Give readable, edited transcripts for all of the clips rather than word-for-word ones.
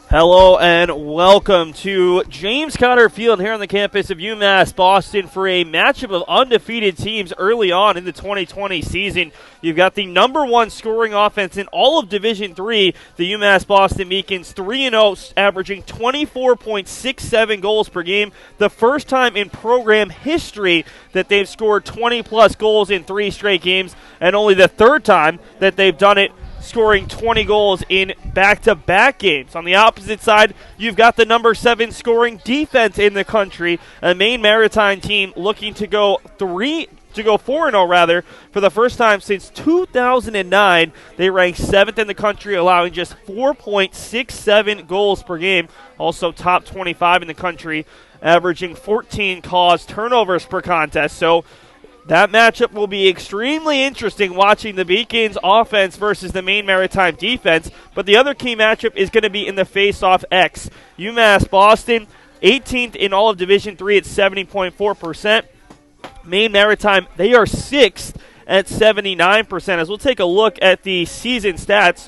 Hello and welcome to James Conner Field here on the campus of UMass Boston for a matchup of undefeated teams early on in the 2020 season. You've got the number one scoring offense in all of Division III, the UMass Boston Meekins, 3-0, averaging 24.67 goals per game. The first time in program history that they've scored 20-plus goals in 3 straight games, and only the third time that they've done it scoring 20 goals in back-to-back games. On the opposite side, you've got the number 7 scoring defense in the country, a Maine Maritime team looking to go 4-0 for the first time since 2009. They rank 7th in the country, allowing just 4.67 goals per game. Also top 25 in the country, averaging 14 caused turnovers per contest. So that matchup will be extremely interesting, watching the Beacons offense versus the Maine Maritime defense. But the other key matchup is going to be in the face-off X. UMass Boston, 18th in all of Division III at 70.4%. Maine Maritime, they are 6th at 79%. As we'll take a look at the season stats,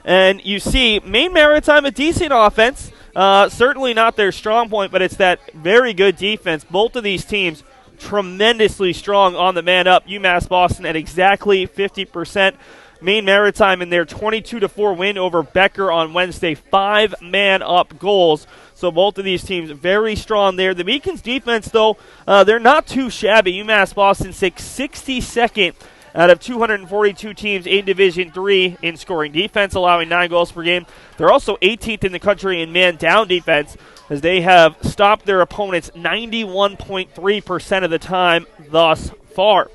and you see Maine Maritime, a decent offense. Certainly not their strong point, but it's that very good defense. Both of these teams tremendously strong on the man up. UMass Boston at exactly 50%. Maine Maritime in their 22-4 win over Becker on Wednesday, 5-man up goals. So both of these teams very strong there. The Beacons defense, though, they're not too shabby. UMass Boston 62nd out of 242 teams in Division III in scoring defense, allowing 9 goals per game. They're also 18th in the country in man-down defense, as they have stopped their opponents 91.3% of the time thus far.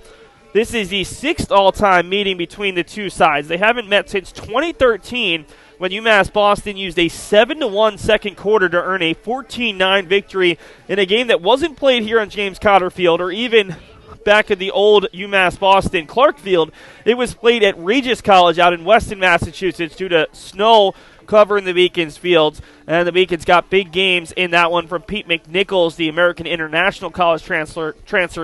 This is the 6th all-time meeting between the two sides. They haven't met since 2013, when UMass Boston used a 7-1 second quarter to earn a 14-9 victory in a game that wasn't played here on James Conner Field or even back at the old UMass Boston Clark Field. It was played at Regis College out in Weston, Massachusetts, due to snow covering the Beacons fields, and the Beacons got big games in that one from Pete McNichols, the American International College transfer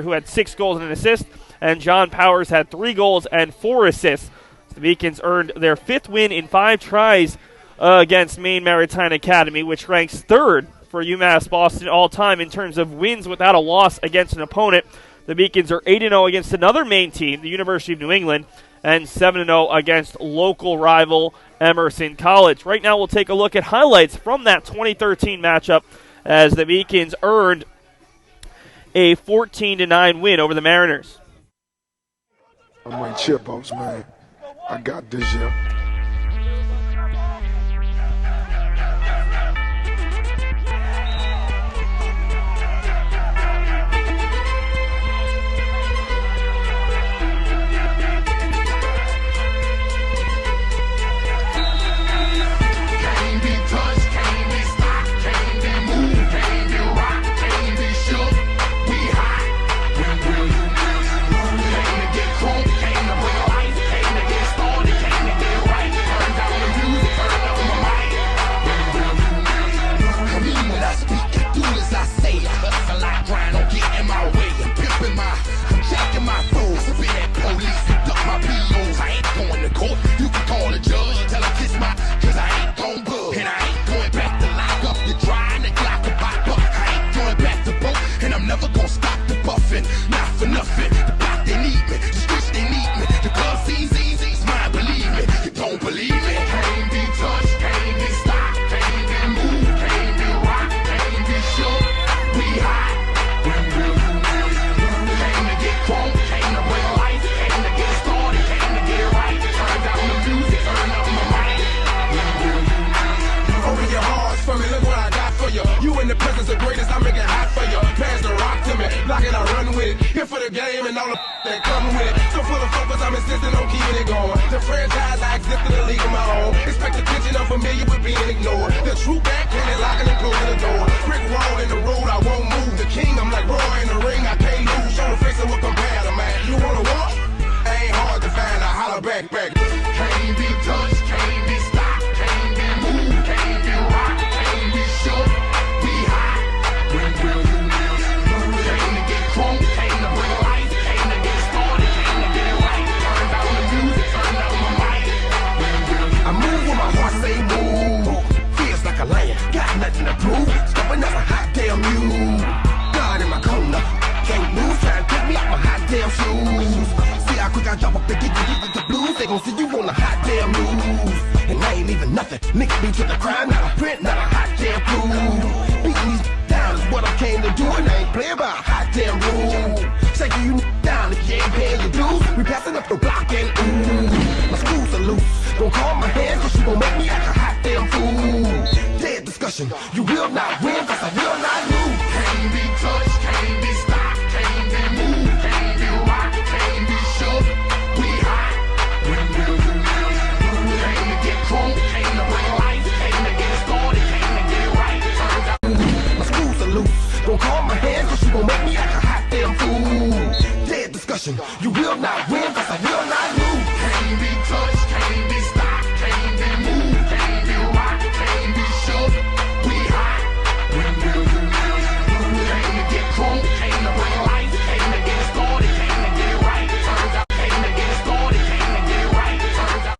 who had 6 goals and an assist, and John Powers had 3 goals and 4 assists. The Beacons earned their 5th win in 5 tries against Maine Maritime Academy, which ranks 3rd for UMass Boston all-time in terms of wins without a loss against an opponent. The Beacons are 8-0 against another Maine team, the University of New England, and 7-0 against local rival Emerson College. Right now we'll take a look at highlights from that 2013 matchup as the Beacons earned a 14-9 win over the Mariners. I'm my chip ups, man. I got this, yeah. down, drop a biggie, get the blues. They gon' see you on the hot damn news. And I ain't leaving nothing. Niggas be to the crime, not a print, not a hot damn proof. Beating these down is what I came to do, and I ain't playing by a hot damn rule. Shaking you down if you ain't paying your dues. We passing up the block and ooh, my screws are loose. Don't call my hands, cause you gon' make me act a hot damn fool. Dead discussion, you will not win, cause I will not lose. Can't be touched, can't be stopped, can't be moved, can't be rocked, can't be shook. We hot, when will you know? Came to get crunk, came to bring life, came to get it started, came to get it right. Turns out my screws are loose. Don't call my hands, cause you gon' make me act a hot damn fool. Dead discussion, you will not win, cause I will not lose. Can't be touched, can't be stopped, can't be moved, can't be rocked, can't be shook. We hot, when will you know? Came to get crunk, came to bring life, came to get it started, came to get it right. Turns out came to get it started, came to get it right. Turns out.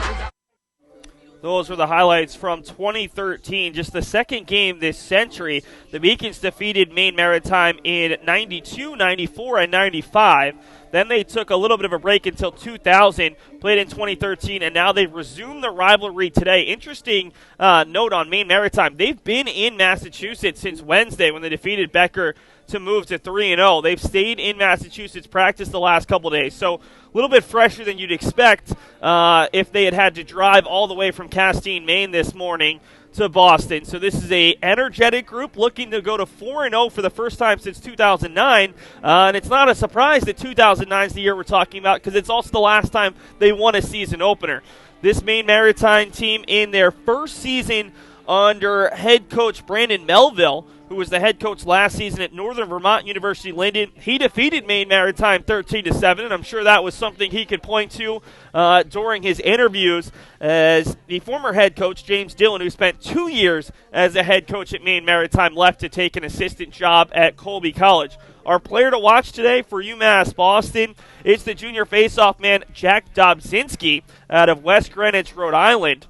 Those were the highlights from 2013, just the second game this century. The Beacons defeated Maine Maritime in 92, 94, and 95. Then they took a little bit of a break until 2000, played in 2013, and now they've resumed the rivalry today. Interesting note on Maine Maritime. They've been in Massachusetts since Wednesday when they defeated Becker to move to 3-0. They've stayed in Massachusetts, practiced the last couple days. So a little bit fresher than you'd expect if they had to drive all the way from Castine, Maine this morning to Boston. So this is a energetic group looking to go to 4-0 for the first time since 2009. And it's not a surprise that 2009 is the year we're talking about because it's also the last time they won a season opener. This Maine Maritime team in their first season under head coach Brandon Melville, who was the head coach last season at Northern Vermont University Linden. He defeated Maine Maritime 13-7, and I'm sure that was something he could point to during his interviews as the former head coach, James Dillon, who spent 2 years as a head coach at Maine Maritime, left to take an assistant job at Colby College. Our player to watch today for UMass Boston is the junior faceoff man, Jack Dobzinski, out of West Greenwich, Rhode Island.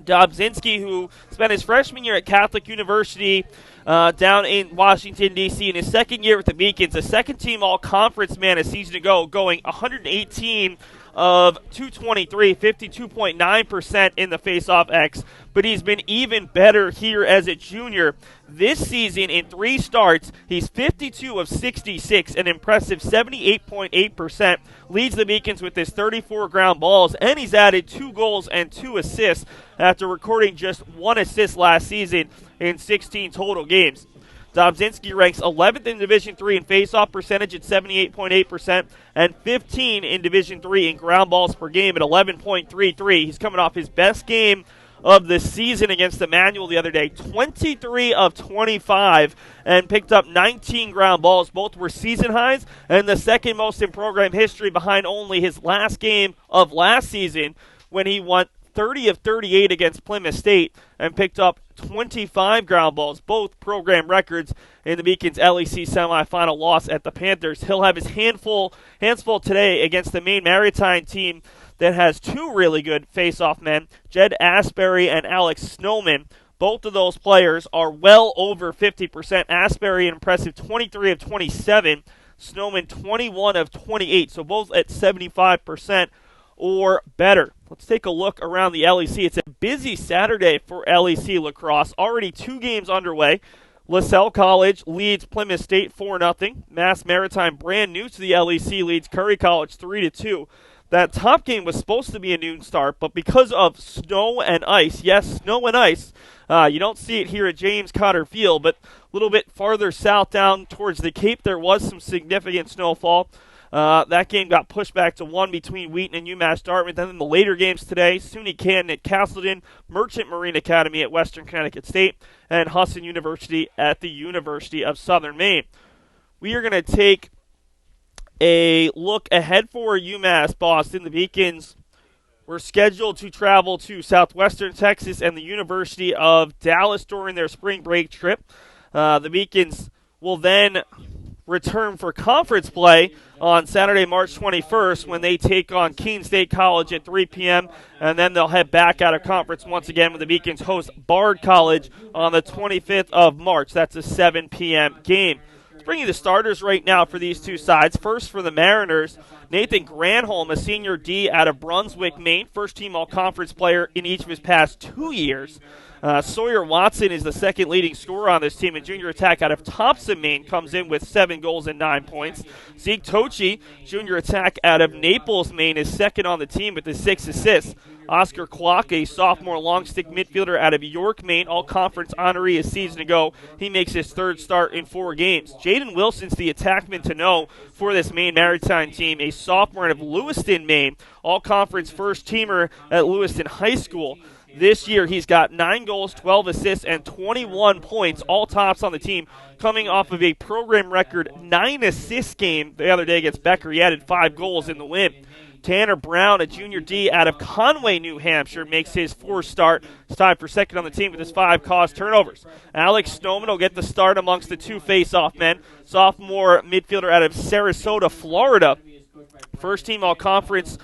Dobzinski, who spent his freshman year at Catholic University down in Washington, D.C., in his second year with the Beacons, a second-team all-conference man a season ago, going 118 of 223, 52.9% in the face-off X, but he's been even better here as a junior. This season, in 3 starts, he's 52 of 66, an impressive 78.8%, leads the Beacons with his 34 ground balls, and he's added 2 goals and 2 assists after recording just 1 assist last season in 16 total games. Dobzinski ranks 11th in Division III in faceoff percentage at 78.8% and 15 in Division III in ground balls per game at 11.33. He's coming off his best game of the season against Emmanuel the other day, 23 of 25, and picked up 19 ground balls. Both were season highs and the second most in program history behind only his last game of last season when he won 30 of 38 against Plymouth State and picked up 25 ground balls, both program records in the Beacons' LEC semifinal loss at the Panthers. He'll have his hands full today against the Maine Maritime team that has 2 really good face-off men, Jed Asbury and Alex Snowman. Both of those players are well over 50%. Asbury, an impressive 23 of 27. Snowman, 21 of 28. So both at 75% or better. Let's take a look around the LEC. It's a busy Saturday for LEC lacrosse. Already 2 games underway. LaSalle College leads Plymouth State 4-0. Mass Maritime, brand new to the LEC, leads Curry College 3-2. That top game was supposed to be a noon start, but because of snow and ice, yes, snow and ice, you don't see it here at James Cotter Field, but a little bit farther south down towards the Cape, there was some significant snowfall. That game got pushed back to 1 between Wheaton and UMass Dartmouth. Then in the later games today, SUNY Canton at Castleton, Merchant Marine Academy at Western Connecticut State, and Husson University at the University of Southern Maine. We are going to take a look ahead for UMass Boston. The Beacons were scheduled to travel to southwestern Texas and the University of Dallas during their spring break trip. The Beacons will then return for conference play on Saturday, March 21st when they take on Keene State College at 3 p.m., and then they'll head back out of conference once again when the Beacons host Bard College on the 25th of March. That's a 7 p.m. game. Let's bring you the starters right now for these two sides. First for the Mariners, Nathan Granholm, a senior D out of Brunswick, Maine, first-team all-conference player in each of his past 2 years. Sawyer Watson is the second leading scorer on this team, and junior attack out of Thompson, Maine, comes in with 7 goals and 9 points. Zeke Tochi, junior attack out of Naples, Maine, is second on the team with his 6 assists. Oscar Kwok, a sophomore long-stick midfielder out of York, Maine, all-conference honoree a season ago. He makes his third start in 4 games. Jaden Wilson's the attackman to know for this Maine Maritime team, a sophomore out of Lewiston, Maine, all-conference first-teamer at Lewiston High School. This year, he's got 9 goals, 12 assists, and 21 points, all tops on the team, coming off of a program record 9-assist game the other day against Becker. He added 5 goals in the win. Tanner Brown, a junior D out of Conway, New Hampshire, makes his 4th start. He's tied for second on the team with his 5 caused turnovers. Alex Snowman will get the start amongst the 2 face-off men. Sophomore midfielder out of Sarasota, Florida. First-team all-conference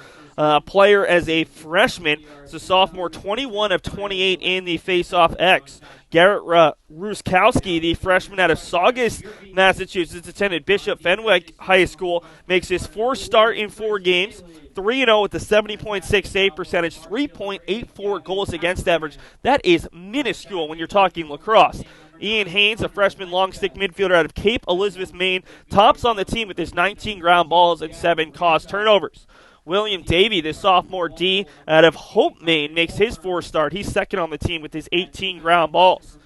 player as a freshman. It's a sophomore, 21 of 28 in the face-off X. Garrett Ruskowski, the freshman out of Saugus, Massachusetts, attended Bishop Fenwick High School, makes his 4th start in 4 games. 3-0 with a 70.6 save percentage, 3.84 goals against average. That is minuscule when you're talking lacrosse. Ian Haynes, a freshman long-stick midfielder out of Cape Elizabeth, Maine, tops on the team with his 19 ground balls and 7 caused turnovers. William Davey, the sophomore D out of Hope, Maine, makes his 4th start. He's second on the team with his 18 ground balls.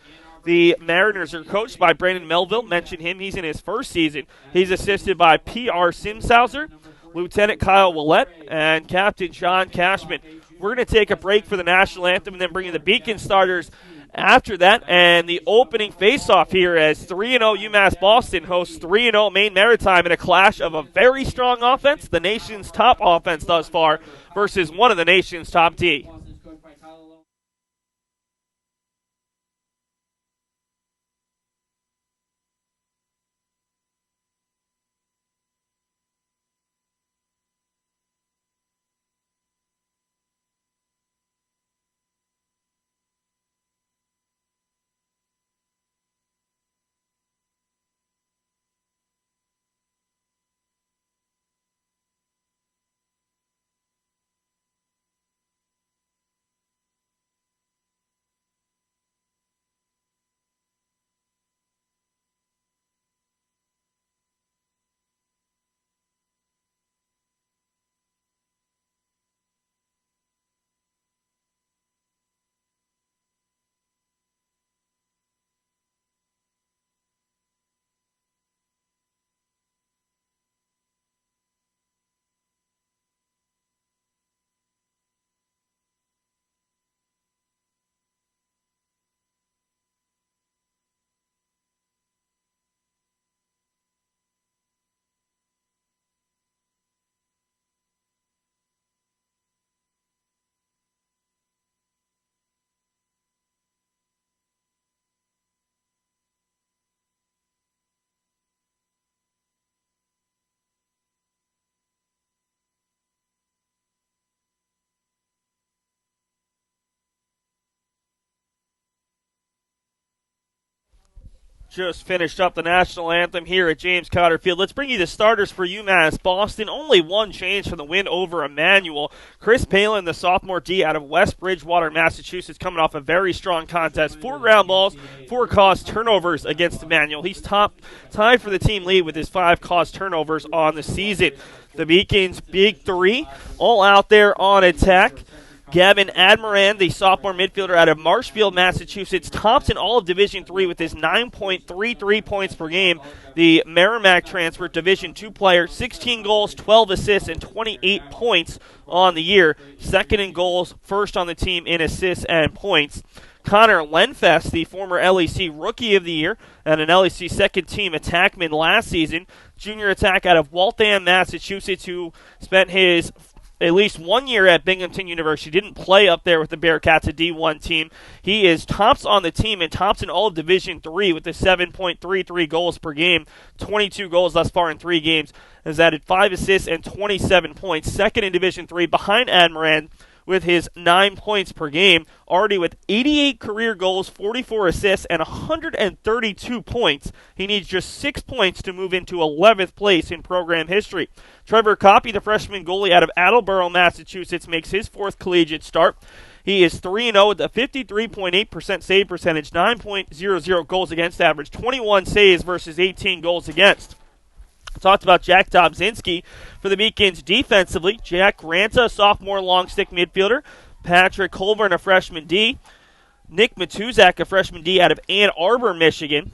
The Mariners are coached by Brandon Melville. Mentioned him. He's in his 1st season. He's assisted by P.R. Simshauser, Lieutenant Kyle Willett, and Captain John Cashman. We're going to take a break for the national anthem and then bring in the Beacon starters after that, and the opening face-off here as 3-0 UMass Boston hosts 3-0 Maine Maritime in a clash of a very strong offense, the nation's top offense thus far, versus one of the nation's top D. Just finished up the national anthem here at James Cotter Field. Let's bring you the starters for UMass Boston. Only one change from the win over Emmanuel. Chris Palin, the sophomore D out of West Bridgewater, Massachusetts, coming off a very strong contest. 4 ground balls, 4 caused turnovers against Emmanuel. He's tied for the team lead with his 5 caused turnovers on the season. The Beacons' big 3, all out there on attack. Gavin Admirand, the sophomore midfielder out of Marshfield, Massachusetts, tops in all of Division III with his 9.33 points per game. The Merrimack transfer, Division II player, 16 goals, 12 assists, and 28 points on the year. Second in goals, first on the team in assists and points. Conor Lenfest, the former LEC Rookie of the Year and an LEC second-team attackman last season. Junior attack out of Waltham, Massachusetts, who spent his at least 1 year at Binghamton University. Didn't play up there with the Bearcats, a D1 team. He is tops on the team and tops in all of Division III with a 7.33 goals per game. 22 goals thus far in 3 games. Has added 5 assists and 27 points. Second in Division III behind Admirand with his 9 points per game, already with 88 career goals, 44 assists, and 132 points. He needs just 6 points to move into 11th place in program history. Trevor Coppy, the freshman goalie out of Attleboro, Massachusetts, makes his 4th collegiate start. He is 3-0 with a 53.8% save percentage, 9.00 goals against average, 21 saves versus 18 goals against. Talked about Jack Dobzinski for the Beacons defensively. Jack Ranta, a sophomore long stick midfielder. Patrick Colburn, a freshman D. Nick Matuzak, a freshman D out of Ann Arbor, Michigan.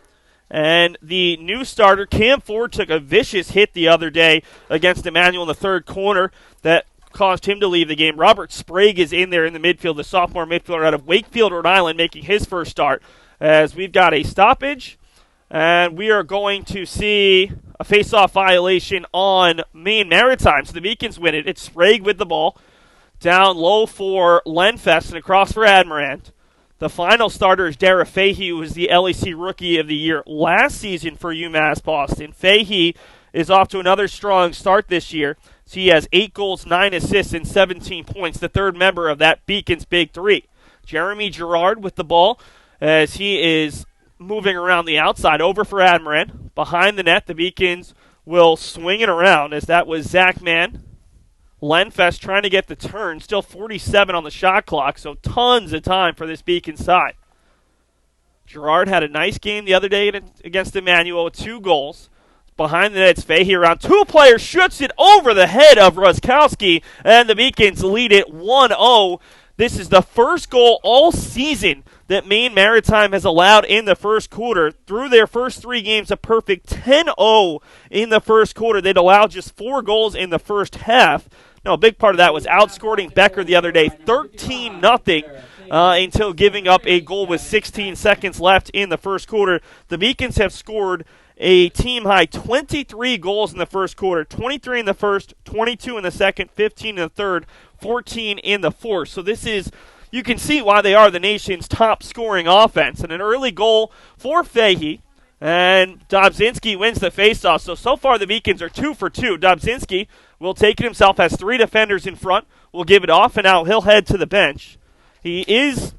And the new starter, Cam Ford, took a vicious hit the other day against Emmanuel in the third corner that caused him to leave the game. Robert Sprague is in there in the midfield, the sophomore midfielder out of Wakefield, Rhode Island, making his first start. As we've got a stoppage, and we are going to see a face-off violation on Maine Maritime. So the Beacons win it. It's Sprague with the ball. Down low for Lenfest and across for Admirand. The final starter is Dara Fahey, who was the LEC Rookie of the Year last season for UMass Boston. Fahey is off to another strong start this year. So he has 8 goals, 9 assists, and 17 points, the third member of that Beacons Big Three. Jeremy Gerard with the ball as he is moving around the outside, over for Admirand. Behind the net, the Beacons will swing it around as that was Zach Mann. Lenfest trying to get the turn, still 47 on the shot clock, so tons of time for this Beacon side. Gerard had a nice game the other day against Emmanuel with 2 goals. Behind the net, it's Fahey around 2 players, shoots it over the head of Ruskowski, and the Beacons lead it 1-0. This is the first goal all season that Maine Maritime has allowed in the first quarter. Through their first 3 games, a perfect 10-0 in the first quarter. They'd allowed just 4 goals in the first half. Now, a big part of that was outscoring Becker the other day, 13-0, until giving up a goal with 16 seconds left in the first quarter. The Beacons have scored a team-high 23 goals in the first quarter, 23 in the first, 22 in the second, 15 in the third, 14 in the fourth. So this is, you can see why they are the nation's top-scoring offense. And an early goal for Fahey, and Dobzinski wins the faceoff. So far the Beacons are 2 for 2. Dobzinski will take it himself, has 3 defenders in front, will give it off, and now he'll head to the bench. He is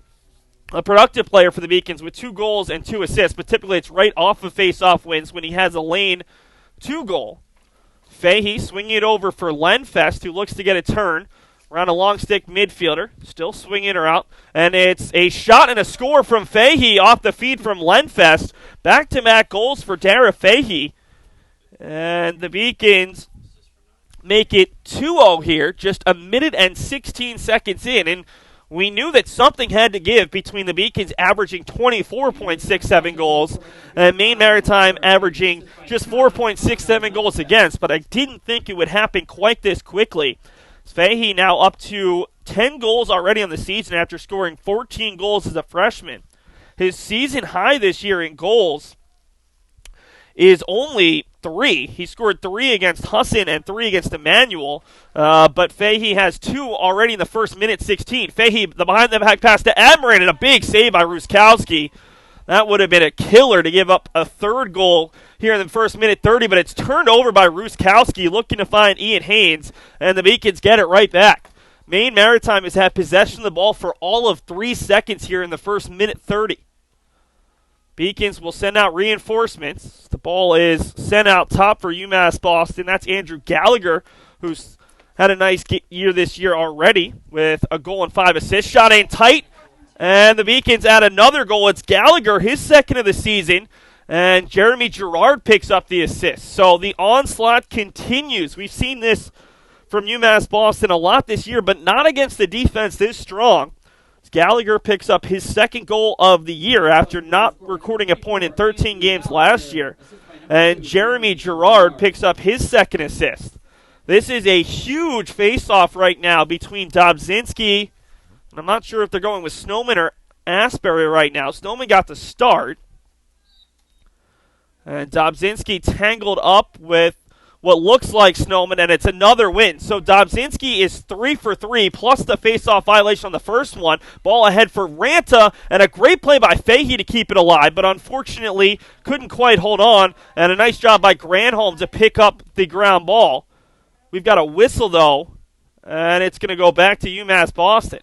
a productive player for the Beacons with 2 goals and 2 assists, but typically it's right off of face-off wins when he has a lane 2 goal. Fahey swinging it over for Lenfest, who looks to get a turn around a long stick midfielder, still swinging her out, and it's a shot and a score from Fahey off the feed from Lenfest. Back-to-back goals for Dara Fahey, and the Beacons make it 2-0 here, just a minute and 16 seconds in, and we knew that something had to give between the Beacons averaging 24.67 goals and Maine Maritime averaging just 4.67 goals against, but I didn't think it would happen quite this quickly. Fahey now up to 10 goals already on the season after scoring 14 goals as a freshman. His season high this year in goals is only 3. He scored 3 against Husson and 3 against Emmanuel, but Fahey has 2 already in the first minute 16. Fahey, the behind-the-back pass to Admirand, and a big save by Ruskowski. That would have been a killer to give up a third goal here in the first minute 30, but it's turned over by Ruskowski, looking to find Ian Haynes, and the Beacons get it right back. Maine Maritime has had possession of the ball for all of 3 seconds here in the first minute 30. Beacons will send out reinforcements. The ball is sent out top for UMass Boston. That's Andrew Gallagher, who's had a nice year this year already with a goal and 5 assists. Shot ain't tight, and the Beacons add another goal. It's Gallagher, his second of the season, and Jeremy Gerard picks up the assist. So the onslaught continues. We've seen this from UMass Boston a lot this year, but not against the defense this strong. Gallagher picks up his second goal of the year after not recording a point in 13 games last year. And Jeremy Gerard picks up his second assist. This is a huge face-off right now between Dobzinski, and I'm not sure if they're going with Snowman or Asbury right now. Snowman got the start. And Dobzinski tangled up with what looks like Snowman, and it's another win. So Dobzinski is 3 for 3, plus the face-off violation on the first one. Ball ahead for Ranta, and a great play by Fahey to keep it alive, but unfortunately couldn't quite hold on, and a nice job by Granholm to pick up the ground ball. We've got a whistle, though, And it's going to go back to UMass Boston.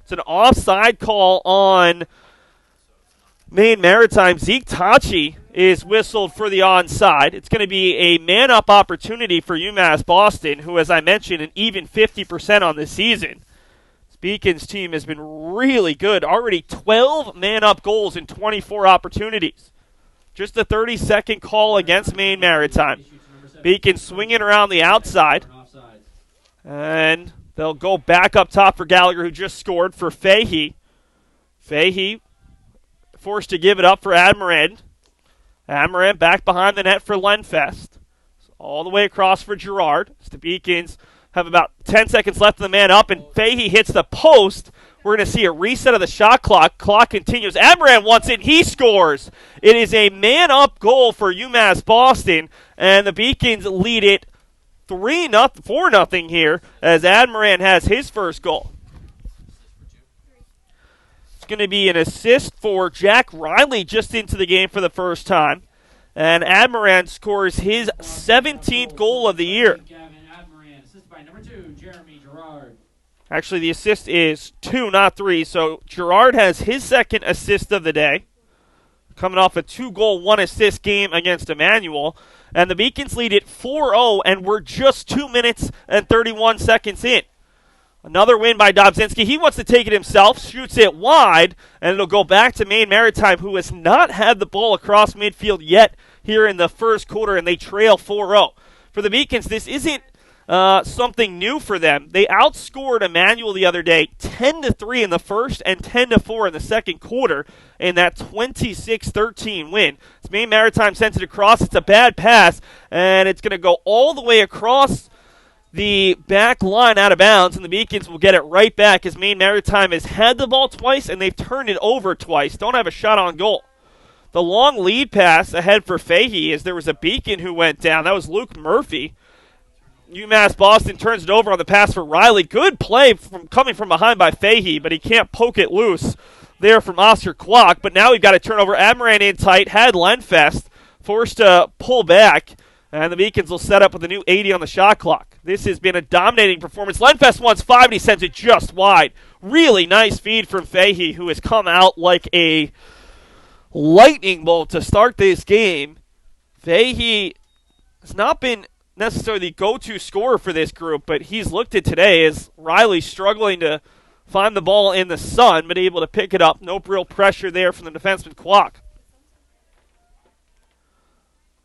It's an offside call on Maine Maritime. Zeke Tachi is whistled for the onside. It's going to be a man-up opportunity for UMass Boston, who, as I mentioned, an even 50% on the season. Beacon's team has been really good. Already 12 man-up goals in 24 opportunities. Just a 30-second call against Maine Maritime. Beacon swinging around the outside. And they'll go back up top for Gallagher, who just scored for Fahey. Fahey forced to give it up for Admirand. Admirand back behind the net for Lenfest. All the way across for Girard. As the Beacons have about 10 seconds left of the man up, and Fahey hits the post. We're going to see a reset of the shot clock. Clock continues. Admirand wants it. He scores. It is a man-up goal for UMass Boston, and the Beacons lead it 4-0 here as Admirand has his first goal. It's going to be an assist for Jack Riley just into the game for the first time, and Admirand scores his 17th goal of the year. Actually, the assist is 2, not 3. So Girard has his second assist of the day, coming off a 2-goal, 1-assist game against Emmanuel. And the Beacons lead it 4-0, and we're just 2 minutes and 31 seconds in. Another win by Dobzinski. He wants to take it himself, shoots it wide, and it'll go back to Maine Maritime, who has not had the ball across midfield yet here in the first quarter, and they trail 4-0. For the Beacons, this isn't something new for them. They outscored Emmanuel the other day 10-3 in the first and 10-4 in the second quarter in that 26-13 win. It's Maine Maritime sends it across. It's a bad pass, and it's going to go all the way across the back line out of bounds, and the Beacons will get it right back as Maine Maritime has had the ball twice, and they've turned it over twice. Don't have a shot on goal. The long lead pass ahead for Fahey as there was a Beacon who went down. That was Luke Murphy. UMass Boston turns it over on the pass for Riley. Good play coming from behind by Fahey, but he can't poke it loose there from Oscar Kwok. But now we've got a turnover. Admirand in tight, had Lenfest forced to pull back, and the Beacons will set up with a new 80 on the shot clock. This has been a dominating performance. Lenfest wants 5, and he sends it just wide. Really nice feed from Fahey, who has come out like a lightning bolt to start this game. Fahey has not been necessarily the go-to scorer for this group, but he's looked at today as Riley struggling to find the ball in the sun, but able to pick it up. No real pressure there from the defenseman Kwok.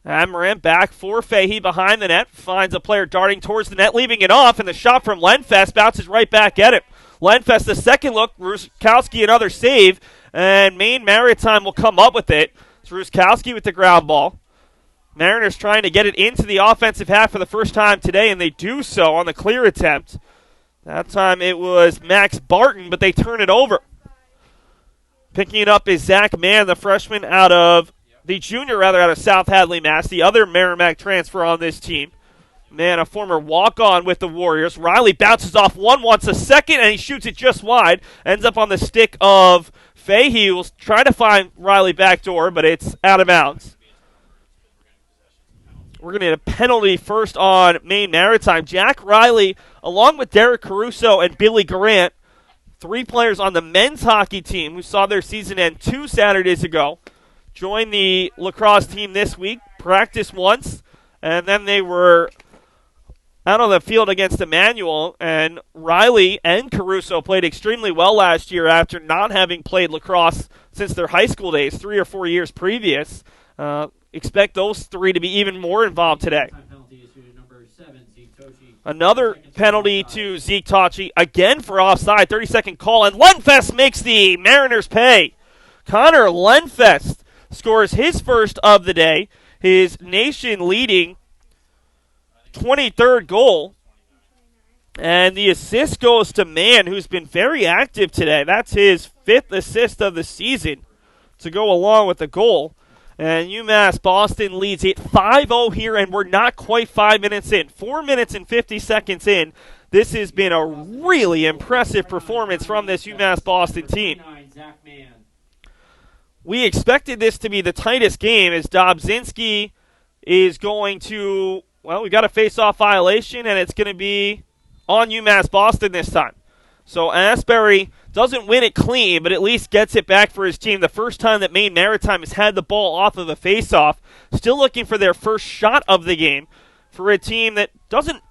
Admirand back for Fahey behind the net, finds a player darting towards the net, leaving it off, and the shot from Lenfest bounces right back at him. Lenfest, the second look, Ruskowski another save, and Maine Maritime will come up with it. It's Ruskowski with the ground ball. Mariners trying to get it into the offensive half for the first time today, and they do so on the clear attempt. That time it was Max Barton, but they turn it over. Picking it up is Zach Mann, the freshman out of South Hadley, Mass., the other Merrimack transfer on this team. Man, a former walk-on with the Warriors. Riley bounces off one, wants a second, and he shoots it just wide. Ends up on the stick of Fahey, who will try to find Riley backdoor, but it's out of bounds. We're going to get a penalty first on Maine Maritime. Jack Riley, along with Derek Caruso and Billy Grant, 3 players on the men's hockey team who saw their season end 2 Saturdays ago, joined the lacrosse team this week, practiced once, and then they were out on the field against Emmanuel, and Riley and Caruso played extremely well last year after not having played lacrosse since their high school days, 3 or 4 years previous. Expect those 3 to be even more involved today. Another penalty to Zeke Tachi, again for offside, 30-second call, and Lenfest makes the Mariners pay. Conor Lenfest scores his first of the day, his nation-leading 23rd goal, and the assist goes to Mann, who's been very active today. That's his 5th assist of the season to go along with the goal. And UMass Boston leads it 5-0 here, and we're not quite 5 minutes in. 4 minutes and 50 seconds in. This has been a really impressive performance from this UMass Boston team. We expected this to be the tightest game as Dobzinski is going to, well, we've got a face-off violation, and it's going to be on UMass Boston this time. So Asbury doesn't win it clean, but at least gets it back for his team. The first time that Maine Maritime has had the ball off of a faceoff. Still looking for their first shot of the game for a team that doesn't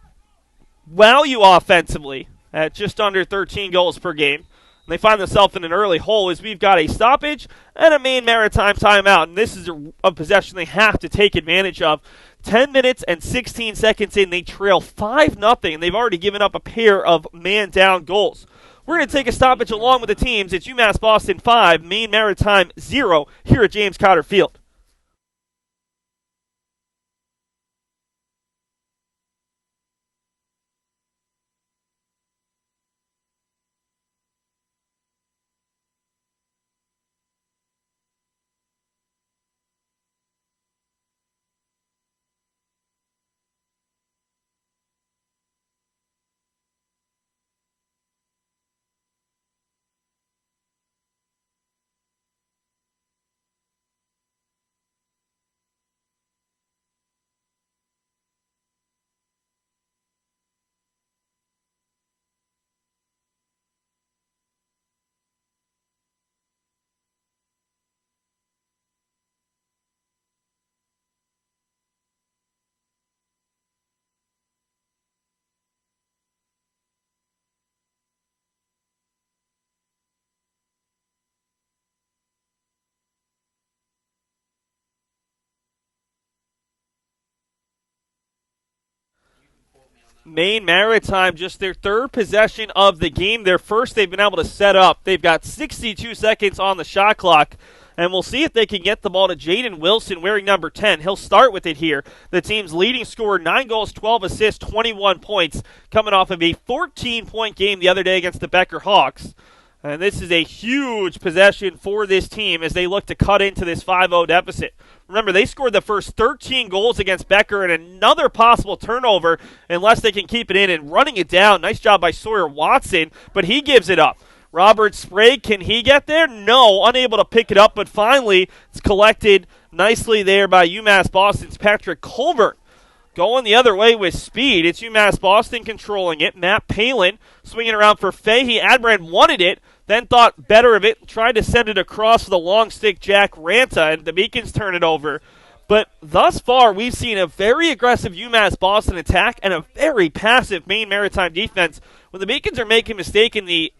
wow you offensively at just under 13 goals per game. And they find themselves in an early hole as we've got a stoppage and a Maine Maritime timeout. And this is a possession they have to take advantage of. 10 minutes and 16 seconds in, they trail 5-0, and they've already given up a pair of man-down goals. We're going to take a stoppage along with the teams. It's UMass Boston 5, Maine Maritime 0 here at James Cotter Field. Maine Maritime, just their third possession of the game. Their first they've been able to set up. They've got 62 seconds on the shot clock, and we'll see if they can get the ball to Jaden Wilson wearing number 10. He'll start with it here. The team's leading scorer, 9 goals, 12 assists, 21 points, coming off of a 14-point game the other day against the Becker Hawks. And this is a huge possession for this team as they look to cut into this 5-0 deficit. Remember, they scored the first 13 goals against Becker and another possible turnover unless they can keep it in and running it down. Nice job by Sawyer Watson, but he gives it up. Robert Sprague, can he get there? No, unable to pick it up, but finally it's collected nicely there by UMass Boston's Patrick Colbert. Going the other way with speed. It's UMass Boston controlling it. Matt Palin swinging around for Fahey. Admirand wanted it, then thought better of it, tried to send it across for the long stick Jack Ranta, and the Beacons turn it over. But thus far, we've seen a very aggressive UMass Boston attack and a very passive Maine Maritime defense. When the Beacons are making mistakes in the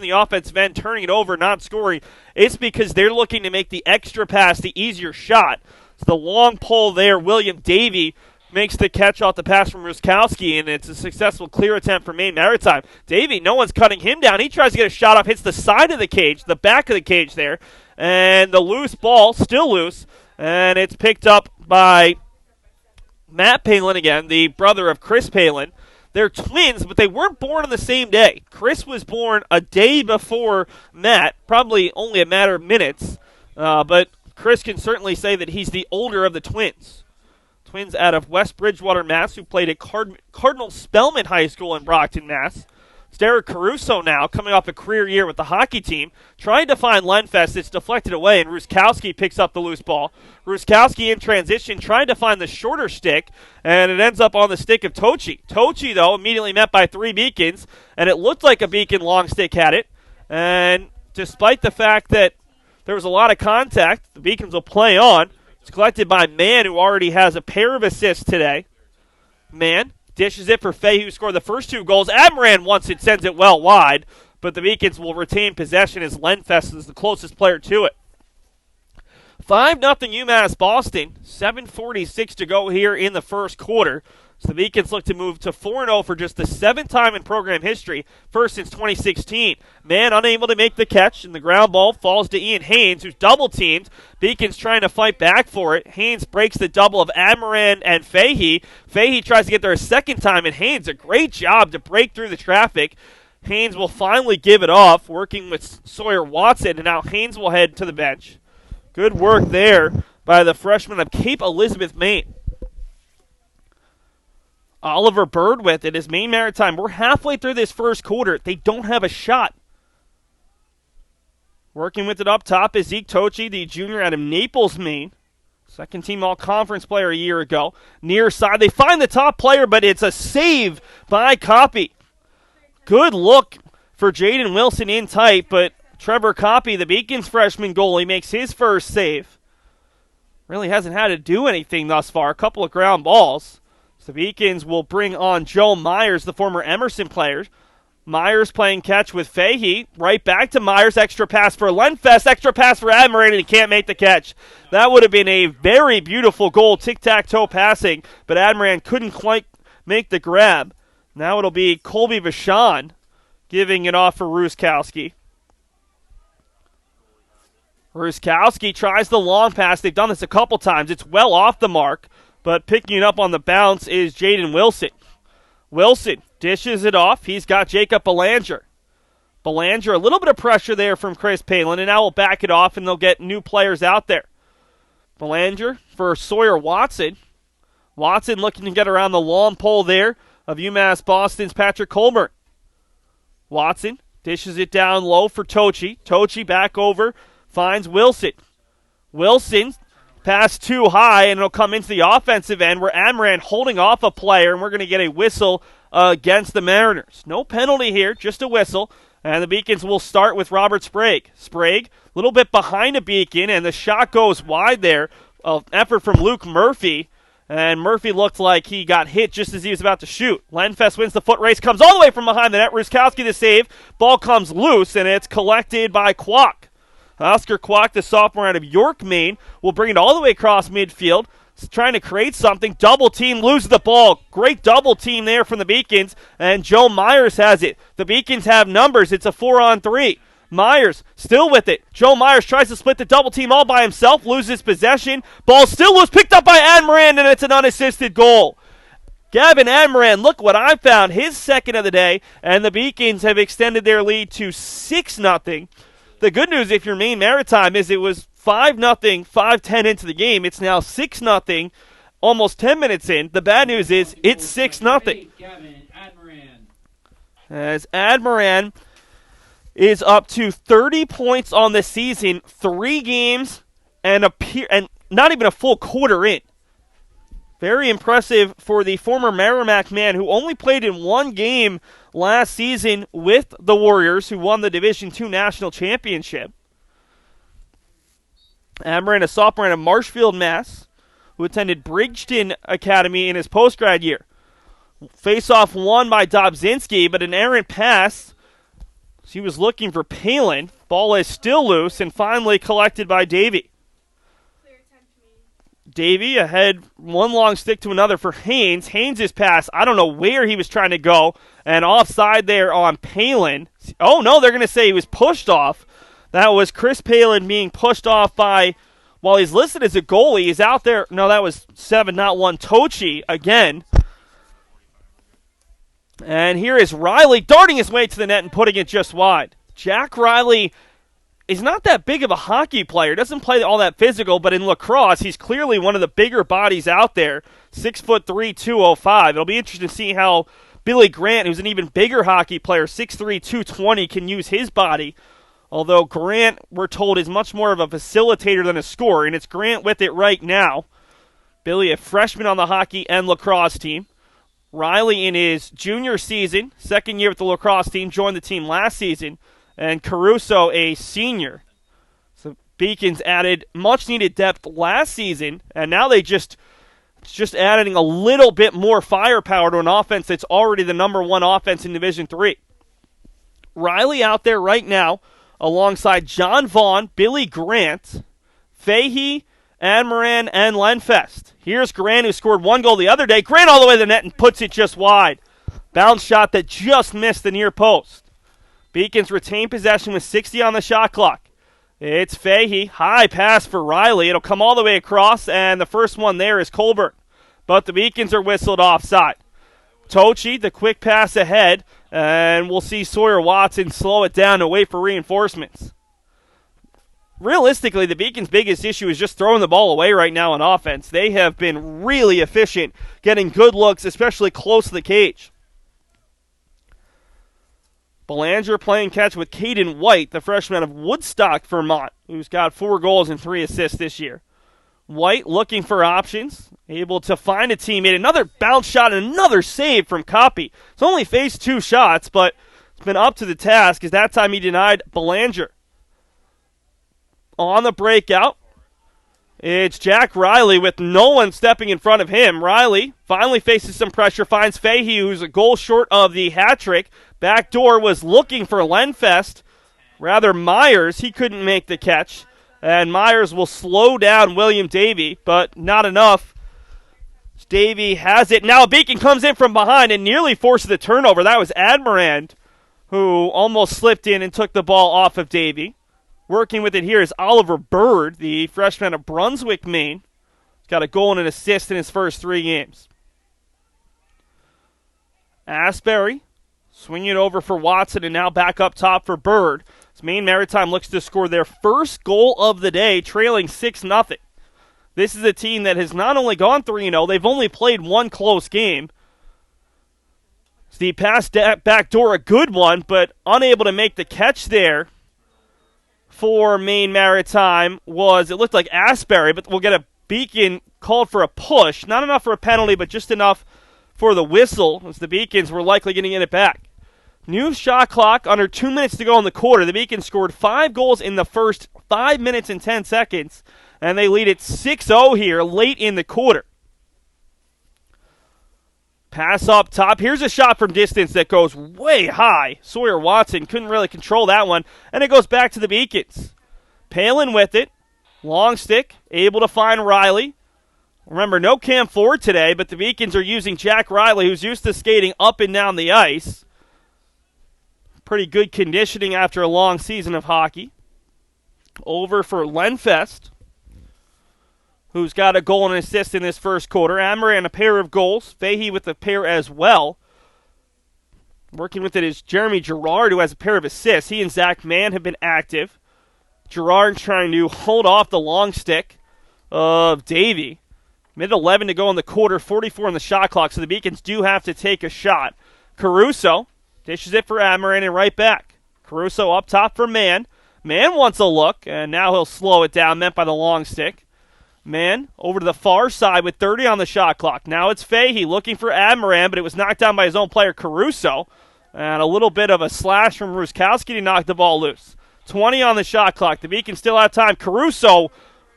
offensive end, turning it over, not scoring, it's because they're looking to make the extra pass, the easier shot. So the long pull there, William Davey makes the catch off the pass from Ruskowski, and it's a successful clear attempt for Maine Maritime. Davey, no one's cutting him down. He tries to get a shot off, hits the side of the cage, the back of the cage there, and the loose ball, still loose, and it's picked up by Matt Palin again, the brother of Chris Palin. They're twins, but they weren't born on the same day. Chris was born a day before Matt, probably only a matter of minutes, but Chris can certainly say that he's the older of the twins. Twins out of West Bridgewater, Mass., who played at Cardinal Spellman High School in Brockton, Mass. It's Derek Caruso now, coming off a career year with the hockey team, trying to find Lenfest. It's deflected away, and Ruskowski picks up the loose ball. Ruskowski in transition, trying to find the shorter stick, and it ends up on the stick of Tochi. Tochi, though, immediately met by 3 Beacons, and it looked like a Beacon long stick had it. And despite the fact that there was a lot of contact, the Beacons will play on. It's collected by Mann, who already has a pair of assists today. Mann dishes it for Fahey, who scored the first 2 goals. Admirand wants it, sends it well wide, but the Beacons will retain possession as Lenfest is the closest player to it. 5-0 UMass Boston, 7:46 to go here in the first quarter. So the Beacons look to move to 4-0 for just the 7th time in program history, first since 2016. Mann unable to make the catch, and the ground ball falls to Ian Haynes, who's double-teamed. Beacons trying to fight back for it. Haynes breaks the double of Admirand and Fahey. Fahey tries to get there a second time, and Haynes, a great job to break through the traffic. Haynes will finally give it off, working with Sawyer Watson, and now Haynes will head to the bench. Good work there by the freshman of Cape Elizabeth, Maine. Oliver Bird with it is Maine Maritime. We're halfway through this first quarter. They don't have a shot. Working with it up top is Zeke Tochi, the junior out of Naples, Maine. Second team all-conference player a year ago. Near side, they find the top player, but it's a save by Copy. Good look for Jaden Wilson in tight, but Trevor Coppy, the Beacons freshman goalie, makes his first save. Really hasn't had to do anything thus far. A couple of ground balls. So the Beacons will bring on Joe Myers, the former Emerson player. Myers playing catch with Fahey. Right back to Myers. Extra pass for Lenfest. Extra pass for Admirand, and he can't make the catch. That would have been a very beautiful goal. Tic-tac-toe passing, but Admirand couldn't quite make the grab. Now it'll be Colby Vachon giving it off for Ruskowski. Ruskowski tries the long pass. They've done this a couple times. It's well off the mark, but picking it up on the bounce is Jaden Wilson. Wilson dishes it off. He's got Jacob Belanger. Belanger, a little bit of pressure there from Chris Palin, and now we'll back it off, and they'll get new players out there. Belanger for Sawyer Watson. Watson looking to get around the long pole there of UMass Boston's Patrick Colburn. Watson dishes it down low for Tochi. Tochi back over, finds Wilson. Wilson pass too high, and it'll come into the offensive end where Admirand holding off a player, and we're going to get a whistle against the Mariners. No penalty here, just a whistle, and the Beacons will start with Robert Sprague. Sprague, a little bit behind the Beacon, and the shot goes wide there. Effort from Luke Murphy, and Murphy looked like he got hit just as he was about to shoot. Lenfest wins the foot race, comes all the way from behind the net. Ruskowski the save. Ball comes loose, and it's collected by Kwok. Oscar Kwok, the sophomore out of York, Maine, will bring it all the way across midfield, trying to create something. Double team, loses the ball. Great double team there from the Beacons, and Joe Myers has it. The Beacons have numbers. It's a 4-on-3. Myers still with it. Joe Myers tries to split the double team all by himself, loses possession. Ball still loose, picked up by Admirand, and it's an unassisted goal. Gavin Admirand, look what I found, his second of the day, and the Beacons have extended their lead to 6-0. The good news, if you're Maine Maritime, is it was 5-0, 5:10 into the game. It's now 6-0, almost 10 minutes in. The bad news is it's 6-0. As Admirand is up to 30 points on the season, 3 games, and not even a full quarter in. Very impressive for the former Merrimack man who only played in 1 game last season with the Warriors, who won the Division II National Championship. Admirand, a sophomore out of Marshfield, Mass., who attended Bridgeton Academy in his postgrad year. Face-off won by Dobzinski, but an errant pass. He was looking for Palin. Ball is still loose and finally collected by Davey. Davey ahead, one long stick to another for Haynes. Haynes' pass, I don't know where he was trying to go, and offside there on Palin. Oh, no, they're going to say he was pushed off. That was Chris Palin being pushed off by, while he's listed as a goalie, he's out there. No, that was 7, not 1. Tochi again. And here is Riley darting his way to the net and putting it just wide. Jack Riley is not that big of a hockey player. Doesn't play all that physical, but in lacrosse, he's clearly one of the bigger bodies out there. 6'3", 205. It'll be interesting to see how Billy Grant, who's an even bigger hockey player, 6'3", 220, can use his body. Although Grant, we're told, is much more of a facilitator than a scorer, and it's Grant with it right now. Billy, a freshman on the hockey and lacrosse team. Riley in his junior season, second year with the lacrosse team, joined the team last season. And Caruso, a senior. So Beacons added much-needed depth last season, and now they just adding a little bit more firepower to an offense that's already the number 1 offense in Division III. Riley out there right now alongside John Vaughn, Billy Grant, Fahey, Admirand, and Lenfest. Here's Grant, who scored 1 goal the other day. Grant all the way to the net and puts it just wide. Bounce shot that just missed the near post. Beacons retain possession with 60 on the shot clock. It's Fahey. High pass for Riley. It'll come all the way across, and the first one there is Colbert. But the Beacons are whistled offside. Tochi, the quick pass ahead, and we'll see Sawyer Watson slow it down to wait for reinforcements. Realistically, the Beacons' biggest issue is just throwing the ball away right now on offense. They have been really efficient, getting good looks, especially close to the cage. Belanger playing catch with Caden White, the freshman out of Woodstock, Vermont, who's got 4 goals and 3 assists this year. White looking for options, able to find a teammate. Another bounce shot and another save from Coppy. It's only faced 2 shots, but been up to the task, as that time he denied Belanger. On the breakout, it's Jack Riley with no one stepping in front of him. Riley finally faces some pressure, finds Fahey, who's a goal short of the hat trick. Backdoor was looking for Lenfest. Rather, Myers, he couldn't make the catch. And Myers will slow down William Davey, but not enough. Davey has it. Now Beacon comes in from behind and nearly forces the turnover. That was Admirand, who almost slipped in and took the ball off of Davey. Working with it here is Oliver Bird, the freshman of Brunswick, Maine. He's got a goal and an assist in his first 3 games. Asbury swinging it over for Watson, and now back up top for Bird. As Maine Maritime looks to score their first goal of the day, trailing 6-0. This is a team that has not only gone 3-0, they've only played one close game. It's the pass back door, a good one, but unable to make the catch there for Maine Maritime was, it looked like Asbury, but we'll get a Beacon called for a push. Not enough for a penalty, but just enough for the whistle, as the Beacons were likely going to get it back. New shot clock, under 2 minutes to go in the quarter. The Beacons scored 5 goals in the first 5 minutes and 10 seconds, and they lead it 6-0 here late in the quarter. Pass up top. Here's a shot from distance that goes way high. Sawyer Watson couldn't really control that one, and it goes back to the Beacons. Palin with it. Long stick, able to find Riley. Remember, no Cam Ford today, but the Beacons are using Jack Riley, who's used to skating up and down the ice. Pretty good conditioning after a long season of hockey. Over for Lenfest, who's got a goal and an assist in this first quarter. Admirand a pair of goals. Fahey with a pair as well. Working with it is Jeremy Girard, who has a pair of assists. He and Zach Mann have been active. Girard trying to hold off the long stick of Davey. Minute 11 to go in the quarter, 44 on the shot clock, so the Beacons do have to take a shot. Caruso dishes it for Admirand and right back. Caruso up top for Mann. Mann wants a look, and now he'll slow it down, meant by the long stick. Mann over to the far side with 30 on the shot clock. Now it's Fahey looking for Admirand, but it was knocked down by his own player, Caruso. And a little bit of a slash from Ruskowski to knock the ball loose. 20 on the shot clock. The Beacons still have time. Caruso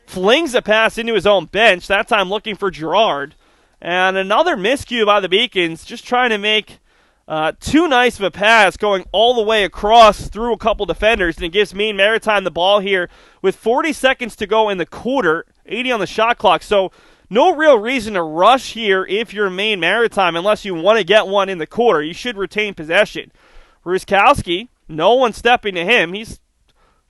flings a pass into his own bench, that time looking for Girard. And another miscue by the Beacons, just trying to make too nice of a pass going all the way across through a couple defenders, and it gives Maine Maritime the ball here with 40 seconds to go in the quarter, 80 on the shot clock. So no real reason to rush here if you're Maine Maritime unless you want to get one in the quarter. You should retain possession. Ruskowski, no one stepping to him. He's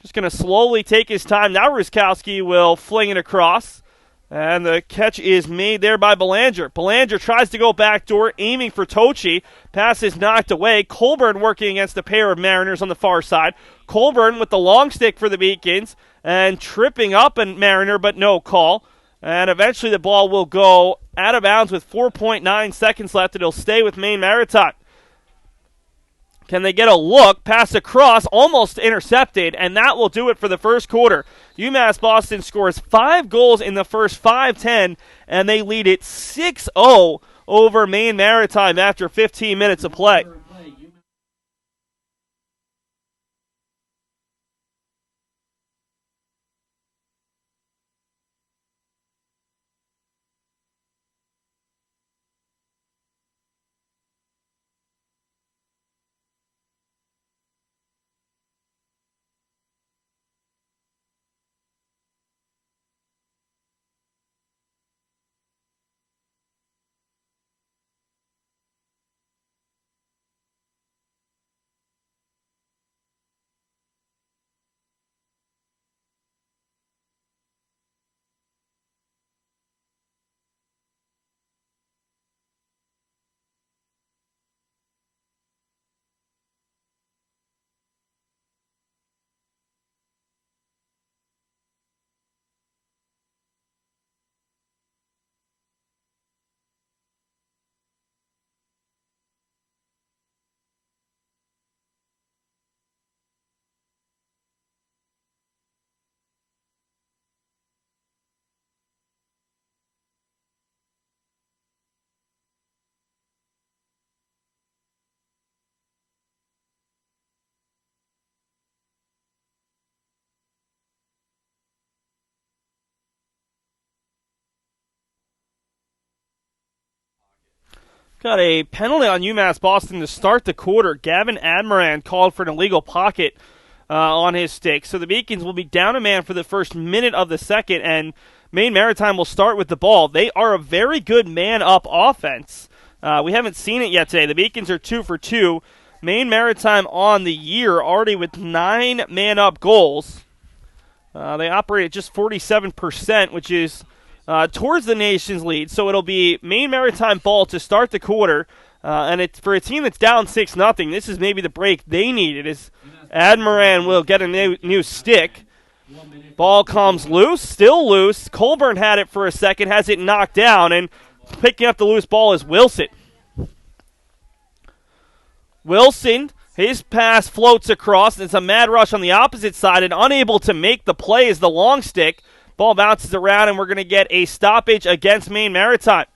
just going to slowly take his time. Now Ruskowski will fling it across. And the catch is made there by Belanger. Belanger tries to go backdoor, aiming for Tochi. Pass is knocked away. Colburn working against a pair of Mariners on the far side. Colburn with the long stick for the Beacons and tripping up a Mariner, but no call. And eventually the ball will go out of bounds with 4.9 seconds left. It'll stay with Maine Maritime. Can they get a look? Pass across, almost intercepted, and that will do it for the first quarter. UMass Boston scores 5 goals in the first 5-10, and they lead it 6-0 over Maine Maritime after 15 minutes of play. Got a penalty on UMass Boston to start the quarter. Gavin Admirand called for an illegal pocket on his stick. So the Beacons will be down a man for the first minute of the second, and Maine Maritime will start with the ball. They are a very good man-up offense. We haven't seen it yet today. The Beacons are 2 for 2. Maine Maritime on the year already with 9 man-up goals. They operate at just 47%, which is towards the nation's lead. So it'll be Maine Maritime ball to start the quarter. And it's for a team that's down 6-0, this is maybe the break they needed. As Admirand will get a new stick. Ball comes loose, still loose. Colburn had it for a second, has it knocked down, and picking up the loose ball is Wilson. Wilson, his pass floats across. It's a mad rush on the opposite side, and unable to make the play is the long stick. Ball bounces around, and we're going to get a stoppage against Maine Maritime.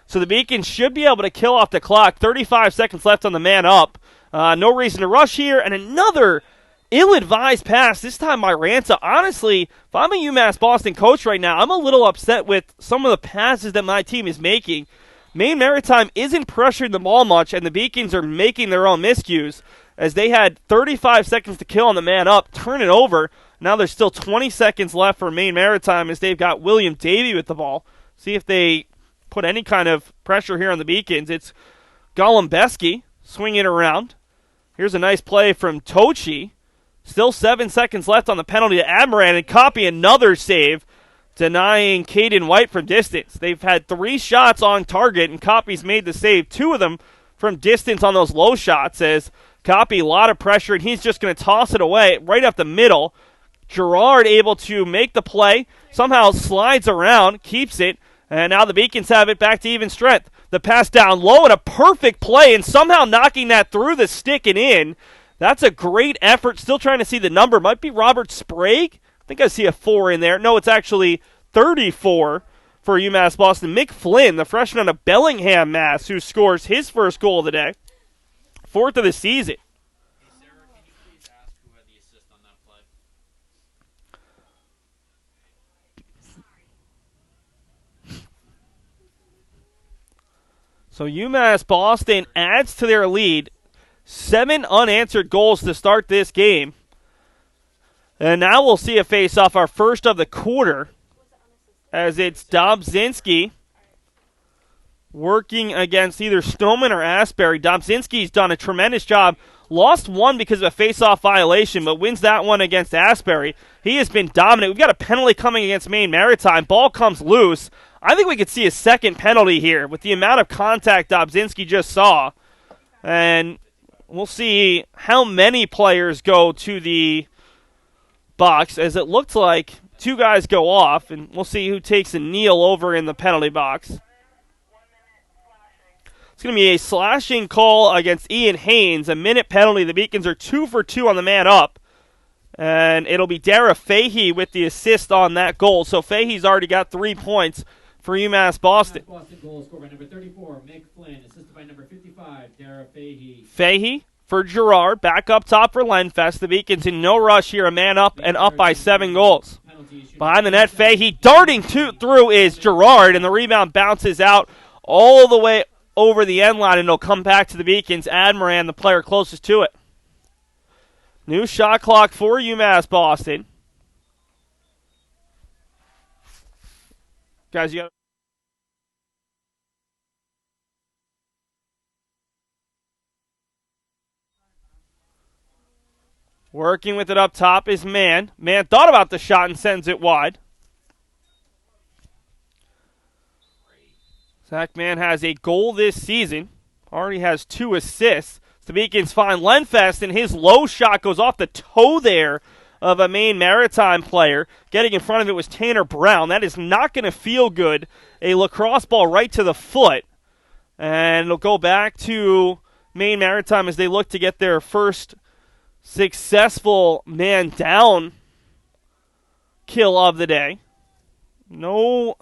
So the Beacons should be able to kill off the clock. 35 seconds left on the man up. No reason to rush here, and another ill-advised pass, this time by Ranta. Honestly, if I'm a UMass Boston coach right now, I'm a little upset with some of the passes that my team is making. Maine Maritime isn't pressuring the ball much, and the Beacons are making their own miscues as they had 35 seconds to kill on the man up, turn it over. Now there's still 20 seconds left for Maine Maritime as they've got William Davey with the ball. See if they put any kind of pressure here on the Beacons. It's Golombeski swinging it around. Here's a nice play from Tochi. Still 7 seconds left on the penalty to Admirand, and Copy another save, denying Caden White from distance. They've had 3 shots on target, and Copy's made the save, 2 of them from distance on those low shots. As Copy, a lot of pressure, and he's just going to toss it away right up the middle. Gerard able to make the play, somehow slides around, keeps it, and now the Beacons have it back to even strength. The pass down low and a perfect play, and somehow knocking that through the stick and in. That's a great effort. Still trying to see the number. Might be Robert Sprague. I think I see a 4 in there. No, it's actually 34 for UMass Boston. Mick Flynn, the freshman out of Bellingham, Mass, who scores his first goal of the day. 4th of the season. Hey, Sarah, can you please ask who had the assist on that play? So UMass Boston adds to their lead. 7 unanswered goals to start this game. And now we'll see a face-off, our first of the quarter, as it's Dobzinski working against either Stoneman or Asbury. Dobzinski's done a tremendous job. Lost one because of a face-off violation, but wins that one against Asbury. He has been dominant. We've got a penalty coming against Maine Maritime. Ball comes loose. I think we could see a second penalty here with the amount of contact Dobzinski just saw. And we'll see how many players go to the box, as it looks like 2 guys go off, and we'll see who takes a kneel over in the penalty box. It's going to be a slashing call against Ian Haynes, a minute penalty. The Beacons are 2 for 2 on the man up, and it'll be Dara Fahey with the assist on that goal. So Fahey's already got 3 points for UMass Boston. Boston goal scored by number 34, Mick Flynn, assisted by number 55, Dara Fahey. Fahey for Gerard, back up top for Lenfest. The Beacons in no rush here, a man up and up by 7 goals. Behind the net, Fahey darting through is Gerard, and the rebound bounces out all the way over the end line, and it'll come back to the Beacons. Admirand, the player closest to it. New shot clock for UMass Boston. Guys, you got working with it up top is Mann. Mann thought about the shot and sends it wide. Zach Mann has a goal this season. Already has 2 assists. The Beacons find Lenfest, and his low shot goes off the toe there of a Maine Maritime player. Getting in front of it was Tanner Brown. That is not going to feel good. A lacrosse ball right to the foot. And it'll go back to Maine Maritime as they look to get their first successful man down kill of the day. No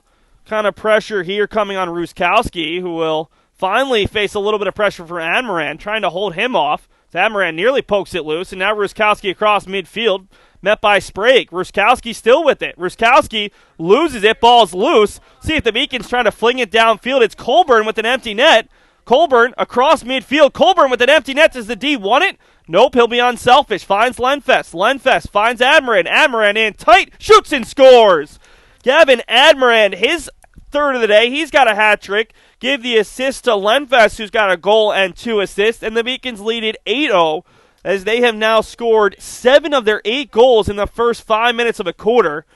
kind of pressure here coming on Ruskowski, who will finally face a little bit of pressure from Admirand, trying to hold him off. Admirand nearly pokes it loose, and now Ruskowski across midfield, met by Sprague. Ruskowski still with it. Ruskowski loses it, ball's loose. See if the Beacons trying to fling it downfield. It's Colburn with an empty net. Colburn across midfield. Colburn with an empty net. Does the D want it? Nope, he'll be unselfish. Finds Lenfest. Lenfest finds Admirand. Admirand in tight. Shoots and scores. Gavin Admirand, his third of the day. He's got a hat trick. Give the assist to Lenfest, who's got a goal and 2 assists. And the Beacons lead it 8-0 as they have now scored 7 of their 8 goals in the first 5 minutes of a quarter.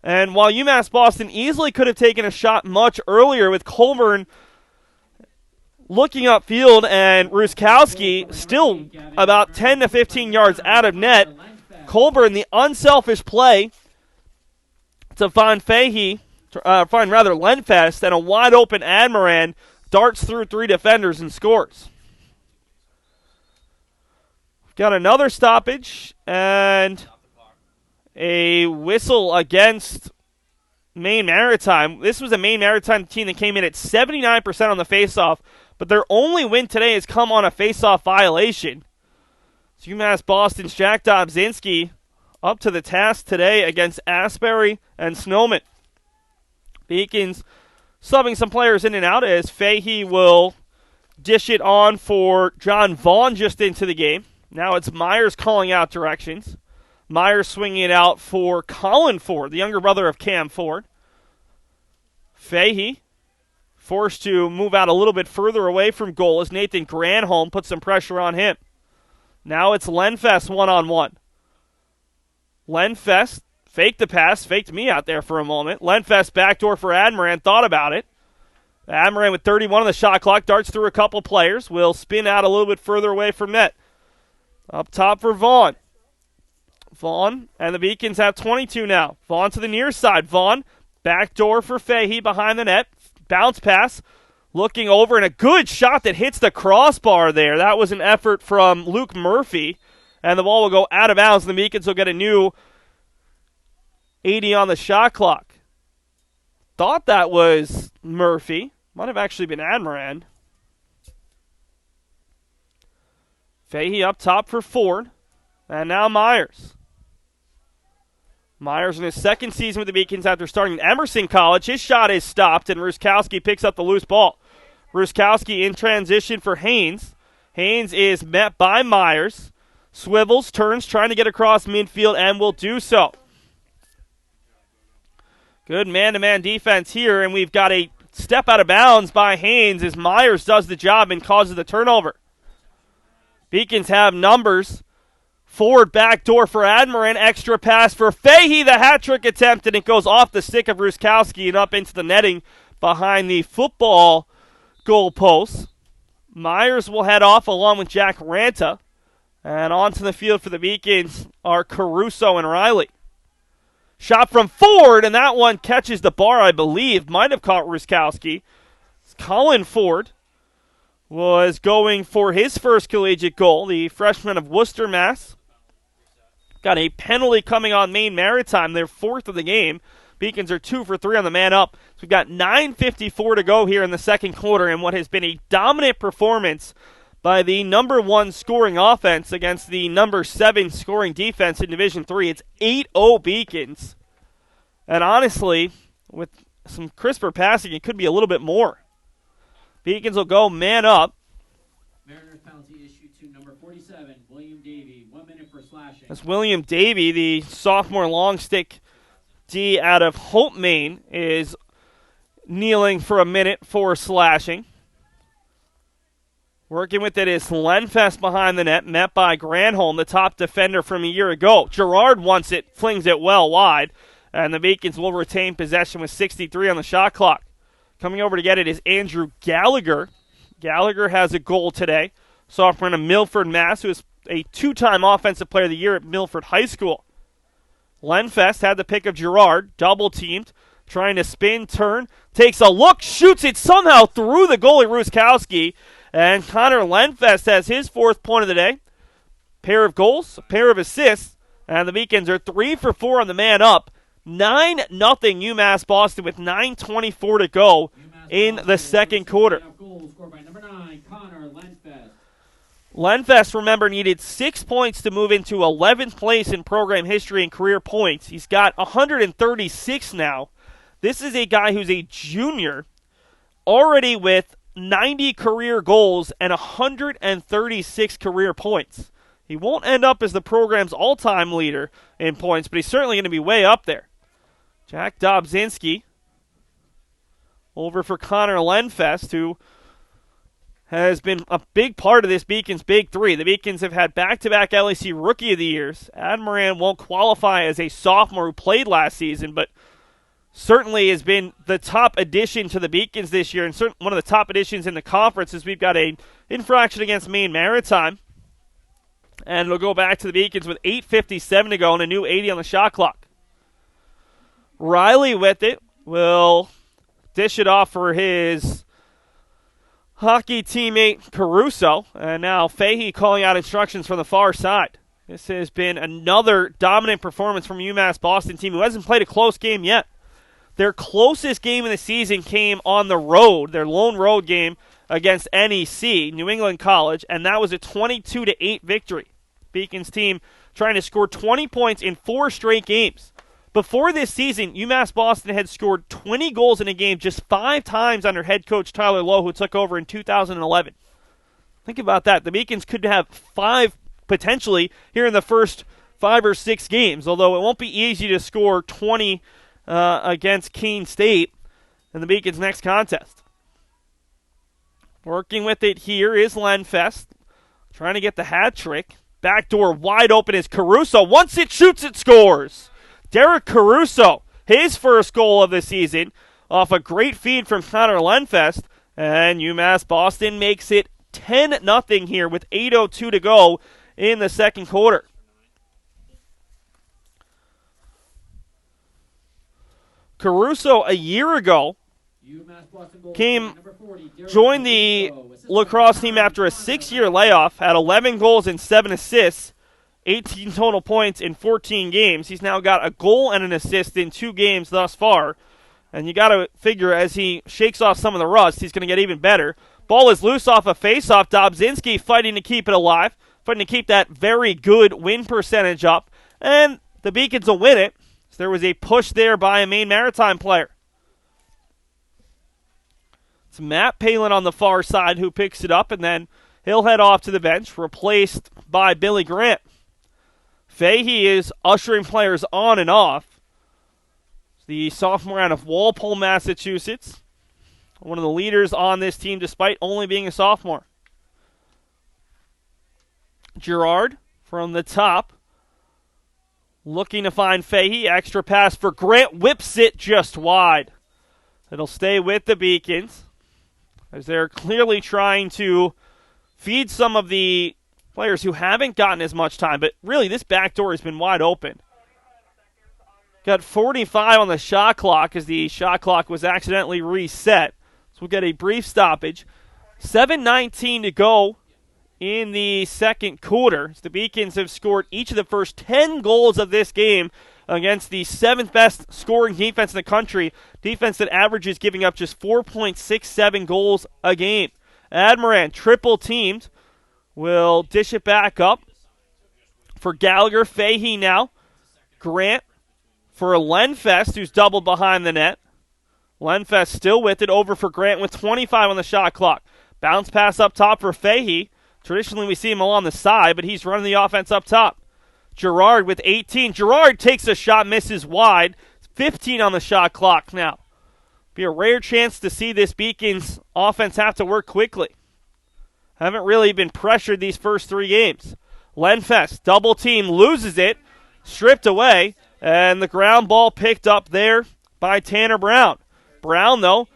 And while UMass Boston easily could have taken a shot much earlier with Colburn looking upfield and Ruskowski still about 10 to 15 yards out of net, Colburn, the unselfish play to find Lenfest, and a wide open Admirand darts through 3 defenders and scores. Got another stoppage and a whistle against Maine Maritime. This was a Maine Maritime team that came in at 79% on the faceoff, but their only win today has come on a faceoff violation. So UMass Boston's Jack Dobzinski up to the task today against Asbury and Snowman. Beacons subbing some players in and out as Fahey will dish it on for John Vaughn just into the game. Now it's Myers calling out directions. Myers swinging it out for Colin Ford, the younger brother of Cam Ford. Fahey forced to move out a little bit further away from goal as Nathan Granholm puts some pressure on him. Now it's Lenfest one-on-one. Lenfest faked the pass, faked me out there for a moment. Lenfest backdoor for Admirand, thought about it. Admirand with 31 on the shot clock, darts through a couple players, will spin out a little bit further away from net. Up top for Vaughn. Vaughn and the Beacons have 22 now. Vaughn to the near side. Vaughn, backdoor for Fahey behind the net. Bounce pass, looking over, and a good shot that hits the crossbar there. That was an effort from Luke Murphy, and the ball will go out of bounds, and the Beacons will get a new 80 on the shot clock. Thought that was Murphy. Might have actually been Admirand. Fahey up top for Ford, and now Myers. Myers in his second season with the Beacons after starting at Emerson College. His shot is stopped, and Ruskowski picks up the loose ball. Ruskowski in transition for Haynes. Haynes is met by Myers. Swivels, turns, trying to get across midfield, and will do so. Good man-to-man defense here, and we've got a step out of bounds by Haynes as Myers does the job and causes the turnover. Beacons have numbers. Ford backdoor for Admirand. Extra pass for Fahey. The hat-trick attempt, and it goes off the stick of Ruskowski and up into the netting behind the football goal post. Myers will head off along with Jack Ranta. And onto the field for the Beacons are Caruso and Riley. Shot from Ford, and that one catches the bar, I believe. Might have caught Ruskowski. Colin Ford was going for his first collegiate goal, the freshman of Worcester, Mass. Got a penalty coming on Maine Maritime, their 4th of the game. Beacons are 2 for 3 on the man up. So we've got 9:54 to go here in the second quarter, and what has been a dominant performance by the number 1 scoring offense against the number 7 scoring defense in Division III. It's 8-0 Beacons. And honestly, with some crisper passing, it could be a little bit more. Beacons will go man up. Mariners penalty issued to number 47, William Davey. 1 minute for slashing. That's William Davey, the sophomore long stick D out of Hope, Maine, is kneeling for a minute for slashing. Working with it is Lenfest behind the net, met by Granholm, the top defender from a year ago. Gerard wants it, flings it well wide, and the Beacons will retain possession with 63 on the shot clock. Coming over to get it is Andrew Gallagher. Gallagher has a goal today. Sophomore in Milford, Mass., who is a 2-time Offensive Player of the Year at Milford High School. Lenfest had the pick of Gerard, double-teamed, trying to spin, turn, takes a look, shoots it somehow through the goalie Ruskowski, and Conor Lenfest has his 4th point of the day. Pair of goals, a pair of assists, and the Beacons are 3 for 4 on the man up. 9-0 UMass Boston with 9:24 to go in the second quarter. Goal scored by number 9, Conor Lenfest. Lenfest, remember, needed 6 points to move into 11th place in program history and career points. He's got 136 now. This is a guy who's a junior, already with 90 career goals and 136 career points. He won't end up as the program's all-time leader in points, but he's certainly going to be way up there. Jack Dobzinski over for Conor Lenfest, who has been a big part of this Beacons Big Three. The Beacons have had back-to-back LAC Rookie of the Years. Admirand won't qualify as a sophomore who played last season, but certainly has been the top addition to the Beacons this year, and one of the top additions in the conference as we've got an infraction against Maine Maritime. And it'll go back to the Beacons with 8:57 to go and a new 80 on the shot clock. Riley with it will dish it off for his hockey teammate Caruso. And now Fahey calling out instructions from the far side. This has been another dominant performance from UMass Boston team who hasn't played a close game yet. Their closest game of the season came on the road, their lone road game against NEC, New England College, and that was a 22-8 victory. Beacons team trying to score 20 points in 4 straight games. Before this season, UMass Boston had scored 20 goals in a game just 5 times under head coach Tyler Lowe, who took over in 2011. Think about that. The Beacons could have 5 potentially here in the first 5 or 6 games, although it won't be easy to score 20 against Keene State in the Beacons' next contest. Working with it here is Lenfest, trying to get the hat trick. Back door wide open is Caruso. Once it shoots, it scores. Derek Caruso, his first goal of the season, off a great feed from Conor Lenfest, and UMass Boston makes it 10-0 here with 8:02 to go in the second quarter. Caruso, a year ago, joined the lacrosse team after a 6-year layoff, had 11 goals and 7 assists, 18 total points in 14 games. He's now got a goal and an assist in 2 games thus far. And you got to figure as he shakes off some of the rust, he's going to get even better. Ball is loose off a faceoff. Dobzinski fighting to keep it alive, fighting to keep that very good win percentage up. And the Beacons will win it. So there was a push there by a Maine Maritime player. It's Matt Palin on the far side who picks it up, and then he'll head off to the bench, replaced by Billy Grant. Fahey is ushering players on and off. The sophomore out of Walpole, Massachusetts. One of the leaders on this team despite only being a sophomore. Girard from the top. Looking to find Fahey. Extra pass for Grant. Whips it just wide. It'll stay with the Beacons, as they're clearly trying to feed some of the players who haven't gotten as much time. But really, this back door has been wide open. Got 45 on the shot clock as the shot clock was accidentally reset. So we'll get a brief stoppage. 7:19 to go in the second quarter. The Beacons have scored each of the first 10 goals of this game against the 7th best scoring defense in the country. Defense that averages giving up just 4.67 goals a game. Admirand, triple teamed, will dish it back up for Gallagher. Fahey now. Grant for Lenfest, who's doubled behind the net. Lenfest still with it, over for Grant with 25 on the shot clock. Bounce pass up top for Fahey. Traditionally we see him along the side, but he's running the offense up top. Girard with 18. Girard takes a shot, misses wide. 15 on the shot clock now. Be a rare chance to see this Beacons offense have to work quickly. Haven't really been pressured these first 3 games. Lenfest, double team, loses it. Stripped away, and the ground ball picked up there by Tanner Brown. Brown, though,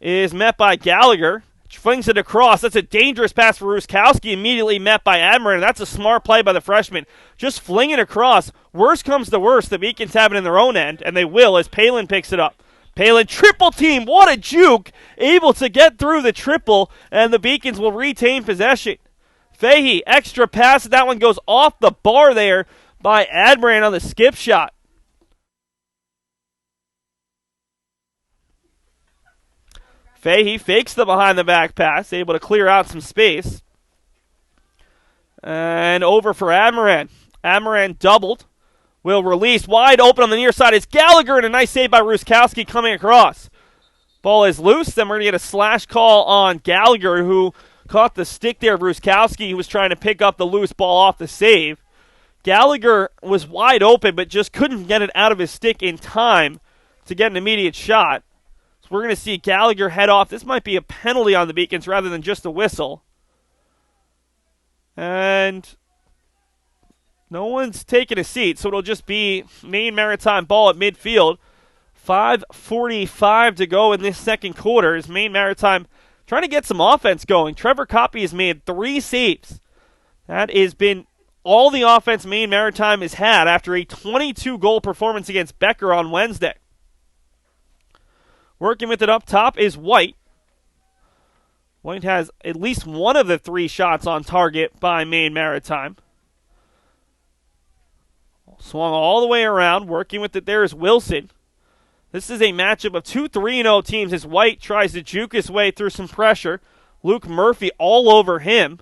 is met by Gallagher. Flings it across. That's a dangerous pass for Ruskowski, immediately met by Admirand. That's a smart play by the freshman. Just fling it across. Worst comes to worst, the Beacons have it in their own end, and they will as Palin picks it up. Palin, triple team. What a juke. Able to get through the triple, and the Beacons will retain possession. Fahey, extra pass. That one goes off the bar there by Admirand on the skip shot. Fahey fakes the behind-the-back pass, able to clear out some space. And over for Admirand. Admirand doubled. Will release wide open on the near side. It's Gallagher, and a nice save by Ruskowski coming across. Ball is loose. Then we're going to get a slash call on Gallagher, who caught the stick there. Bruskowski, who was trying to pick up the loose ball off the save. Gallagher was wide open, but just couldn't get it out of his stick in time to get an immediate shot. So we're going to see Gallagher head off. This might be a penalty on the Beacons rather than just a whistle. And no one's taking a seat, so it'll just be Maine Maritime ball at midfield. 5:45 to go in this second quarter as Maine Maritime trying to get some offense going. Trevor Coppy has made 3 saves. That has been all the offense Maine Maritime has had after a 22-goal performance against Becker on Wednesday. Working with it up top is White. White has at least one of the 3 shots on target by Maine Maritime. Swung all the way around. Working with it there is Wilson. This is a matchup of 2 3-0 teams as White tries to juke his way through some pressure. Luke Murphy all over him.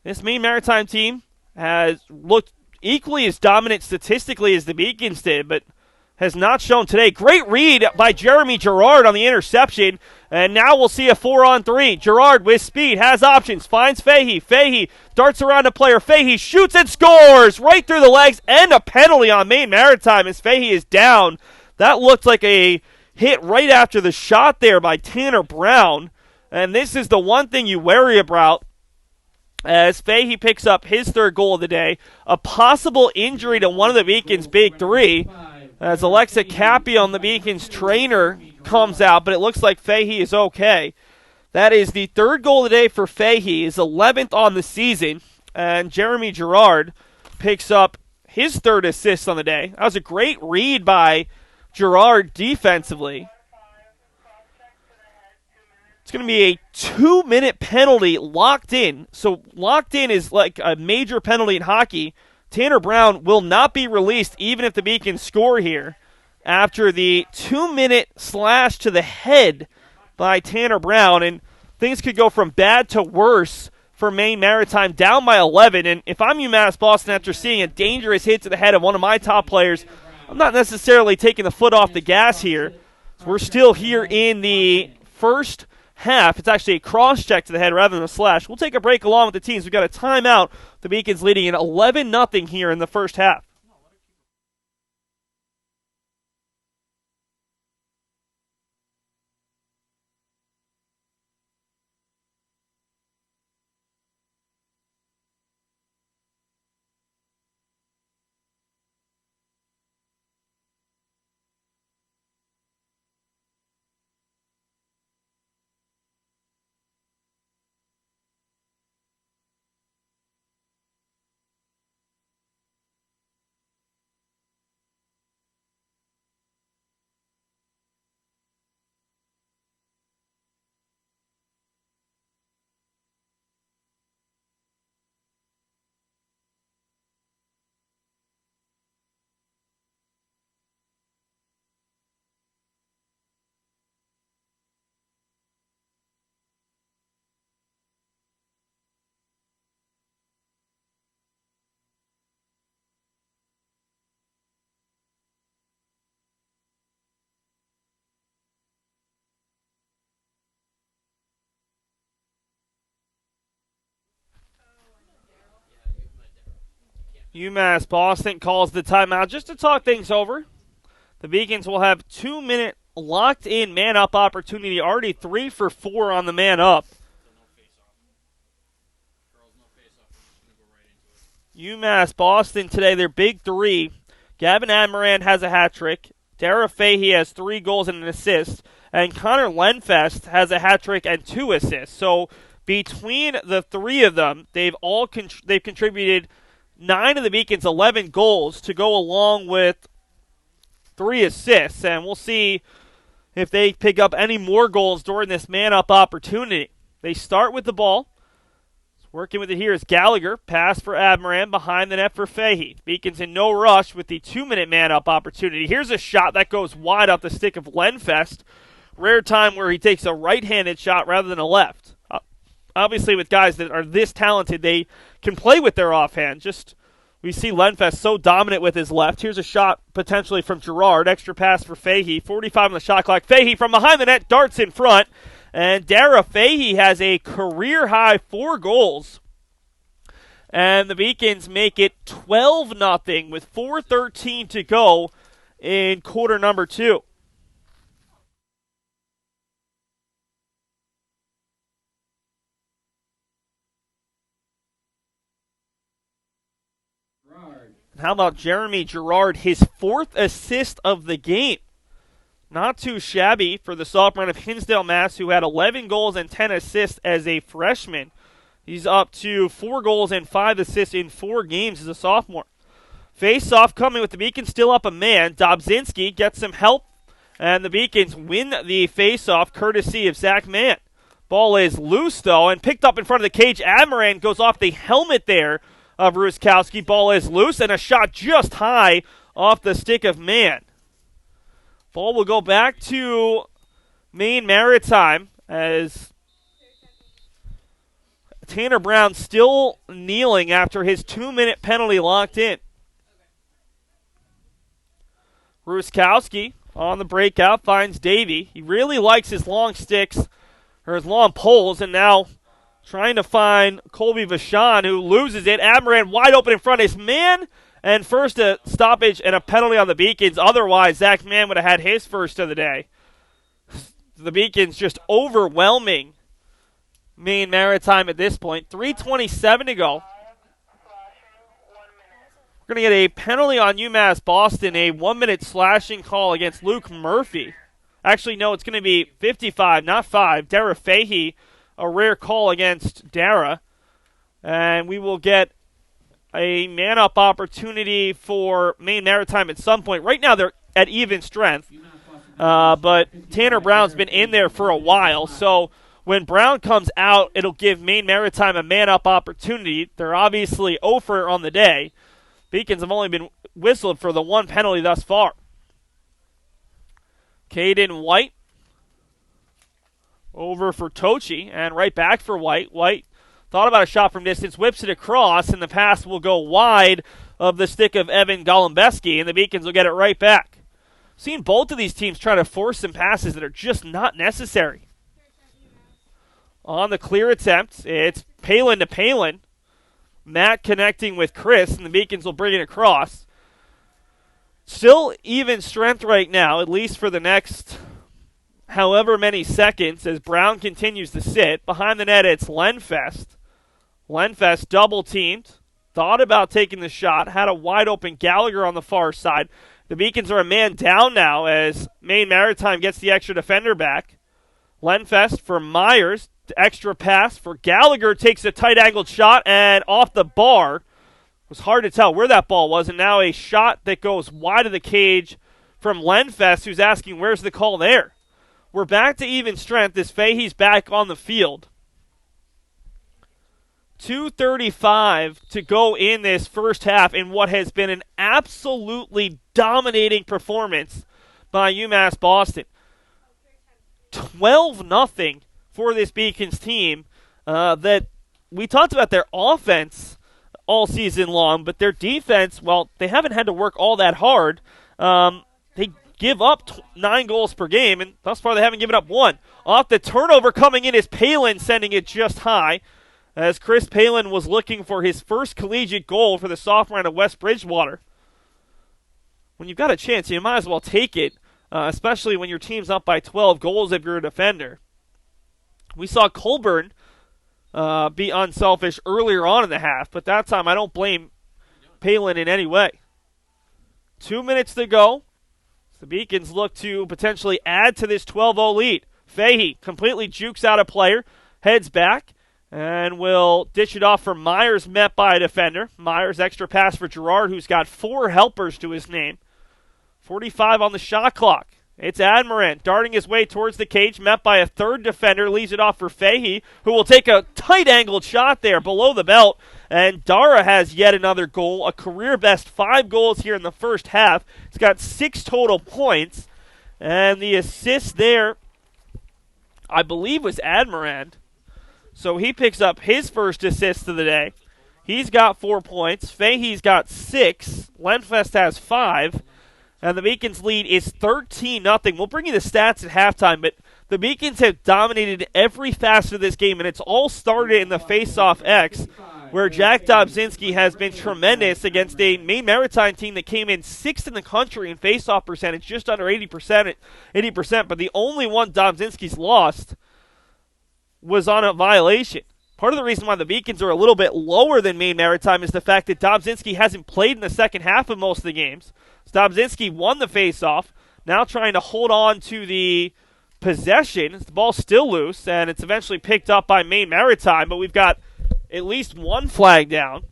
This Maine Maritime team has looked equally as dominant statistically as the Beacons did, but has not shown today. Great read by Jeremy Gerard on the interception, and now we'll see a 4-on-3. Gerard with speed, has options, finds Fahey. Fahey darts around a player. Fahey shoots and scores right through the legs, and a penalty on Maine Maritime as Fahey is down. That looked like a hit right after the shot there by Tanner Brown. And this is the one thing you worry about as Fahey picks up his 3rd goal of the day. A possible injury to one of the Beacons' big 3 as Alexa Capion, the Beacons' trainer, comes out. But it looks like Fahey is okay. That is the 3rd goal of the day for Fahey, his 11th on the season. And Jeremy Gerard picks up his 3rd assist on the day. That was a great read by Gerard defensively. It's going to be a 2-minute penalty locked in. So locked in is like a major penalty in hockey. Tanner Brown will not be released even if the Beacons score here after the 2-minute slash to the head by Tanner Brown. And things could go from bad to worse for Maine Maritime, down by 11. And if I'm UMass Boston after seeing a dangerous hit to the head of one of my top players, I'm not necessarily taking the foot off the gas here. We're still here in the first half. It's actually a cross-check to the head rather than a slash. We'll take a break along with the teams. We've got a timeout. The Beacons leading in 11-0 here in the first half. UMass Boston calls the timeout just to talk things over. The Beacons will have 2-minute locked-in man-up opportunity, already 3 for 4 on the man-up. UMass Boston today, their big 3. Gavin Admirand has a hat trick. Dara Fahey has 3 goals and an assist. And Conor Lenfest has a hat trick and 2 assists. So between the 3 of them, they've contributed 9 of the Beacons' 11 goals to go along with 3 assists. And we'll see if they pick up any more goals during this man-up opportunity. They start with the ball. Working with it here is Gallagher. Pass for Admirand. Behind the net for Fahey. Beacons in no rush with the 2-minute man-up opportunity. Here's a shot that goes wide off the stick of Lenfest. Rare time where he takes a right-handed shot rather than a left. Obviously, with guys that are this talented, they can play with their offhand. Just We see Lenfest so dominant with his left. Here's a shot potentially from Girard. Extra pass for Fahey. 45 on the shot clock. Fahey from behind the net darts in front. And Dara Fahey has a career-high 4 goals. And the Beacons make it 12-0 with 4:13 to go in quarter number 2. How about Jeremy Girard, his 4th assist of the game? Not too shabby for the sophomore out of Hinsdale, Mass, who had 11 goals and 10 assists as a freshman. He's up to 4 goals and 5 assists in 4 games as a sophomore. Face-off coming with the Beacons still up a man. Dobzinski gets some help, and the Beacons win the face-off courtesy of Zach Mann. Ball is loose, though, and picked up in front of the cage. Admirand goes off the helmet there of Ruskowski. Ball is loose, and a shot just high off the stick of Mann. Ball will go back to Maine Maritime as Tanner Brown still kneeling after his 2-minute penalty locked in. Ruskowski on the breakout finds Davey. He really likes his long sticks, or his long poles, and now trying to find Colby Vachon, who loses it. Admirand wide open in front of his man, and first a stoppage and a penalty on the Beacons. Otherwise, Zach Mann would have had his first of the day. The Beacons just overwhelming Maine Maritime at this point. 3:27 to go. We're going to get a penalty on UMass Boston, a 1-minute slashing call against Luke Murphy. Actually, no, it's going to be 55, not 5. Dara Fahey, a rare call against Dara. And we will get a man-up opportunity for Maine Maritime at some point. Right now, they're at even strength. But Tanner Brown's been in there for a while, so when Brown comes out, it'll give Maine Maritime a man-up opportunity. They're obviously over on the day. Beacons have only been whistled for the 1 penalty thus far. Caden White over for Tochi, and right back for White. White thought about a shot from distance, whips it across, and the pass will go wide of the stick of Evan Golombeski, and the Beacons will get it right back. Seen both of these teams try to force some passes that are just not necessary. On the clear attempt, it's Palin to Palin. Matt connecting with Chris, and the Beacons will bring it across. Still even strength right now, at least for the next however many seconds, as Brown continues to sit. Behind the net, it's Lenfest. Lenfest double-teamed, thought about taking the shot, had a wide-open Gallagher on the far side. The Beacons are a man down now as Maine Maritime gets the extra defender back. Lenfest for Myers. Extra pass for Gallagher, takes a tight-angled shot, and off the bar. It was hard to tell where that ball was, and now a shot that goes wide of the cage from Lenfest, who's asking, where's the call there? We're back to even strength as Fahey's back on the field. 2:35 to go in this first half in what has been an absolutely dominating performance by UMass Boston. 12-0 for this Beacons team. That we talked about their offense all season long, but their defense, well, they haven't had to work all that hard. They give up 9 goals per game, and thus far they haven't given up 1. Off the turnover coming in is Palin, sending it just high, as Chris Palin was looking for his first collegiate goal for the sophomore out of West Bridgewater. When you've got a chance, you might as well take it, especially when your team's up by 12 goals if you're a defender. We saw Colburn be unselfish earlier on in the half, but that time I don't blame Palin in any way. 2 minutes to go. The Beacons look to potentially add to this 12-0 lead. Fahey completely jukes out a player, heads back, and will dish it off for Myers, met by a defender. Myers, extra pass for Girard, who's got 4 helpers to his name. 45 on the shot clock. It's Admirand darting his way towards the cage, met by a third defender, leaves it off for Fahey, who will take a tight-angled shot there below the belt. And Dara has yet another goal, a career-best 5 goals here in the first half. He's got 6 total points. And the assist there, I believe, was Admirand. So he picks up his first assist of the day. He's got 4 points. Fahey's got 6. Lenfest has 5. And the Beacons' lead is 13-0. We'll bring you the stats at halftime, but the Beacons have dominated every facet of this game, and it's all started in the face-off X, where Jack Dobzinski has been tremendous against a Maine Maritime team that came in 6th in the country in face-off percentage, just under 80%, but the only one Dobzinski's lost was on a violation. Part of the reason why the Beacons are a little bit lower than Maine Maritime is the fact that Dobzinski hasn't played in the second half of most of the games. Dobzinski won the face-off, now trying to hold on to the possession. The ball's still loose, and it's eventually picked up by Maine Maritime, but we've got at least one flag down.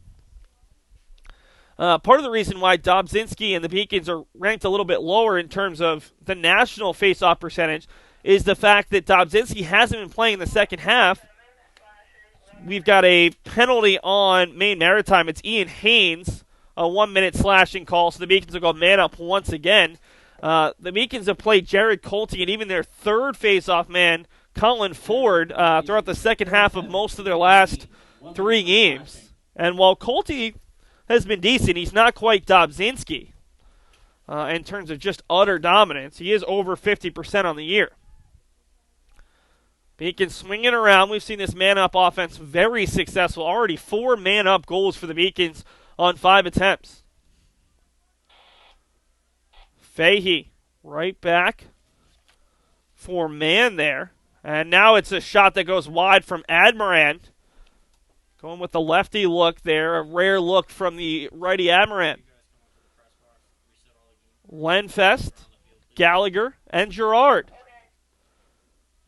Part of the reason why Dobzinski and the Beacons are ranked a little bit lower in terms of the national face-off percentage is the fact that Dobzinski hasn't been playing in the second half. We've got a penalty on Maine Maritime. It's Ian Haynes, a 1-minute slashing call, so the Beacons will go man up once again. The Beacons have played Jared Colty and even their third face-off man, Colin Ford, throughout the second half of most of their last 3 games. And while Colty has been decent, he's not quite Dobzinski in terms of just utter dominance. He is over 50% on the year. Beacons swinging around. We've seen this man-up offense very successful. Already 4 man-up goals for the Beacons on 5 attempts. Fahey right back for man there. And now it's a shot that goes wide from Admirand. Going with the lefty look there. A rare look from the righty Admirand. Lenfest, Gallagher, and Gerard.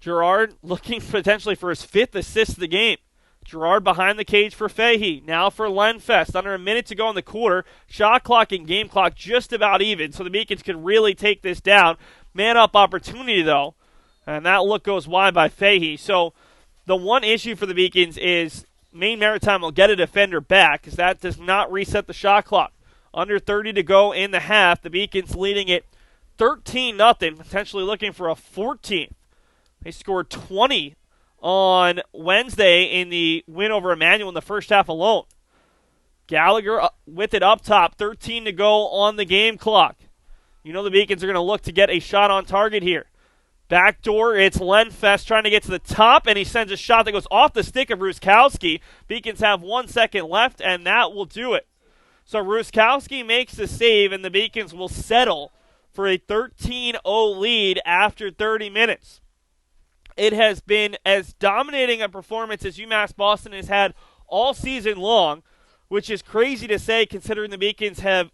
Gerard looking potentially for his 5th assist of the game. Gerard behind the cage for Fahey. Now for Lenfest. Under a minute to go in the quarter. Shot clock and game clock just about even, so the Beacons can really take this down. Man-up opportunity, though. And that look goes wide by Fahey. So the one issue for the Beacons is Maine Maritime will get a defender back, because that does not reset the shot clock. Under 30 to go in the half. The Beacons leading it 13-0, potentially looking for a 14th. They scored 20 on Wednesday in the win over Emmanuel in the first half alone. Gallagher with it up top, 13 to go on the game clock. You know the Beacons are going to look to get a shot on target here. Backdoor, it's Lenfest trying to get to the top, and he sends a shot that goes off the stick of Ruskowski. Beacons have 1 second left, and that will do it. So Ruskowski makes the save, and the Beacons will settle for a 13-0 lead after 30 minutes. It has been as dominating a performance as UMass Boston has had all season long, which is crazy to say considering the Beacons have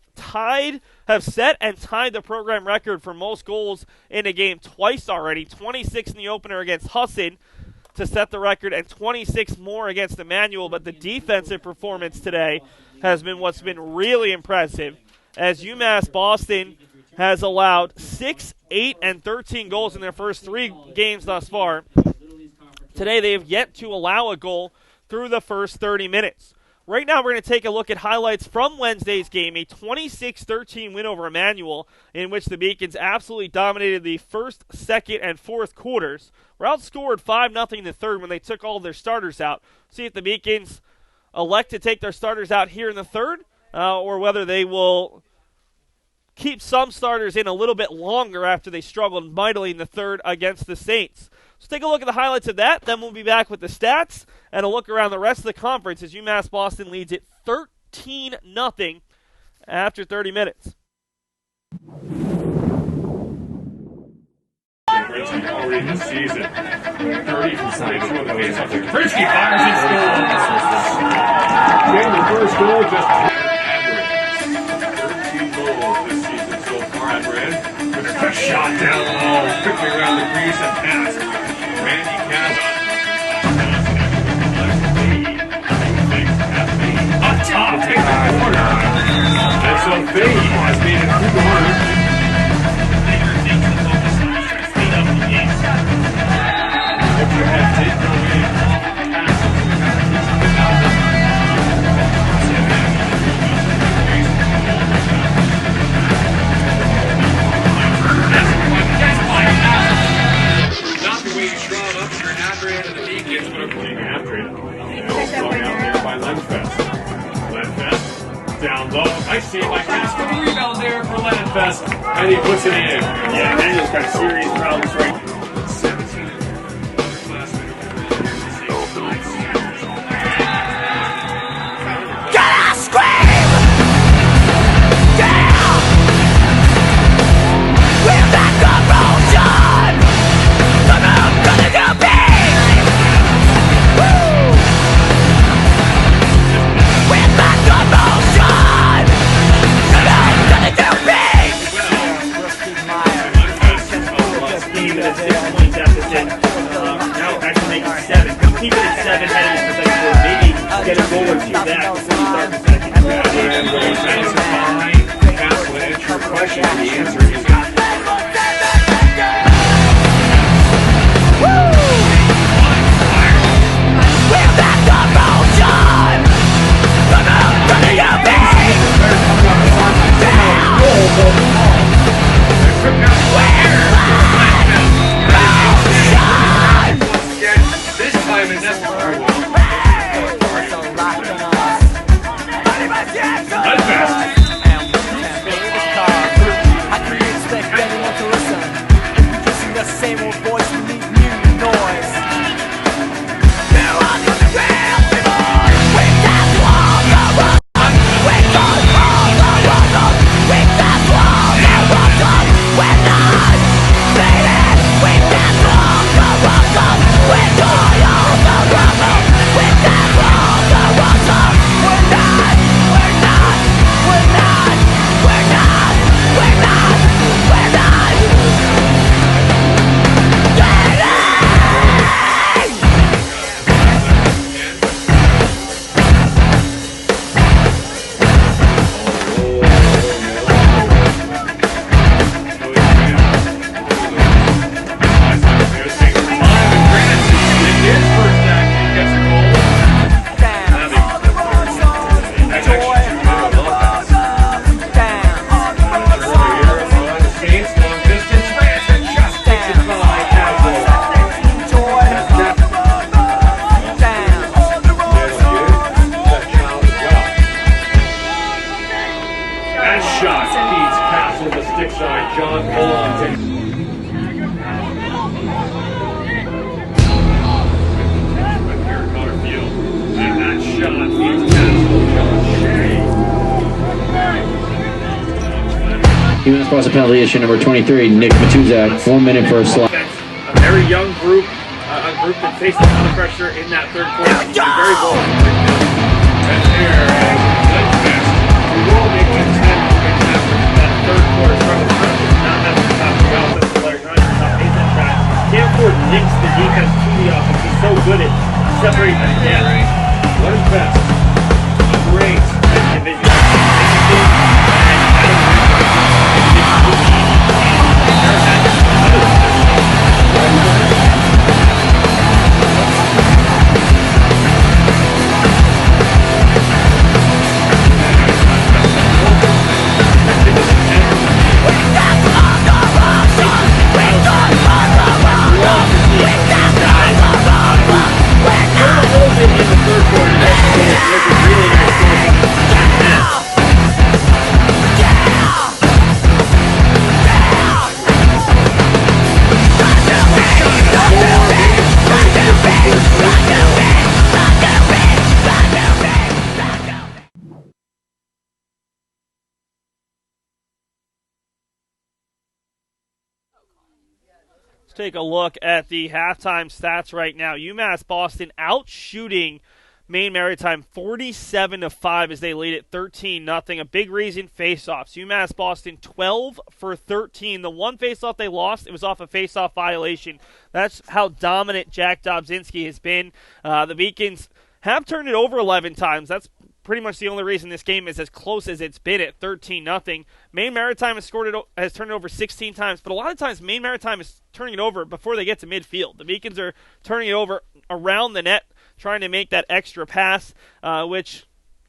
set and tied the program record for most goals in a game twice already. 26 in the opener against Husson to set the record, and 26 more against Emmanuel. But the defensive performance today has been what's been really impressive, as UMass Boston has allowed 6, 8, and 13 goals in their first 3 games thus far. Today they have yet to allow a goal through the first 30 minutes. Right now we're going to take a look at highlights from Wednesday's game, a 26-13 win over Emmanuel, in which the Beacons absolutely dominated the first, second, and fourth quarters. Were outscored 5-0 in the third when they took all of their starters out. See if the Beacons elect to take their starters out here in the third, or whether they will keep some starters in a little bit longer after they struggled mightily in the third against the Saints. So take a look at the highlights of that, then we'll be back with the stats and a look around the rest of the conference as UMass Boston leads it 13-0 after 30 minutes. Already this season, 30 from Frisky fires his goal. Getting the first goal just with a quick shot down low, quickly around the crease and pass. Randy Cazza. Up top, take the corner. And so Fahey has made it through the corner. Overhead did go in. Not the way you draw it up for Admirand and the Beacons, but I'm putting after it. Thrown out there by Lenfest. Nice save by Casper. The rebound there for Lenfest, and he puts it in. Yeah, Daniel's got serious problems right now. 17 underclassmen. Gotta scream! Down! We're that corrosion! The moon gonna do big! Woo! We're that corrosion! The moon gonna do big! Keep it at 6-point deficit. Now actually making 7. Keep it at 7 heading into the second quarter. Maybe get a goal or two back before you start the second. And going fast behind. Casper, to answer your question, the answer is We're that corrosion! The moon gonna do big! this time in this Same old voice, we need new noise. Now I'm gonna grab me more. We got all the rock. We got all the rock. We got all the rock. We're not faded. We got all the rock. We got all the rock. We got all the rock. We're not. We're not. We're not. We're not. We're not. We're not. UMass Boston penalty issue number 23, Nick Matuzak, 1 minute for a slot. A very young group, a group that faced a lot of pressure in that third quarter. Very bold. And here is Lenfest, who will make an attempt that third quarter struggle. Not having to top the offensive player, trying to top eight that track. Can't afford Nick's the defense to the offense. He's so good at separating the net. Lenfest, great Division. Take a look at the halftime stats right now. UMass Boston out shooting Maine Maritime 47-5 as they lead at 13-0. A big reason, face-offs. UMass Boston 12 for 13. The one face-off they lost, it was off a face-off violation. That's how dominant Jack Dobzinski has been. The Beacons have turned it over 11 times. That's pretty much the only reason this game is as close as it's been at 13-0. Maine Maritime has turned it over 16 times, but a lot of times Maine Maritime is turning it over before they get to midfield. The Beacons are turning it over around the net, trying to make that extra pass, which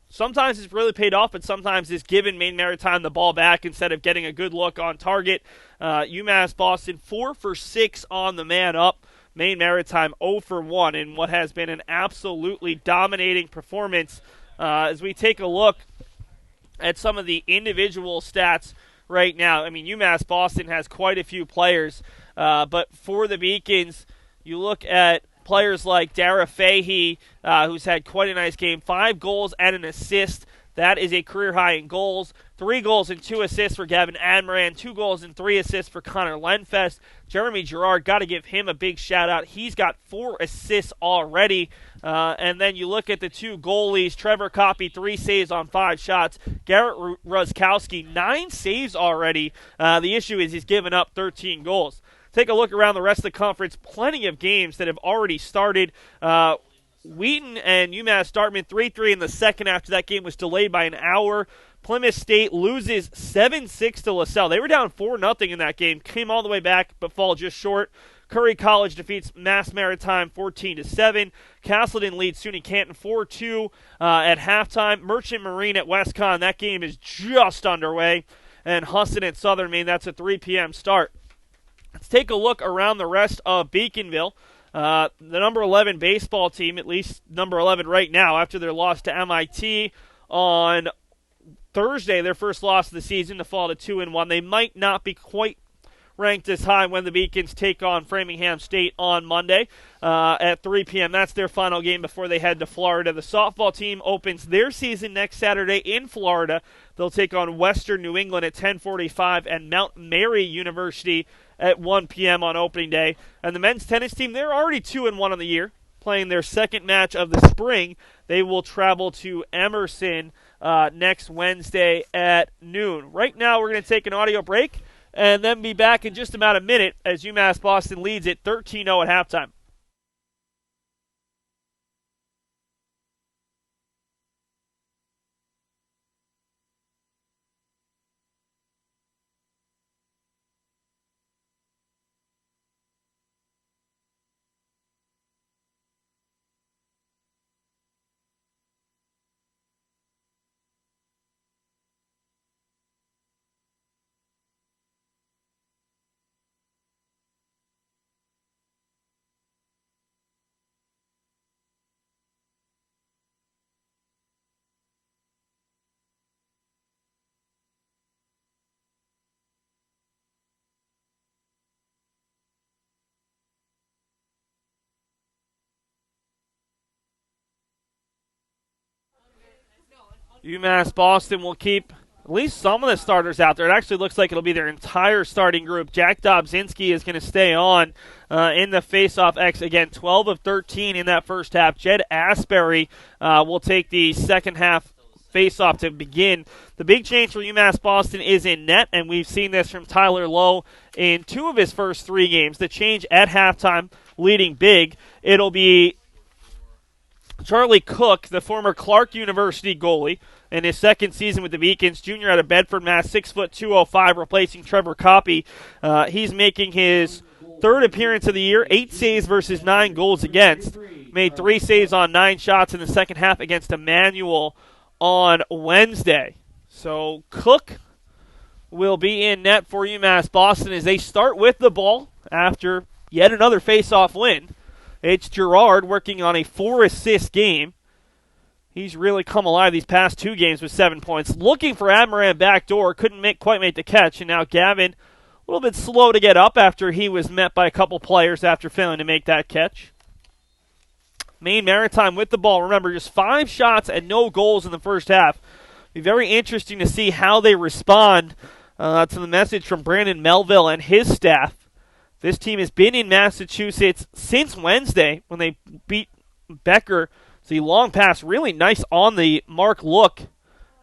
sometimes has really paid off, but sometimes has given Maine Maritime the ball back instead of getting a good look on target. UMass Boston 4 for 6 on the man up. Maine Maritime 0 for 1 in what has been an absolutely dominating performance. As we take a look at some of the individual stats right now, I mean, UMass Boston has quite a few players, but for the Beacons, you look at players like Dara Fahey, who's had quite a nice game, 5 goals and an assist. That is a career high in goals. 3 goals and 2 assists for Gavin Admirand. 2 goals and 3 assists for Conor Lenfest. Jeremy Gerard, got to give him a big shout out. He's got 4 assists already. And then you look at the 2 goalies. Trevor Coppy, 3 saves on 5 shots. Garrett Ruskowski, 9 saves already. The issue is he's given up 13 goals. Take a look around the rest of the conference. Plenty of games that have already started. Wheaton and UMass Dartmouth 3-3 in the second after that game was delayed by an hour. Plymouth State loses 7-6 to LaSalle. They were down 4-0 in that game, came all the way back but fall just short. Curry College defeats Mass Maritime 14-7. Castleton leads SUNY Canton 4-2 at halftime. Merchant Marine at WestCon, that game is just underway. And Huston at Southern Maine, that's a 3 p.m. start. Let's take a look around the rest of Beaconville. The number 11 baseball team, at least number 11 right now, after their loss to MIT on Thursday, their first loss of the season, to fall to 2-1. They might not be quite ranked as high when the Beacons take on Framingham State on Monday at 3 p.m. That's their final game before they head to Florida. The softball team opens their season next Saturday in Florida. They'll take on Western New England at 10:45 and Mount Mary University at 1 p.m. on opening day. And the men's tennis team, they're already 2-1 on the year, playing their second match of the spring. They will travel to Emerson next Wednesday at noon. Right now, we're going to take an audio break and then be back in just about a minute as UMass Boston leads it 13-0 at halftime. UMass Boston will keep at least some of the starters out there. It actually looks like it'll be their entire starting group. Jack Dobzinski is going to stay on in the face-off X. Again, 12 of 13 in that first half. Jed Asbury will take the second half face-off to begin. The big change for UMass Boston is in net, and we've seen this from Tyler Lowe in 2 of his first 3 games. The change at halftime, leading big, it'll be Charlie Cook, the former Clark University goalie, in his second season with the Beacons, junior out of Bedford, Mass, 6'2", 205, replacing Trevor Coppy. He's making his 3rd appearance of the year, 8 saves versus 9 goals against. Made 3 saves on 9 shots in the second half against Emmanuel on Wednesday. So Cook will be in net for UMass Boston as they start with the ball after yet another face-off win. It's Gerard working on a 4-assist game. He's really come alive these past 2 games with 7 points. Looking for Admirand backdoor, couldn't quite make the catch. And now Gavin, a little bit slow to get up after he was met by a couple players after failing to make that catch. Maine Maritime with the ball. Remember, just 5 shots and no goals in the first half. Be very interesting to see how they respond to the message from Brandon Melville and his staff. This team has been in Massachusetts since Wednesday when they beat Becker. The long pass, really nice on the mark look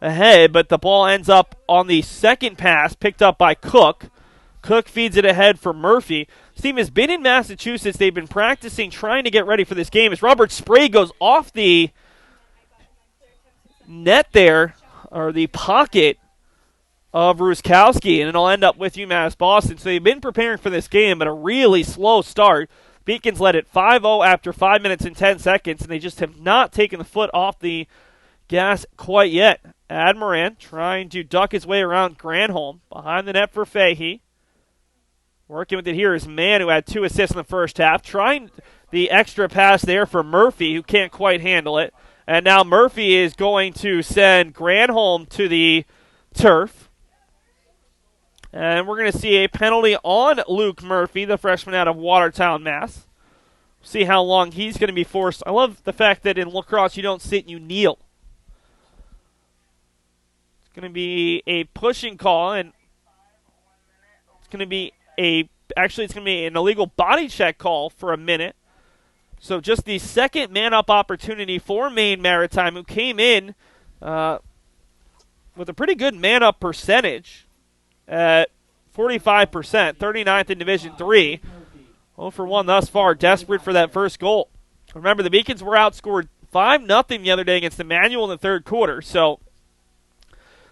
ahead, but the ball ends up on the second pass, picked up by Cook. Cook feeds it ahead for Murphy. This team has been in Massachusetts. They've been practicing, trying to get ready for this game. As Robert Sprague goes off the net there, or the pocket of Ruskowski, and it'll end up with UMass Boston. So they've been preparing for this game, but a really slow start. Beacons led it 5-0 after 5 minutes and 10 seconds, and they just have not taken the foot off the gas quite yet. Admirand trying to duck his way around Granholm. Behind the net for Fahey. Working with it here is Mann, who had 2 assists in the first half. Trying the extra pass there for Murphy, who can't quite handle it. And now Murphy is going to send Granholm to the turf. And we're going to see a penalty on Luke Murphy, the freshman out of Watertown, Mass. See how long he's going to be forced. I love the fact that in lacrosse you don't sit, you kneel. It's going to be a pushing call, and it's going to be it's going to be an illegal body check call for a minute. So just the second man-up opportunity for Maine Maritime, who came in with a pretty good man-up percentage at 45%, 39th in Division III. 0 for 1 thus far, desperate for that first goal. Remember, the Beacons were outscored 5-0 the other day against Emmanuel in the third quarter, so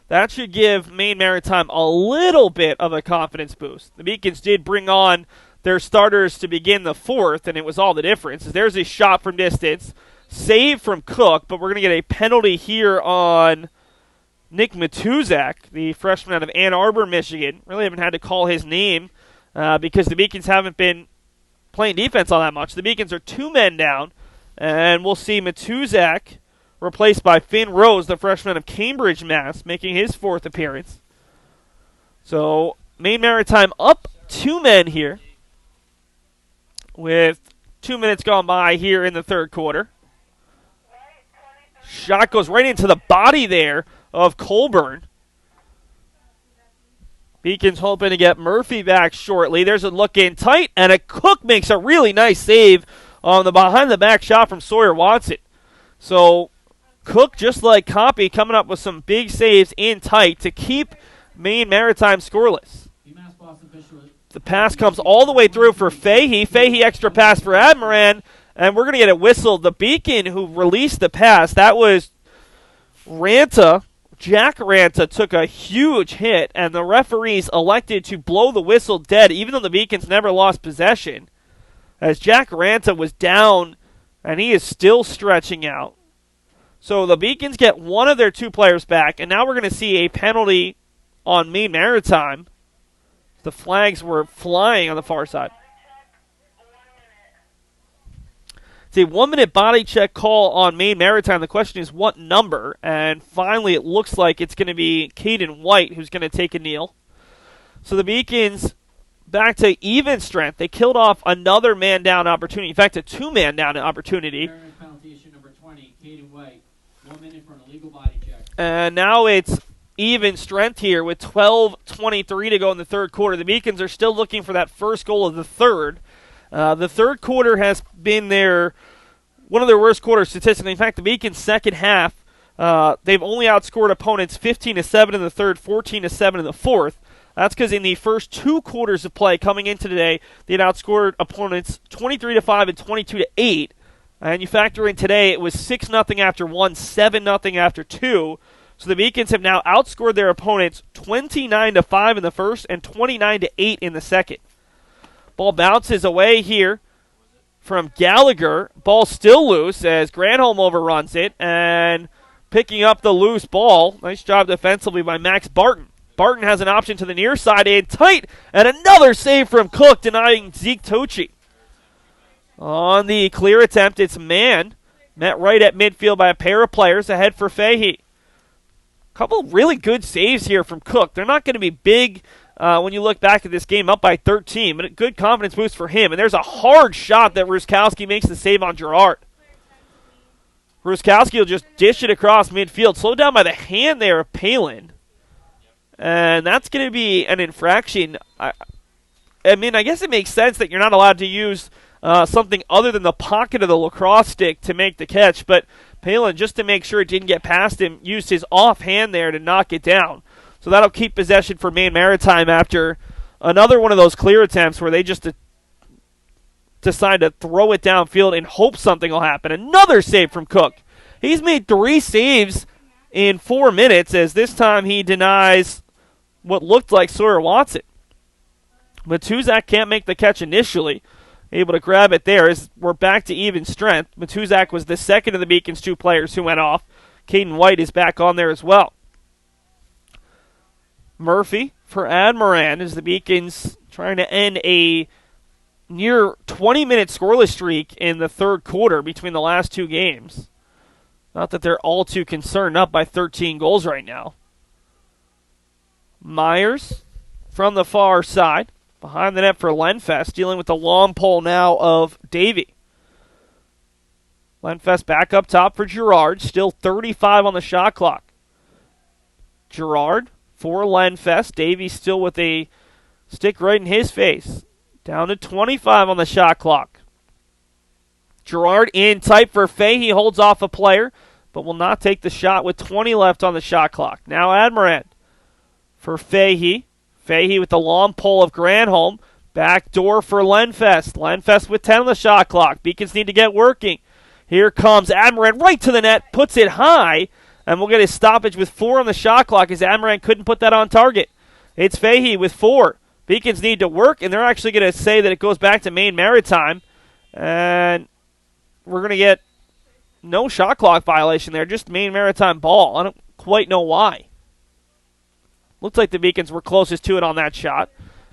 that should give Maine Maritime a little bit of a confidence boost. The Beacons did bring on their starters to begin the fourth, and it was all the difference. There's a shot from distance, save from Cook, but we're going to get a penalty here on Nick Matuzak, the freshman out of Ann Arbor, Michigan. Really haven't had to call his name because the Beacons haven't been playing defense all that much. The Beacons are 2 men down, and we'll see Matuzak replaced by Finn Rose, the freshman of Cambridge, Mass, making his 4th appearance. So Maine Maritime up 2 men here with 2 minutes gone by here in the third quarter. Shot goes right into the body there of Colburn. Beacons hoping to get Murphy back shortly. There's a look in tight, and a Cook makes a really nice save on the behind-the-back shot from Sawyer Watson. So Cook, just like Copy, coming up with some big saves in tight to keep Maine Maritime scoreless. UMass Boston official. The pass comes all the way through for Fahey. Fahey extra pass for Admirand, and we're going to get it whistled. The Beacon who released the pass, that was Ranta. Jack Ranta took a huge hit, and the referees elected to blow the whistle dead, even though the Beacons never lost possession, as Jack Ranta was down, and he is still stretching out. So the Beacons get one of their 2 players back, and now we're going to see a penalty on Maine Maritime. The flags were flying on the far side. It's a 1-minute body check call on Maine Maritime. The question is what number? And finally, it looks like it's going to be Caden White who's going to take a kneel. So the Beacons back to even strength. They killed off another man-down opportunity. In fact, a 2-man-down opportunity. Penalty issue number 20, Caden White. 1 minute for an illegal body check. And now it's even strength here with 12:23 to go in the third quarter. The Beacons are still looking for that first goal of the third. The third quarter has been one of their worst quarters statistically. In fact, the Beacons' second half, they've only outscored opponents 15-7 in the third, 14-7 in the fourth. That's because in the first 2 quarters of play coming into today, they had outscored opponents 23-5 and 22-8. And you factor in today, it was 6-0 after 1, 7-0 after 2. So the Beacons have now outscored their opponents 29-5 in the first and 29-8 in the second. Ball bounces away here from Gallagher. Ball still loose as Granholm overruns it and picking up the loose ball. Nice job defensively by Max Barton. Barton has an option to the near side in tight, and another save from Cook denying Zeke Tochi. On the clear attempt, it's man. Met right at midfield by a pair of players ahead for Fahey. Couple really good saves here from Cook. They're not going to be big when you look back at this game, up by 13, but a good confidence boost for him. And there's a hard shot that Ruskowski makes the save on Gerard. Ruskowski will just dish it across midfield, slowed down by the hand there of Palin. And that's going to be an infraction. I guess it makes sense that you're not allowed to use something other than the pocket of the lacrosse stick to make the catch, but Palin, just to make sure it didn't get past him, used his offhand there to knock it down. So that'll keep possession for Maine Maritime after another one of those clear attempts where they just decide to throw it downfield and hope something will happen. Another save from Cook. He's made 3 saves in 4 minutes, as this time he denies what looked like Sawyer Watson. Matuzak can't make the catch initially. Able to grab it there as we're back to even strength. Matuzak was the second of the Beacons' 2 players who went off. Caden White is back on there as well. Murphy for Admirand as the Beacons trying to end a near 20-minute scoreless streak in the third quarter between the last 2 games. Not that they're all too concerned, up by 13 goals right now. Myers from the far side. Behind the net for Lenfest, dealing with the long pole now of Davey. Lenfest back up top for Girard, still 35 on the shot clock. Girard for Lenfest. Davey still with a stick right in his face. Down to 25 on the shot clock. Girard in tight for Fay. He holds off a player, but will not take the shot with 20 left on the shot clock. Now Admirand for Fahey. Fahey with the long pole of Granholm. Back door for Lenfest. Lenfest with 10 on the shot clock. Beacons need to get working. Here comes Admirand right to the net. Puts it high. And we'll get his stoppage with 4 on the shot clock as Admirand couldn't put that on target. It's Fahey with 4. Beacons need to work, and they're actually going to say that it goes back to Maine Maritime. And we're going to get no shot clock violation there, just Maine Maritime ball. I don't quite know why. Looks like the Beacons were closest to it on that shot.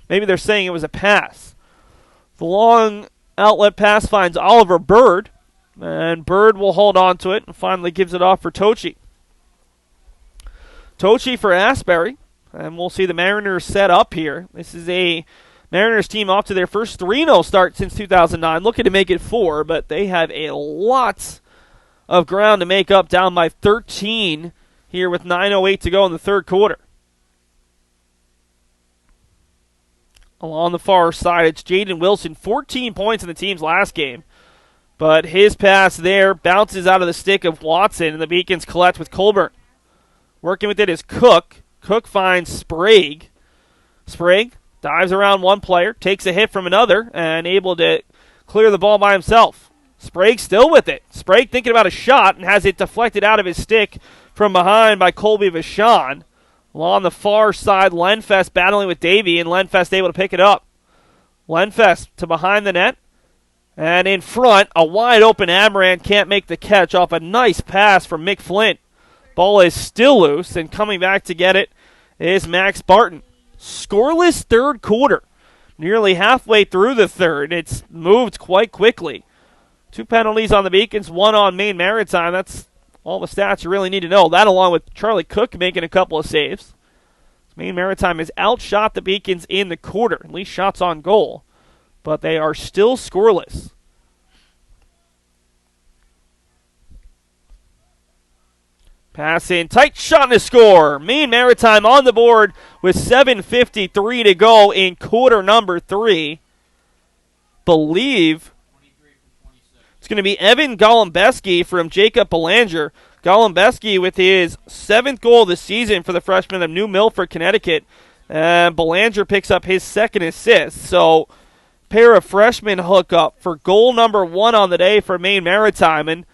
Maybe they're saying it was a pass. The long outlet pass finds Oliver Bird, and Bird will hold on to it and finally gives it off for Tochi. Tochi for Asbury, and we'll see the Mariners set up here. This is a Mariners team off to their first 3-0 start since 2009, looking to make it 4, but they have a lot of ground to make up, down by 13 here with 9:08 to go in the third quarter. Along the far side, it's Jaden Wilson, 14 points in the team's last game. But his pass there bounces out of the stick of Watson, and the Beacons collect with Colburn. Working with it is Cook. Cook finds Sprague. Sprague dives around one player, takes a hit from another, and able to clear the ball by himself. Sprague still with it. Sprague thinking about a shot and has it deflected out of his stick from behind by Colby Vachon. Along the far side, Lenfest battling with Davey, and Lenfest able to pick it up. Lenfest to behind the net. And in front, a wide open Admirand can't make the catch off a nice pass from Mick Flint. Ball is still loose, and coming back to get it is Max Barton. Scoreless third quarter. Nearly halfway through the third. It's moved quite quickly. 2 penalties on the Beacons, 1 on Maine Maritime. That's all the stats you really need to know. That along with Charlie Cook making a couple of saves. Maine Maritime has outshot the Beacons in the quarter, at least shots on goal. But they are still scoreless. Pass in, tight shot and a score. Maine Maritime on the board with 7:53 to go in quarter number 3. Believe it's going to be Evan Golembeski from Jacob Belanger. Golembeski with his 7th goal of the season for the freshman of New Milford, Connecticut. Belanger picks up his 2nd assist. So, pair of freshmen hook up for goal number 1 on the day for Maine Maritime. And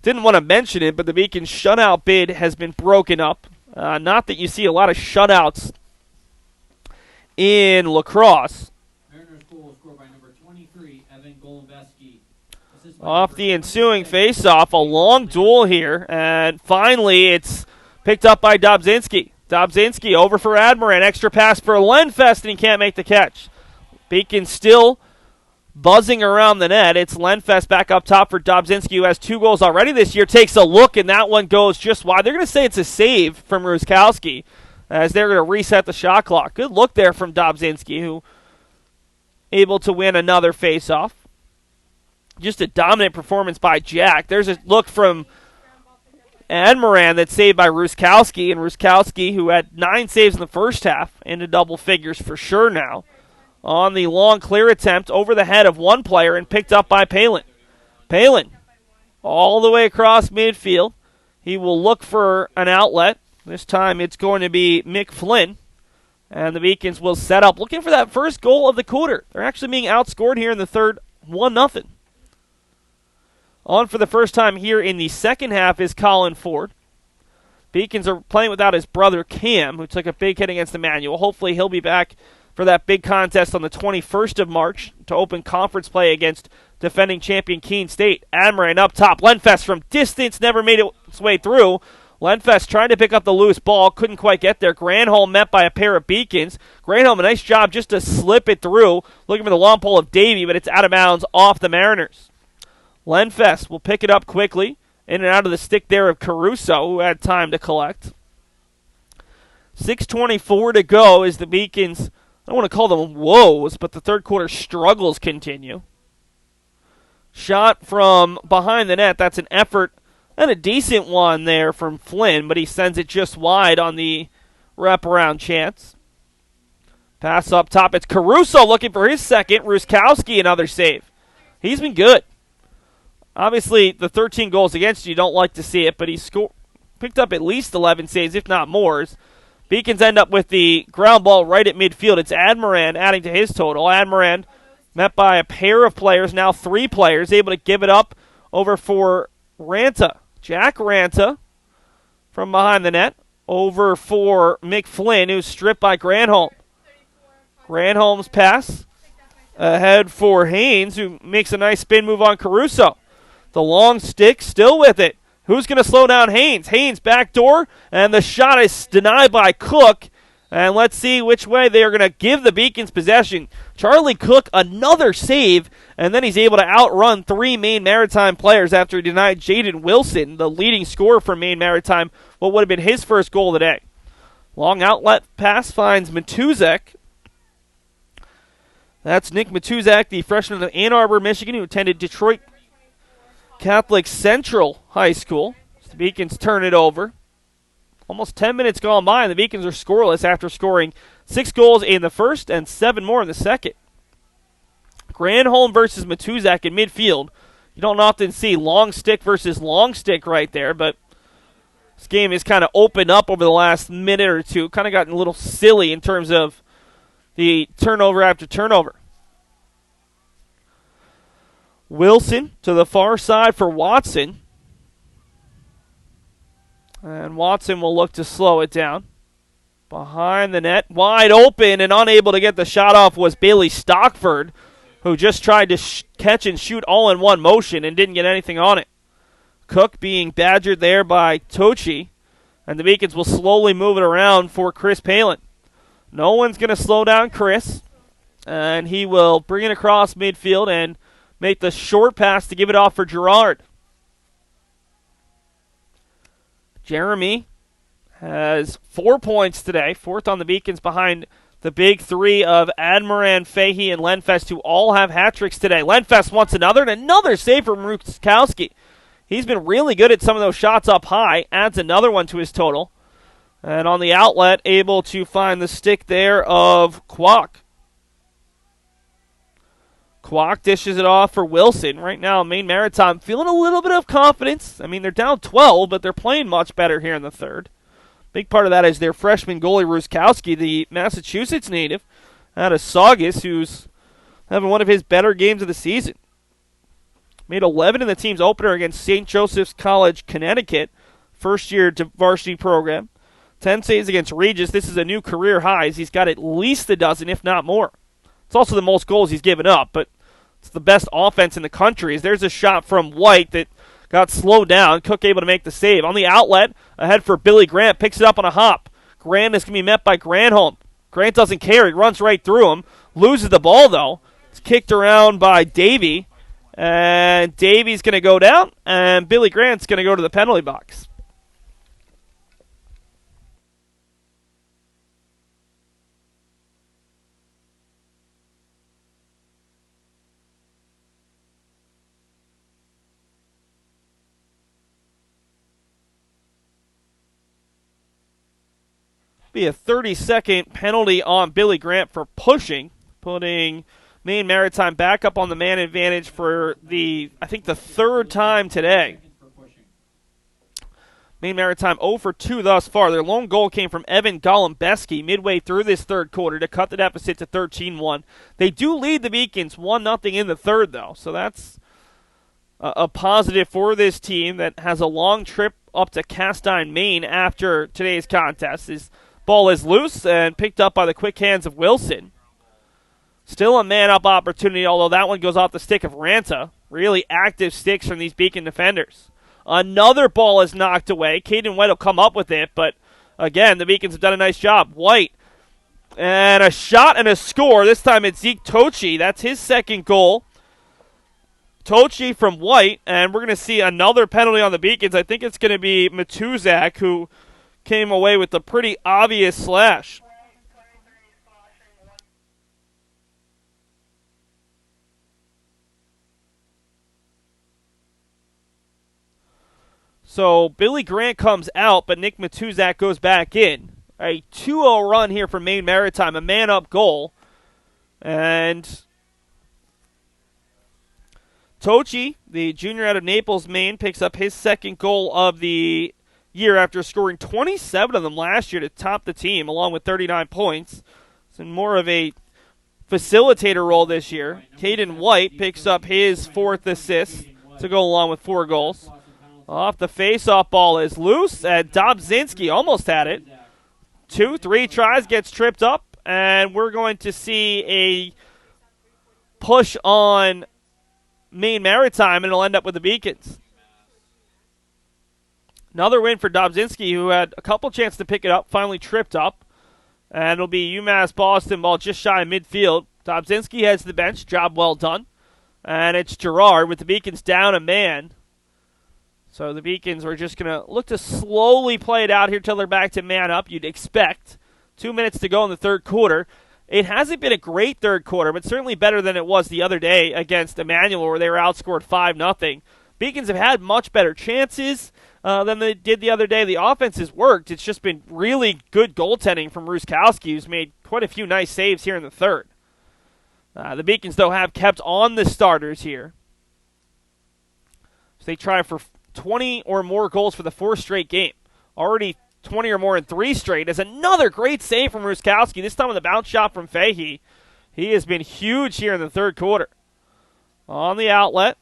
didn't want to mention it, but the Beacons shutout bid has been broken up. Not that you see a lot of shutouts in lacrosse. Mariners goal scored by number 23, Evan Golembeski. Off the ensuing faceoff, a long duel here, and finally it's picked up by Dobzinski. Dobzinski over for Admirand, extra pass for Lenfest, and he can't make the catch. Beacon still buzzing around the net. It's Lenfest back up top for Dobzinski, who has 2 goals already this year. Takes a look, and that one goes just wide. They're going to say it's a save from Ruskowski as they're going to reset the shot clock. Good look there from Dobzinski, who able to win another faceoff. Just a dominant performance by Jack. There's a look from Admirand that's saved by Ruskowski, and Ruskowski, who had 9 saves in the first half, into double figures for sure now. On the long clear attempt over the head of one player and picked up by Palin. Palin all the way across midfield. He will look for an outlet. This time it's going to be Mick Flynn. And the Beacons will set up looking for that first goal of the quarter. They're actually being outscored here in the third 1-0. On for the first time here in the second half is Colin Ford. Beacons are playing without his brother Cam, who took a big hit against Emmanuel. Hopefully he'll be back for that big contest on the 21st of March to open conference play against defending champion Keene State. Admirand up top. Lenfest from distance never made its way through. Lenfest trying to pick up the loose ball. Couldn't quite get there. Granholm met by a pair of Beacons. Granholm, a nice job just to slip it through. Looking for the long pole of Davey, but it's out of bounds off the Mariners. Lenfest will pick it up quickly In and out of the stick there of Caruso, who had time to collect. 6:24 to go as the Beacons, I don't want to call them woes, but the third quarter struggles continue. Shot from behind the net, that's an effort and a decent one there from Flynn, but he sends it just wide on the wraparound chance. Pass up top, it's Caruso looking for his second. Ruskowski, another save. He's been good. Obviously, the 13 goals against you don't like to see it, but he's picked up at least 11 saves, if not more. Beacons end up with the ground ball right at midfield. It's Admirand adding to his total. Admirand met by a pair of players, now 3 players, able to give it up over for Ranta. Jack Ranta from behind the net, over for McFlynn, who's stripped by Granholm. Granholm's pass ahead for Haynes, who makes a nice spin move on Caruso. The long stick still with it. Who's going to slow down Haynes? Haynes backdoor, and the shot is denied by Cook. And let's see which way they are going to give the Beacons possession. Charlie Cook, another save, and then he's able to outrun 3 Maine Maritime players after he denied Jaden Wilson, the leading scorer for Maine Maritime, what would have been his first goal of the day. Long outlet pass finds Matuzek. That's Nick Matuzak, the freshman of Ann Arbor, Michigan, who attended Detroit Catholic Central High School. The Beacons turn it over. Almost 10 minutes gone by, and the Beacons are scoreless after scoring 6 goals in the first and 7 more in the second. Granholm versus Matuzak in midfield. You don't often see long stick versus long stick right there, but this game has kind of opened up over the last minute or two. Kind of gotten a little silly in terms of the turnover after turnover. Wilson to the far side for Watson. And Watson will look to slow it down. Behind the net, wide open and unable to get the shot off was Bailey Stockford, who just tried to catch and shoot all in one motion and didn't get anything on it. Cook being badgered there by Tochi, and the Beacons will slowly move it around for Chris Palin. No one's going to slow down Chris, and he will bring it across midfield and make the short pass to give it off for Gerard. Jeremy has 4 points today, 4th on the Beacons behind the big 3 of Admirand, Fahey, and Lenfest, who all have hat tricks today. Lenfest wants another, and another save from Ruskowski. He's been really good at some of those shots up high, adds another one to his total. And on the outlet, able to find the stick there of Kwok. Kwok dishes it off for Wilson. Right now, Maine Maritime feeling a little bit of confidence. I mean, they're down 12, but they're playing much better here in the third. Big part of that is their freshman goalie, Ruskowski, the Massachusetts native, out of Saugus, who's having one of his better games of the season. Made 11 in the team's opener against St. Joseph's College, Connecticut, first-year varsity program. 10 saves against Regis. This is a new career high. He's got at least a dozen, if not more. It's also the most goals he's given up, but it's the best offense in the country. There's a shot from White that got slowed down. Cook able to make the save. On the outlet, ahead for Billy Grant. Picks it up on a hop. Grant is going to be met by Granholm. Grant doesn't care. He runs right through him. Loses the ball, though. It's kicked around by Davey. And Davey's going to go down, and Billy Grant's going to go to the penalty box. Be a 30-second penalty on Billy Grant for pushing, putting Maine Maritime back up on the man advantage for the third time today. Maine Maritime 0 for 2 thus far. Their lone goal came from Evan Golembeski midway through this third quarter to cut the deficit to 13-1. They do lead the Beacons 1-0 in the third, though, so that's a positive for this team that has a long trip up to Castine, Maine after today's contest. His ball is loose and picked up by the quick hands of Wilson. Still a man-up opportunity, although that one goes off the stick of Ranta. Really active sticks from these Beacon defenders. Another ball is knocked away. Caden White will come up with it, but again, the Beacons have done a nice job. White, and a shot and a score. This time it's Zeke Tochi. That's his second goal. Tochi from White, and we're going to see another penalty on the Beacons. I think it's going to be Matuzak who came away with a pretty obvious slash. So Billy Grant comes out, but Nick Matuzak goes back in. A 2-0 run here for Maine Maritime, a man-up goal. And Tochi, the junior out of Naples, Maine, picks up his second goal of the year after scoring 27 of them last year to top the team, along with 39 points. It's in more of a facilitator role this year. Caden White picks up his fourth assist to go along with 4 goals. Off the face-off ball is loose, and Dobzinski almost had it. 2-3 tries, gets tripped up, and we're going to see a push on Maine Maritime, and it'll end up with the Beacons. Another win for Dobzinski, who had a couple chances to pick it up, finally tripped up. And it'll be UMass Boston ball just shy of midfield. Dobzinski heads to the bench, job well done. And it's Gerard with the Beacons down a man. So the Beacons are just going to look to slowly play it out here till they're back to man up, you'd expect. 2 minutes to go in the third quarter. It hasn't been a great third quarter, but certainly better than it was the other day against Emmanuel, where they were outscored 5-0. Beacons have had much better chances than they did the other day. The offense has worked. It's just been really good goaltending from Ruskowski, who's made quite a few nice saves here in the third. The Beacons, though, have kept on the starters here. So they try for 20 or more goals for the 4th straight game. Already 20 or more in 3 straight. As another great save from Ruskowski, this time with a bounce shot from Fahey. He has been huge here in the third quarter. On the outlet,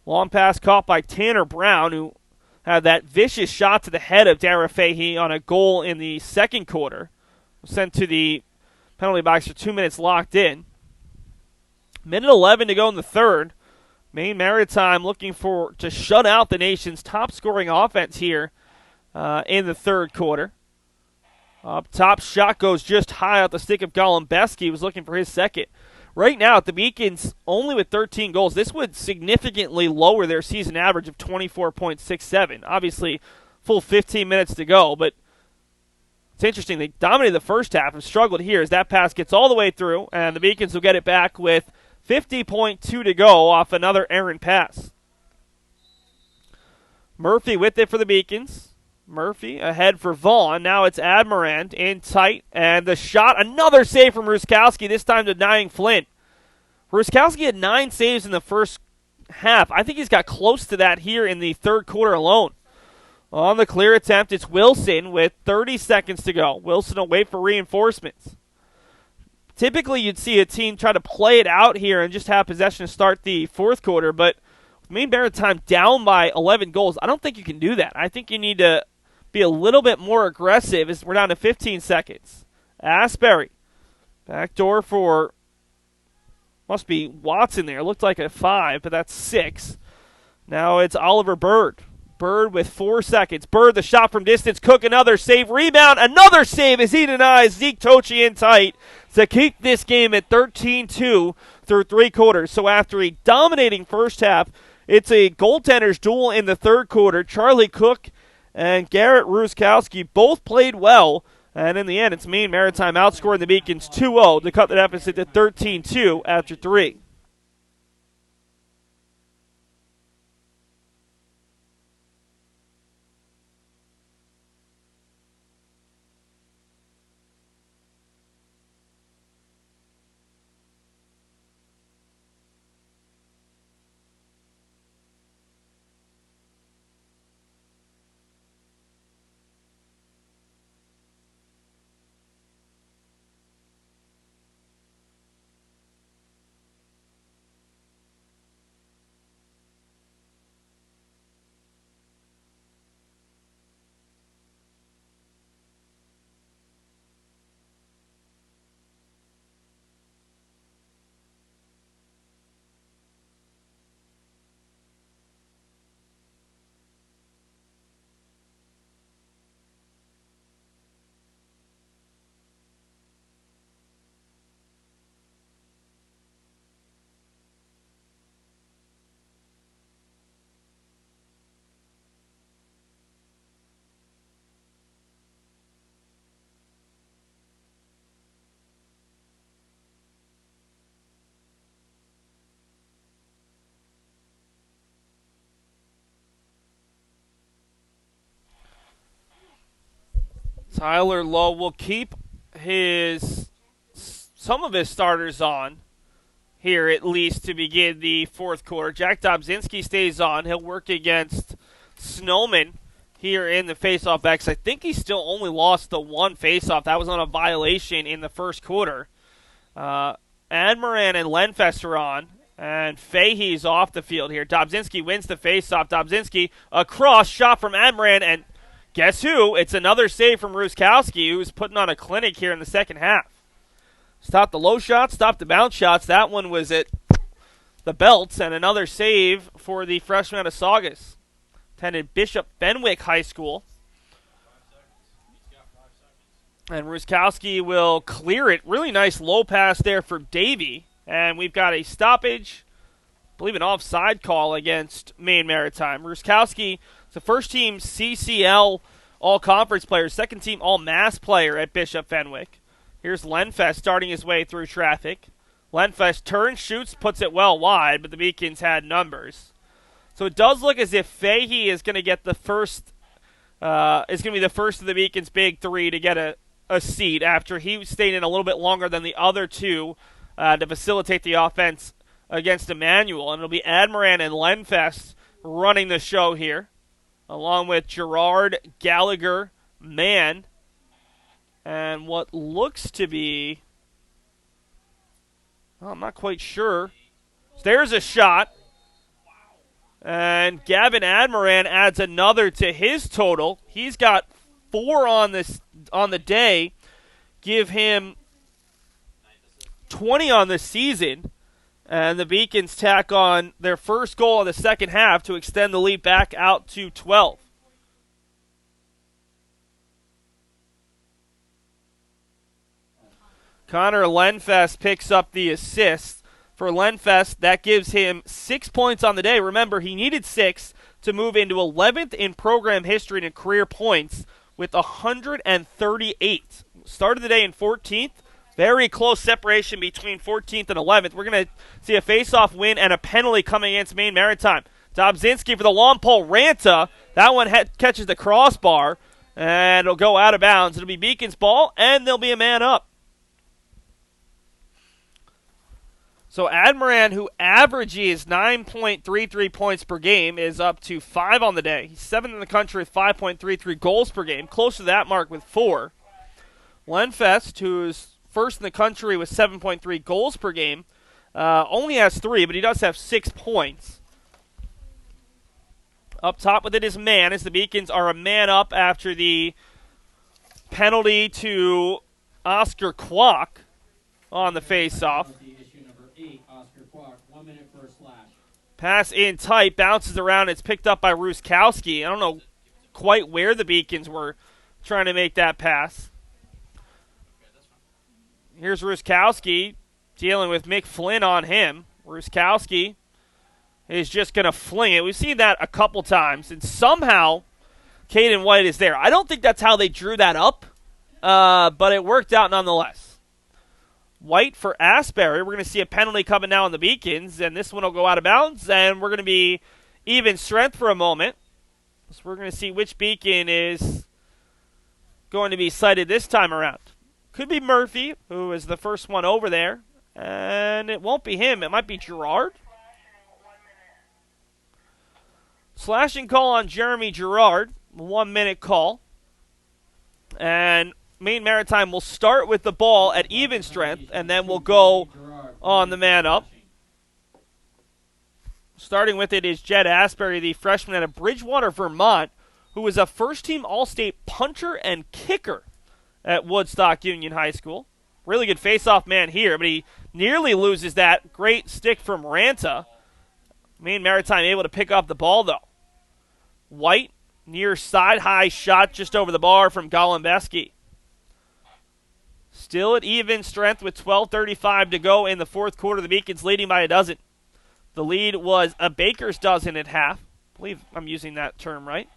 long pass caught by Tanner Brown, who had that vicious shot to the head of Dara Fahey on a goal in the second quarter. Sent to the penalty box for 2 minutes locked in. Minute 11 to go in the third. Maine Maritime looking to shut out the nation's top scoring offense here in the third quarter. Up top, shot goes just high out the stick of Golembeski. He was looking for his second. Right now, at the Beacons, only with 13 goals, this would significantly lower their season average of 24.67. Obviously, full 15 minutes to go, but it's interesting. They dominated the first half and struggled here as that pass gets all the way through, and the Beacons will get it back with 50.2 to go off another errant pass. Murphy with it for the Beacons. Murphy ahead for Vaughn. Now it's Admirand in tight. And the shot, another save from Ruskowski, this time denying Flint. Ruskowski had 9 saves in the first half. I think he's got close to that here in the third quarter alone. On the clear attempt, it's Wilson with 30 seconds to go. Wilson will wait for reinforcements. Typically, you'd see a team try to play it out here and just have possession to start the fourth quarter, but with Maine Maritime down by 11 goals, I don't think you can do that. I think you need to be a little bit more aggressive as we're down to 15 seconds. Asbury, backdoor for, must be Watson there. Looked like a 5, but that's 6. Now it's Oliver Bird. Bird with 4 seconds. Bird, the shot from distance. Cook, another save. Rebound, another save as he denies Zeke Tochi in tight to keep this game at 13-2 through 3 quarters. So after a dominating first half, it's a goaltender's duel in the third quarter. Charlie Cook and Garrett Ruskowski both played well. And in the end, it's Maine Maritime outscoring the Beacons 2-0 to cut the deficit to 13-2 after 3. Tyler Lowe will keep some of his starters on here, at least to begin the fourth quarter. Jack Dobzinski stays on. He'll work against Snowman here in the faceoff backs. I think he still only lost the one faceoff. That was on a violation in the first quarter. Admirand and Lenfest are on, and Fahey's off the field here. Dobzinski wins the faceoff. Dobzinski, a cross shot from Admirand, and guess who? It's another save from Ruskowski, who's putting on a clinic here in the second half. Stop the low shots, stop the bounce shots. That one was at the belts, and another save for the freshman out of Saugus. Attended Bishop Fenwick High School. And Ruskowski will clear it. Really nice low pass there for Davey. And we've got a stoppage, I believe an offside call against Maine Maritime. Ruskowski is the first-team CCL all-conference player, second-team all-mass player at Bishop Fenwick. Here's Lenfest starting his way through traffic. Lenfest turns, shoots, puts it well wide, but the Beacons had numbers. So it does look as if Fahey is going to get the first, is going to be the first of the Beacons' big three to get a seat after he stayed in a little bit longer than the other two to facilitate the offense against Emmanuel. And it'll be Admirand and Lenfest running the show here, along with Gerard, Gallagher, Mann, and what looks to be, well, I'm not quite sure. There's a shot. And Gavin Admirand adds another to his total. He's got 4 on the day. Give him 20 on the season. And the Beacons tack on their first goal of the second half to extend the lead back out to 12. Conor Lenfest picks up the assist. For Lenfest, that gives him 6 points on the day. Remember, he needed 6 to move into 11th in program history in career points with 138. Started the day in 14th. Very close separation between 14th and 11th. We're going to see a face-off win and a penalty coming against Maine Maritime. Dobzinski for the long pole. Ranta, that one catches the crossbar, and it'll go out of bounds. It'll be Beacon's ball, and there'll be a man up. So Admirand, who averages 9.33 points per game, is up to 5 on the day. He's 7th in the country with 5.33 goals per game, close to that mark with 4. Lenfest, who's first in the country with 7.3 goals per game, only has 3, but he does have 6 points. Up top with it is Mann, as the Beacons are a man up after the penalty to Oscar Kwok on the face-off. Pass in tight, bounces around. It's picked up by Ruskowski. I don't know quite where the Beacons were trying to make that pass. Here's Ruskowski dealing with Mick Flynn on him. Ruskowski is just going to fling it. We've seen that a couple times, and somehow Caden White is there. I don't think that's how they drew that up, but it worked out nonetheless. White for Asbury. We're going to see a penalty coming now on the Beacons, and this one will go out of bounds, and we're going to be even strength for a moment. So we're going to see which Beacon is going to be cited this time around. Could be Murphy, who is the first one over there, and it won't be him. It might be Gerard. Slashing call on Jeremy Gerard, 1-minute call. And Maine Maritime will start with the ball at even strength, and then we'll go on the man up. Starting with it is Jed Asbury, the freshman out of Bridgewater, Vermont, who was a first-team All-State punter and kicker at Woodstock Union High School. Really good face-off man here, but he nearly loses that. Great stick from Ranta. Maine Maritime able to pick up the ball, though. White, near side-high shot just over the bar from Golembeski. Still at even strength with 12:35 to go in the fourth quarter. The Beacons leading by a dozen. The lead was a baker's dozen at half. I believe I'm using that term right.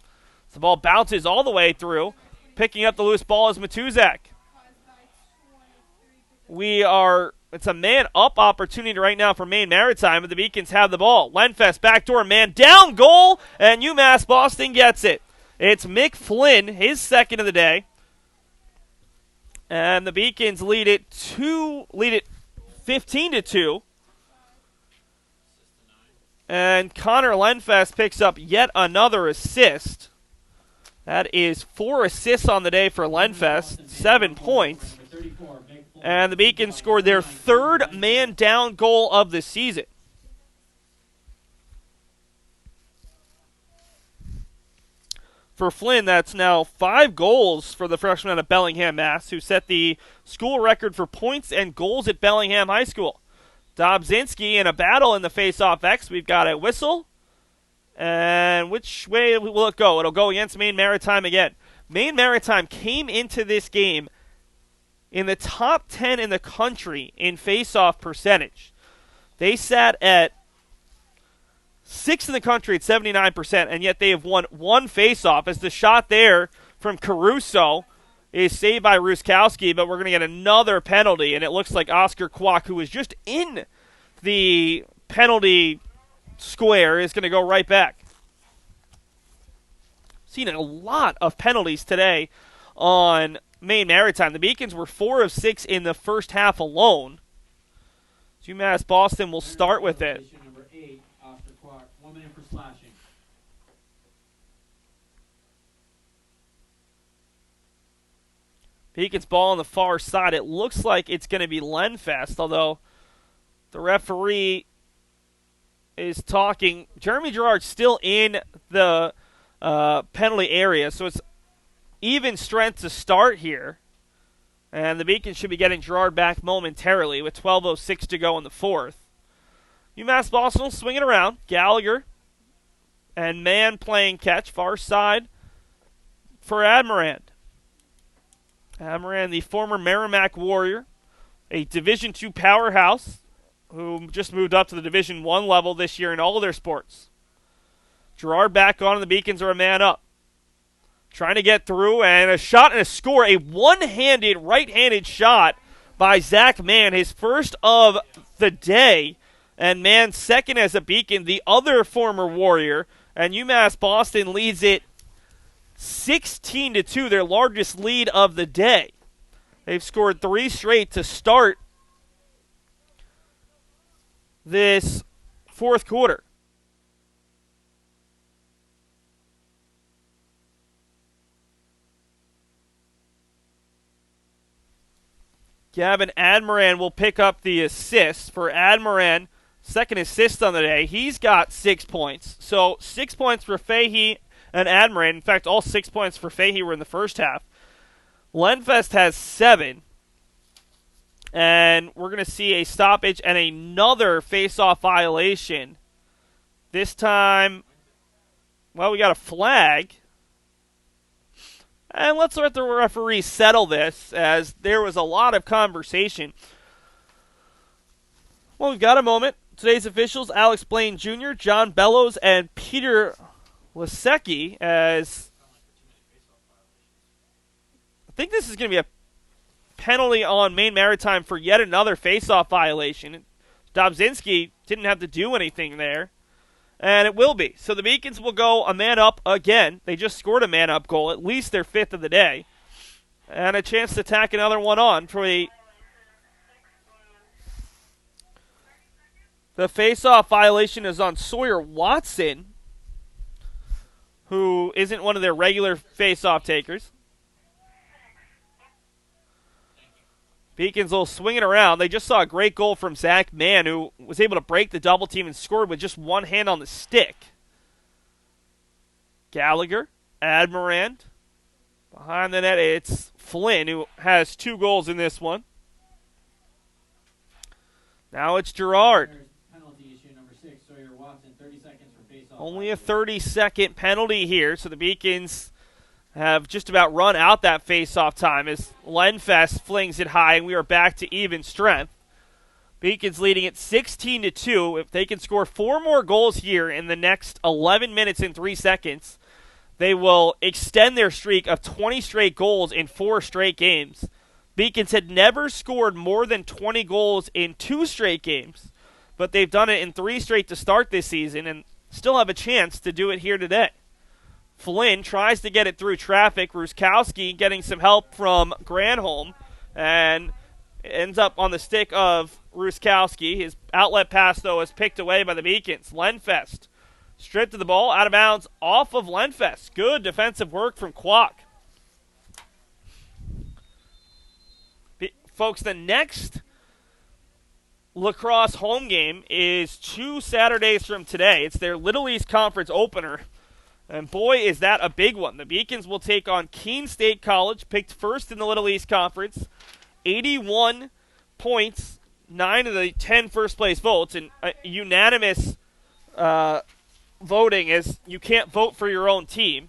The ball bounces all the way through. Picking up the loose ball is Matuzak. It's a man-up opportunity right now for Maine Maritime, but the Beacons have the ball. Lenfest, backdoor, man down, goal, and UMass Boston gets it. It's Mick Flynn, his second of the day. And the Beacons lead it 15-2. And Conor Lenfest picks up yet another assist. That is 4 assists on the day for Lenfest, 7 points. And the Beacons scored their 3rd man-down goal of the season. For Flynn, that's now 5 goals for the freshman out of Bellingham, Mass., who set the school record for points and goals at Bellingham High School. Dobzinski in a battle in the face-off X. We've got a whistle. And which way will it go? It'll go against Maine Maritime again. Maine Maritime came into this game in the top 10 in the country in face-off percentage. They sat at 6th in the country at 79%, and yet they have won 1 face-off, as the shot there from Caruso is saved by Ruskowski, but we're going to get another penalty, and it looks like Oscar Kwok, who was just in the penalty square, is going to go right back. Seen a lot of penalties today on Maine Maritime. The Beacons were 4 of 6 in the first half alone. UMass Boston will start with it. Number 8, Oscar Kwok, 1 minute for slashing. Beacons ball on the far side. It looks like it's going to be Lenfest, although the referee is talking. Jeremy Gerard's still in the penalty area, so it's even strength to start here. And the Beacons should be getting Gerard back momentarily with 12:06 to go in the 4th. UMass Boston will swing it around. Gallagher and Mann playing catch, far side for Admirand. Admirand, the former Merrimack Warrior, a Division II powerhouse who just moved up to the Division I level this year in all of their sports. Gerard back on, and the Beacons are a man up. Trying to get through, and a shot and a score. A one-handed, right-handed shot by Zach Mann, his first of the day. And Mann second as a Beacon, the other former Warrior. And UMass Boston leads it 16-2, their largest lead of the day. They've scored 3 straight to start this 4th quarter. Gavin Admirand will pick up the assist. For Admirand, 2nd assist on the day. He's got 6 points. So 6 points for Fahey and Admirand. In fact, all 6 points for Fahey were in the first half. Lenfest has 7. And we're going to see a stoppage and another face-off violation. This time, well, we got a flag. And let's let the referee settle this, as there was a lot of conversation. Well, we've got a moment. Today's officials, Alex Blaine Jr., John Bellows, and Peter Lasecki, as I think this is going to be a penalty on Maine Maritime for yet another face-off violation. Dobzinski didn't have to do anything there. And it will be. So the Beacons will go a man up again. They just scored a man up goal, at least their 5th of the day. And a chance to tack another one on for the face-off violation is on Sawyer Watson, who isn't one of their regular face-off takers. Beacons will swing it around. They just saw a great goal from Zach Mann, who was able to break the double team and scored with just one hand on the stick. Gallagher, Admirand. Behind the net, it's Flynn, who has 2 goals in this one. Now it's Gerard. Penalty issue number 6, Sawyer Watson, 30 seconds for face-off. Only a 30-second penalty here, so the Beacons have just about run out that face-off time as Lenfest flings it high, and we are back to even strength. Beacons leading at 16-2. If they can score 4 more goals here in the next 11 minutes and 3 seconds, they will extend their streak of 20 straight goals in 4 straight games. Beacons had never scored more than 20 goals in 2 straight games, but they've done it in 3 straight to start this season and still have a chance to do it here today. Flynn tries to get it through traffic. Ruskowski getting some help from Granholm. and ends up on the stick of Ruskowski. His outlet pass, though, is picked away by the Beacons. Lenfest stripped of the ball, out of bounds, off of Lenfest. Good defensive work from Kwok. Folks, the next lacrosse home game is 2 Saturdays from today. It's their Little East Conference opener. And boy, is that a big one. The Beacons will take on Keene State College, picked first in the Little East Conference. 81 points, 9 of the 10 first-place votes, and unanimous voting is you can't vote for your own team.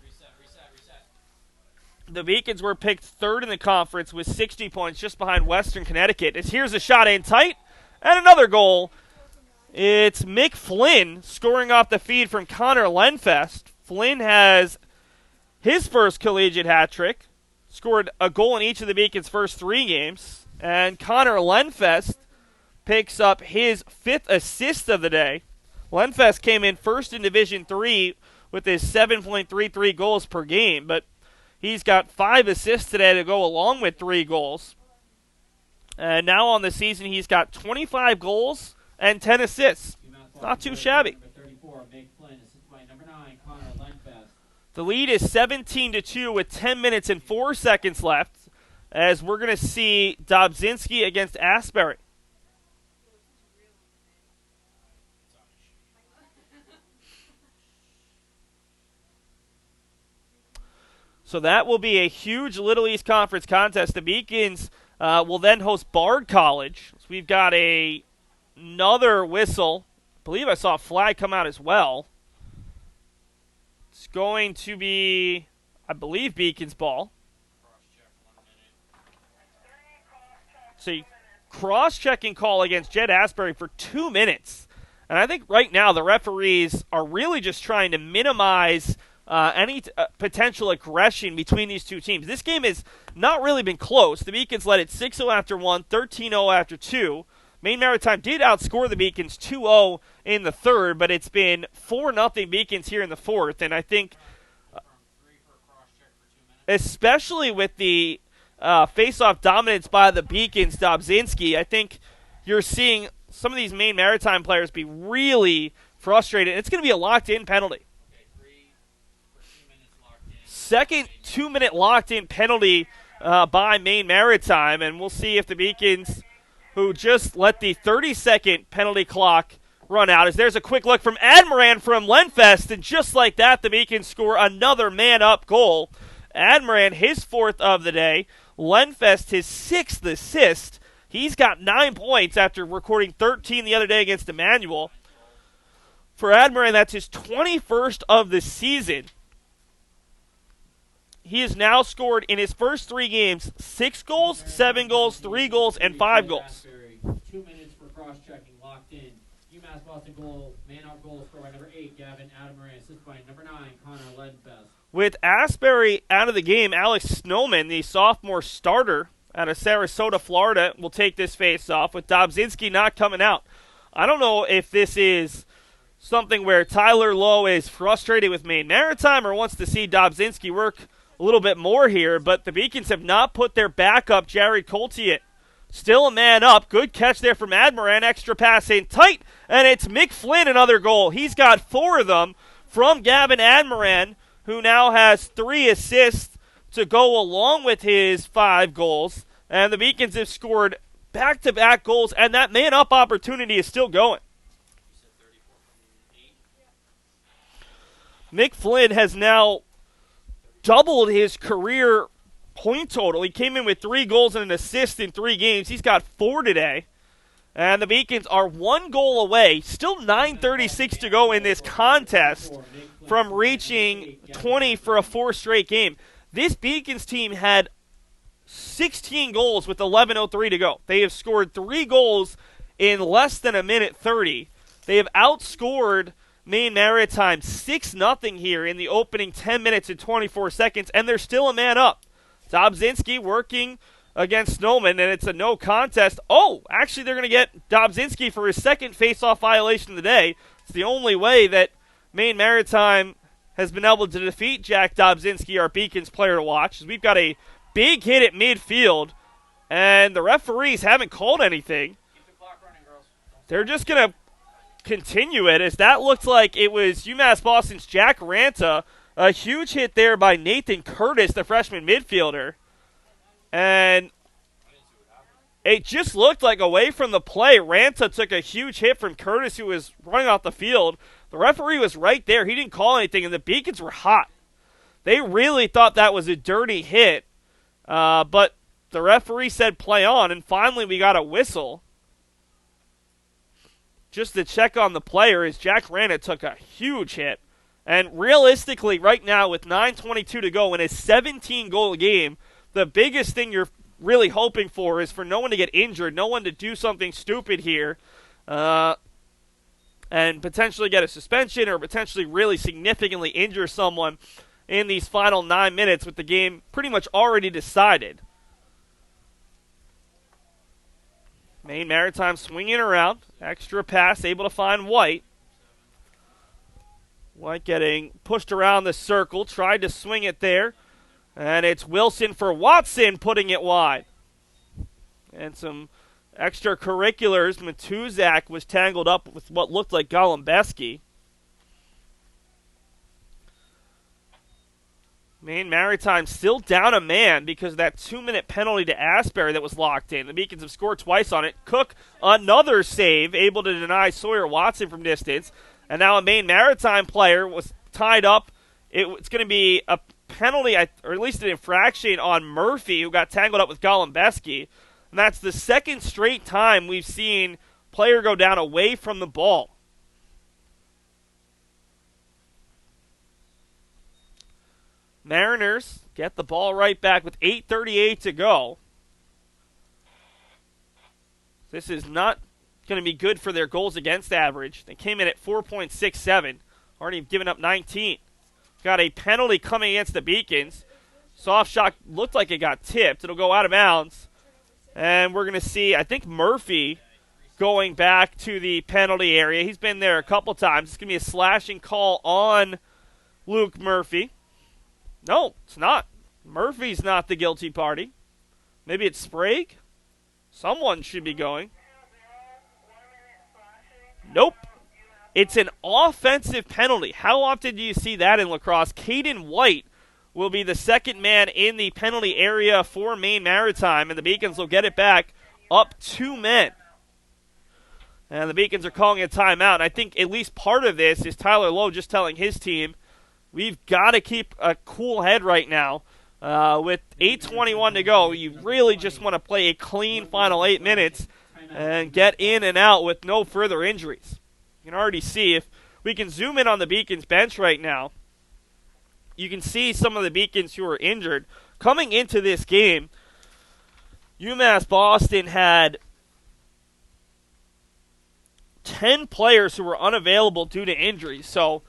The Beacons were picked third in the conference with 60 points, just behind Western Connecticut. Here's a shot in tight, and another goal. It's Mick Flynn scoring off the feed from Conor Lenfest. Flynn has his first collegiate hat trick, scored a goal in each of the Beacons' first 3 games, and Conor Lenfest picks up his 5th assist of the day. Lenfest came in first in Division III with his 7.33 goals per game, but he's got 5 assists today to go along with 3 goals. And now on the season, he's got 25 goals and 10 assists. Not too shabby. The lead is 17-2 with 10 minutes and 4 seconds left, as we're going to see Dobzinski against Asbury. So that will be a huge Little East Conference contest. The Beacons will then host Bard College. So we've got another whistle. I believe I saw a flag come out as well. It's going to be, I believe, Beacons ball. So cross-checking call against Jed Asbury for 2 minutes. And I think right now the referees are really just trying to minimize any potential aggression between these two teams. This game has not really been close. The Beacons led it 6-0 after 1, 13-0 after 2. Maine Maritime did outscore the Beacons 2-0 in the third, but it's been 4-0 Beacons here in the fourth. And I think, especially with the face-off dominance by the Beacons, Dobzinski, I think you're seeing some of these Maine Maritime players be really frustrated. It's going to be a locked-in penalty. Second 2-minute locked-in penalty by Maine Maritime, and we'll see if the Beacons, who just let the 30-second penalty clock run out, as there's a quick look from Admirand from Lenfest, and just like that, the Beacons score another man-up goal. Admirand, his 4th of the day. Lenfest, his 6th assist. He's got 9 points after recording 13 the other day against Emmanuel. For Admirand, that's his 21st of the season. He has now scored in his first 3 games 6 goals, 7 goals, 3 goals, and 5 goals. 2 minutes for cross-checking, locked in. UMass Boston goal, man-up goal scored by number 8, Gavin Admirand, assisted by number 9, Conor Lenfest. With Asbury out of the game, Alex Snowman, the sophomore starter out of Sarasota, Florida, will take this face-off, with Dobzinski not coming out. I don't know if this is something where Tyler Lowe is frustrated with Maine Maritime or wants to see Dobzinski work a little bit more here, but the Beacons have not put their backup, Jared Colty, in. Still a man up. Good catch there from Admirand. Extra pass in tight, and it's Mick Flynn, another goal. He's got 4 of them from Gavin Admirand, who now has 3 assists to go along with his 5 goals. And the Beacons have scored back-to-back goals, and that man-up opportunity is still going. Mick Flynn has now doubled his career point total. He came in with 3 goals and an assist in 3 games. He's got 4 today. And the Beacons are 1 goal away, still 9:36 to go in this contest, from reaching 20 for a 4 straight game. This Beacons team had 16 goals with 11:03 to go. They have scored 3 goals in less than a minute 30. They have outscored Maine Maritime 6-0 here in the opening 10 minutes and 24 seconds, and they're still a man up. Dobzinski working against Snowman, and it's a no contest. Oh, actually they're going to get Dobzinski for his 2nd face-off violation of the day. It's the only way that Maine Maritime has been able to defeat Jack Dobzinski, our Beacons player to watch. We've got a big hit at midfield And the referees haven't called anything. They're just going to continue it, as that looked like it was UMass Boston's Jack Ranta. A huge hit there by Nathan Curtis, the freshman midfielder. And it just looked like away from the play, Ranta took a huge hit from Curtis, who was running off the field. The referee was right there. He didn't call anything, and the Beacons were hot. They really thought that was a dirty hit, but the referee said play on, and finally we got a whistle just to check on the player, as Jack Ranta took a huge hit. And realistically, right now, with 9:22 to go in a 17-goal game, the biggest thing you're really hoping for is for no one to get injured, no one to do something stupid here, and potentially get a suspension or potentially really significantly injure someone in these final 9 minutes with the game pretty much already decided. Maine Maritime swinging around. Extra pass, able to find White. White getting pushed around the circle, tried to swing it there. And it's Wilson for Watson, putting it wide. And some extracurriculars. Matuzak was tangled up with what looked like Golembeski. Maine Maritime still down a man because of that 2-minute penalty to Asbury that was locked in. The Beacons have scored twice on it. Cook, another save, able to deny Sawyer Watson from distance. And now a Maine Maritime player was tied up. It's going to be a penalty, or at least an infraction, on Murphy, who got tangled up with Golembeski. And that's the second straight time we've seen player go down away from the ball. Mariners get the ball right back with 8:38 to go. This is not going to be good for their goals against average. They came in at 4.67, already given up 19. Got a penalty coming against the Beacons. Soft shot looked like it got tipped. It'll go out of bounds. And we're going to see, I think, Murphy going back to the penalty area. He's been there a couple times. It's going to be a slashing call on Luke Murphy. No, it's not. Murphy's not the guilty party. Maybe it's Sprague? Someone should be going. Nope. It's an offensive penalty. How often do you see that in lacrosse? Caden White will be the second man in the penalty area for Maine Maritime, and the Beacons will get it back up 2 men. And the Beacons are calling a timeout. I think at least part of this is Tyler Lowe just telling his team, we've got to keep a cool head right now. With 8:21 to go, you really just want to play a clean final 8 minutes and get in and out with no further injuries. You can already see, if we can zoom in on the Beacons bench right now, you can see some of the Beacons who are injured. Coming into this game, UMass Boston had 10 players who were unavailable due to injuries. So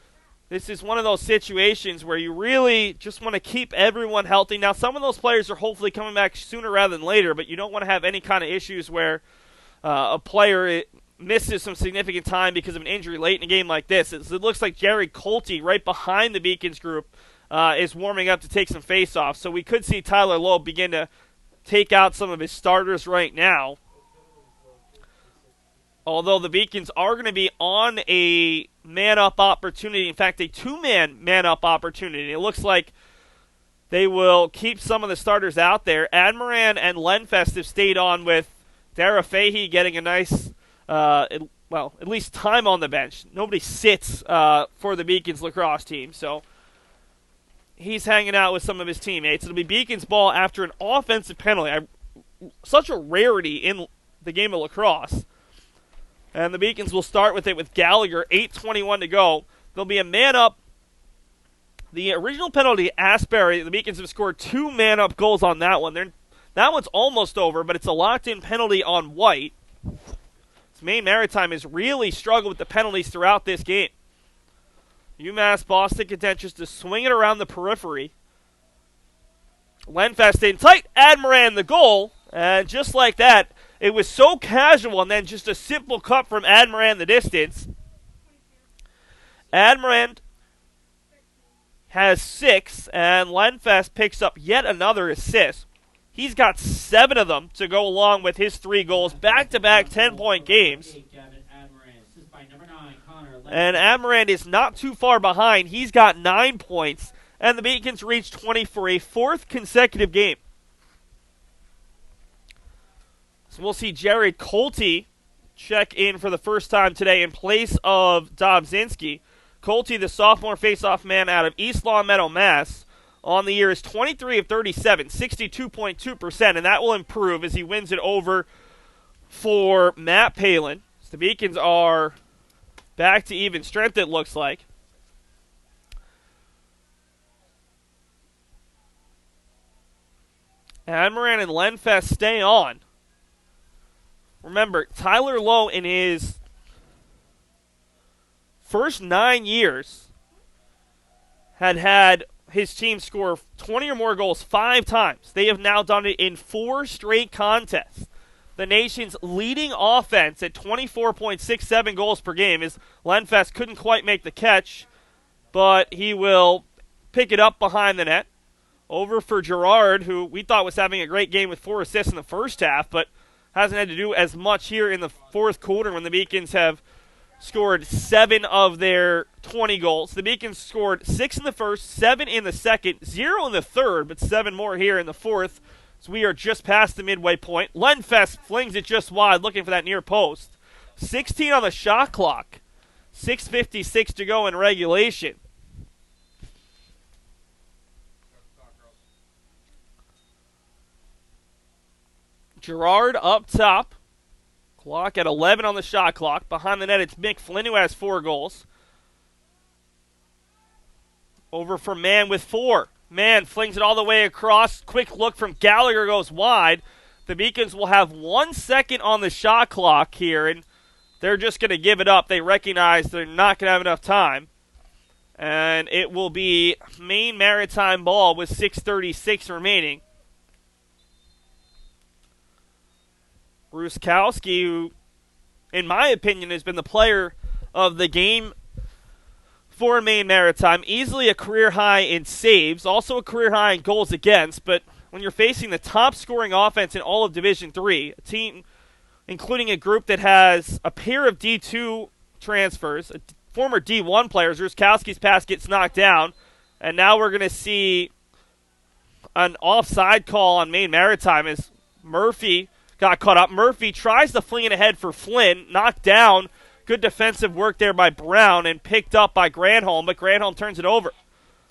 this is one of those situations where you really just want to keep everyone healthy. Now, some of those players are hopefully coming back sooner rather than later, but you don't want to have any kind of issues where a player misses some significant time because of an injury late in a game like this. It looks like Jerry Colte, right behind the Beacons group, is warming up to take some face-offs. So we could see Tyler Lowe begin to take out some of his starters right now. Although the Beacons are going to be on a man-up opportunity. In fact, a two-man man-up opportunity. It looks like they will keep some of the starters out there. Admirand and Lenfest have stayed on, with Dara Fahey getting a nice, at least time on the bench. Nobody sits for the Beacons lacrosse team, so he's hanging out with some of his teammates. It'll be Beacons ball after an offensive penalty. Such a rarity in the game of lacrosse. And the Beacons will start with it with Gallagher, 8:21 to go. There'll be a man-up. The original penalty, Asbury, the Beacons have scored 2 man-up goals on that one. That one's almost over, but it's a locked-in penalty on White. Maine Maritime has really struggled with the penalties throughout this game. UMass Boston contentious to swing it around the periphery. Lenfest in tight. Admirand the goal. And just like that, it was so casual, and then just a simple cut from Admirand the distance. Admirand has 6, and Lenfest picks up yet another assist. He's got 7 of them to go along with his 3 goals. Back-to-back 10-point games. Gavin Admirand, assist by number 9, Conor Lenfest. And Admirand is not too far behind. He's got 9 points. And the Beacons reach 20 for a 4th consecutive game. So we'll see Jared Colty check in for the first time today in place of Dobzinski. Colty, the sophomore faceoff man out of East Long Meadow, Mass., on the year is 23 of 37, 62.2%, and that will improve as he wins it over for Matt Palin. So the Beacons are back to even strength, it looks like. Admirand and Lenfest stay on. Remember, Tyler Lowe in his first 9 years had his team score 20 or more goals 5 times. They have now done it in 4 straight contests. The nation's leading offense at 24.67 goals per game is Lenfest couldn't quite make the catch, but he will pick it up behind the net. Over for Gerard, who we thought was having a great game with 4 assists in the first half, but hasn't had to do as much here in the 4th quarter when the Beacons have scored 7 of their 20 goals. The Beacons scored 6 in the first, 7 in the second, 0 in the third, but 7 more here in the 4th. So we are just past the midway point. Lenfest flings it just wide, looking for that near post. 16 on the shot clock. 6:56 to go in regulation. Gerard up top. Clock at 11 on the shot clock. Behind the net, it's Mick Flynn, who has 4 goals. Over for Mann with 4. Mann flings it all the way across. Quick look from Gallagher goes wide. The Beacons will have 1 second on the shot clock here, and they're just going to give it up. They recognize they're not going to have enough time. And it will be Maine Maritime ball with 6:36 remaining. Ruskowski, who, in my opinion, has been the player of the game for Maine Maritime. Easily a career high in saves, also a career high in goals against. But when you're facing the top scoring offense in all of Division III, a team including a group that has a pair of D2 transfers, former D1 players, Ruskowski's pass gets knocked down, and now we're going to see an offside call on Maine Maritime as Murphy got caught up. Murphy tries to fling it ahead for Flynn, knocked down. Good defensive work there by Brown and picked up by Granholm, but Granholm turns it over.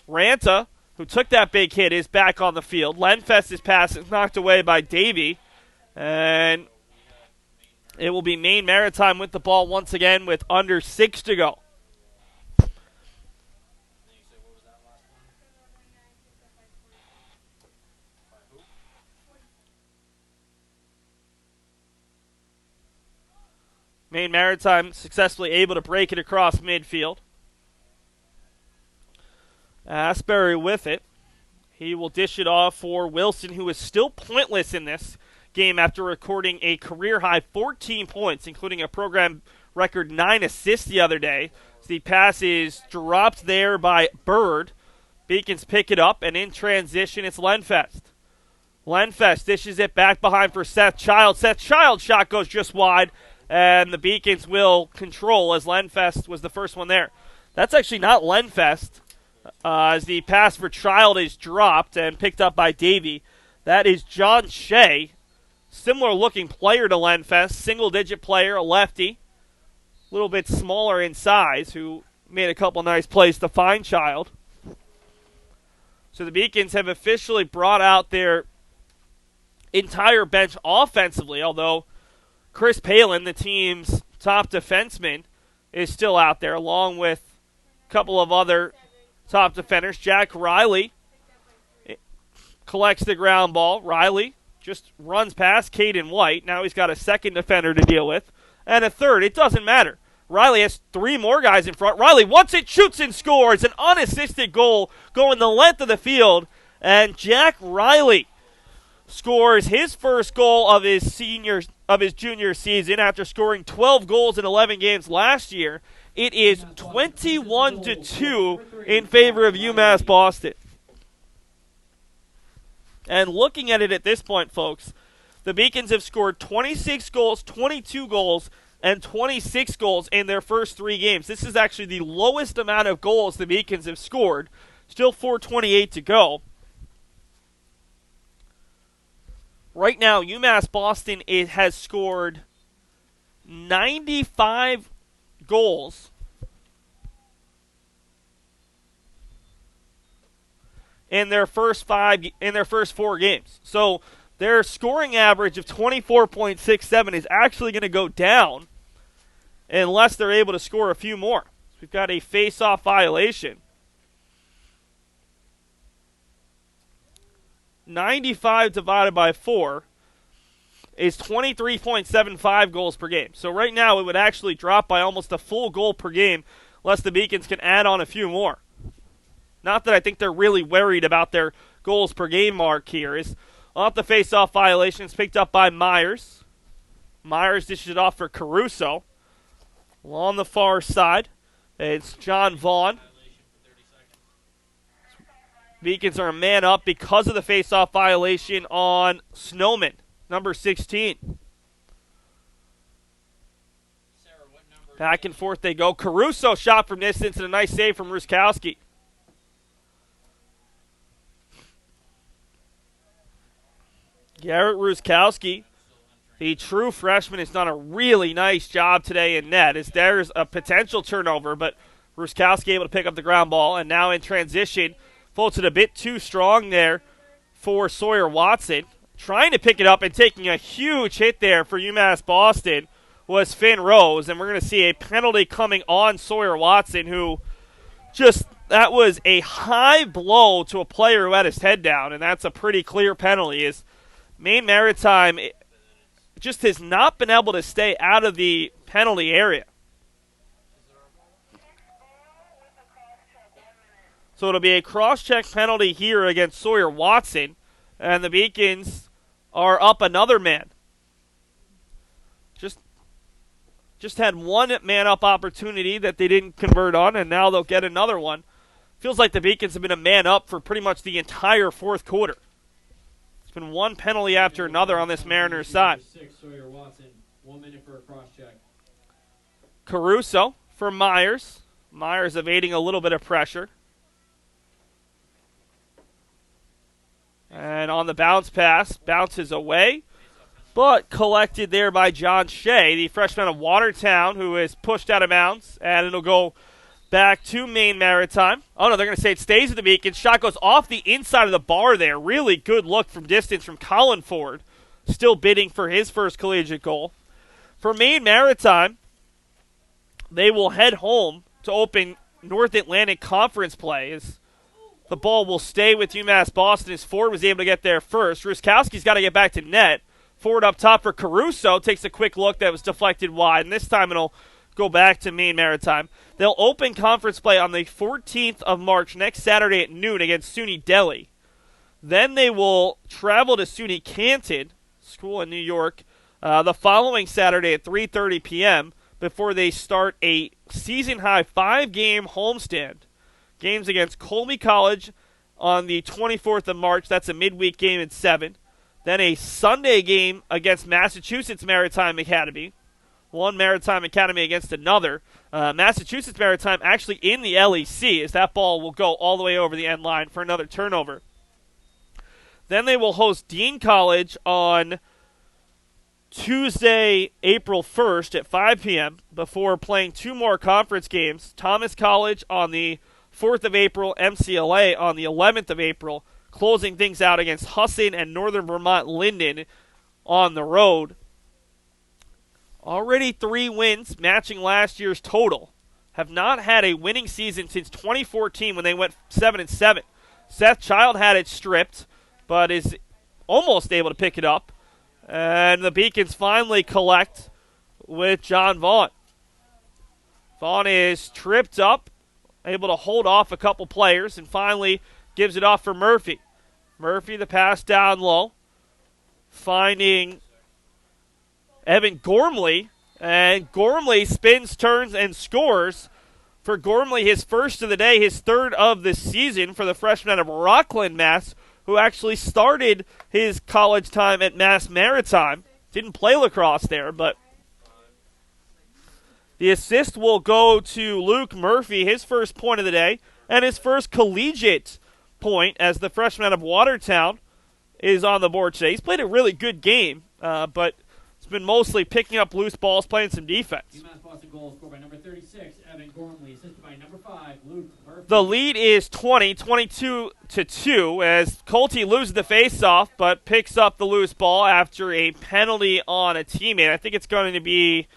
Ranta, who took that big hit, is back on the field. Lenfest's pass is knocked away by Davey, and it will be Maine Maritime with the ball once again with under 6 to go. Maine Maritime successfully able to break it across midfield. Asbury with it. He will dish it off for Wilson, who is still pointless in this game after recording a career-high 14 points, including a program record 9 assists the other day. So the pass is dropped there by Bird. Beacons pick it up, and in transition, it's Lenfest. Lenfest dishes it back behind for Seth Child. Seth Child's shot goes just wide, and the Beacons will control as Lenfest was the first one there. That's actually not Lenfest, as the pass for Child is dropped and picked up by Davey. That is John Shea, similar-looking player to Lenfest, single-digit player, a lefty, a little bit smaller in size, who made a couple nice plays to find Child. So the Beacons have officially brought out their entire bench offensively, although Chris Palin, the team's top defenseman, is still out there, along with a couple of other top defenders. Jack Riley collects the ground ball. Riley just runs past Caden White. Now he's got a second defender to deal with, and a third. It doesn't matter. Riley has 3 more guys in front. Riley, once it shoots and scores, an unassisted goal going the length of the field, and Jack Riley scores his first goal of his junior season after scoring 12 goals in 11 games last year. It is 21-2 in favor of UMass Boston. And looking at it at this point, folks, the Beacons have scored 26 goals, 22 goals, and 26 goals in their first 3 games. This is actually the lowest amount of goals the Beacons have scored. Still 4:28 to go. Right now, UMass Boston has scored 95 goals in their first 4 games. So their scoring average of 24.67 is actually going to go down unless they're able to score a few more. So we've got a face-off violation. 95 divided by 4 is 23.75 goals per game. So right now it would actually drop by almost a full goal per game unless the Beacons can add on a few more. Not that I think they're really worried about their goals per game mark here. Is off the face-off violation. It's picked up by Myers. Myers dishes it off for Caruso. Along the far side, it's John Vaughn. Beacons are a man up because of the face-off violation on Snowman, number 16. Back and forth they go. Caruso shot from distance and a nice save from Ruskowski. Garrett Ruskowski, the true freshman, has done a really nice job today in net. As there's a potential turnover, but Ruskowski able to pick up the ground ball, and now in transition, floats it a bit too strong there for Sawyer Watson. Trying to pick it up and taking a huge hit there for UMass Boston was Finn Rose, and we're going to see a penalty coming on Sawyer Watson, who that was a high blow to a player who had his head down, and that's a pretty clear penalty. As Maine Maritime just has not been able to stay out of the penalty area. So it'll be a cross-check penalty here against Sawyer Watson, and the Beacons are up another man. Just had one man-up opportunity that they didn't convert on, and now they'll get another one. Feels like the Beacons have been a man up for pretty much the entire fourth quarter. It's been one penalty after another on this Mariners side. Sawyer Watson, 1 minute for a cross-check. Caruso for Myers. Myers evading a little bit of pressure. And on the bounce pass, bounces away, but collected there by John Shea, the freshman of Watertown, who is pushed out of bounds, and it'll go back to Maine Maritime. Oh, no, they're going to say it stays with the Beacons. Shot goes off the inside of the bar there. Really good look from distance from Colin Ford, still bidding for his first collegiate goal. For Maine Maritime, they will head home to open North Atlantic Conference play. As the ball will stay with UMass Boston as Ford was able to get there first. Ruskowski's got to get back to net. Ford up top for Caruso. Takes a quick look that was deflected wide. And this time it'll go back to Maine Maritime. They'll open conference play on the 14th of March, next Saturday at noon against SUNY Deli. Then they will travel to SUNY Canton, school in New York, the following Saturday at 3:30 p.m. before they start a season-high 5-game homestand. Games against Colby College on the 24th of March. That's a midweek game at 7. Then a Sunday game against Massachusetts Maritime Academy. One Maritime Academy against another. Massachusetts Maritime actually in the LEC, as that ball will go all the way over the end line for another turnover. Then they will host Dean College on Tuesday, April 1st at 5 p.m. before playing 2 more conference games. Thomas College on the 4th of April, MCLA on the 11th of April, closing things out against Husson and Northern Vermont Linden on the road. Already 3 wins, matching last year's total. Have not had a winning season since 2014 when they went 7-7. Seth Child had it stripped, but is almost able to pick it up. And the Beacons finally collect with John Vaughn. Vaughn is tripped up, able to hold off a couple players, and finally gives it off for Murphy. Murphy, the pass down low, finding Evan Gormley, and Gormley spins, turns, and scores. For Gormley, his first of the day, his third of the season for the freshman out of Rockland, Mass., who actually started his college time at Maine Maritime. Didn't play lacrosse there, but the assist will go to Luke Murphy, his first point of the day, and his first collegiate point as the freshman out of Watertown is on the board today. He's played a really good game, but it's been mostly picking up loose balls, playing some defense. UMass Boston goal scored by number 36, Evan Gormley, assisted by number 5, Luke Murphy. The lead is 22-2 as Colty loses the faceoff, but picks up the loose ball after a penalty on a teammate. I think it's going to be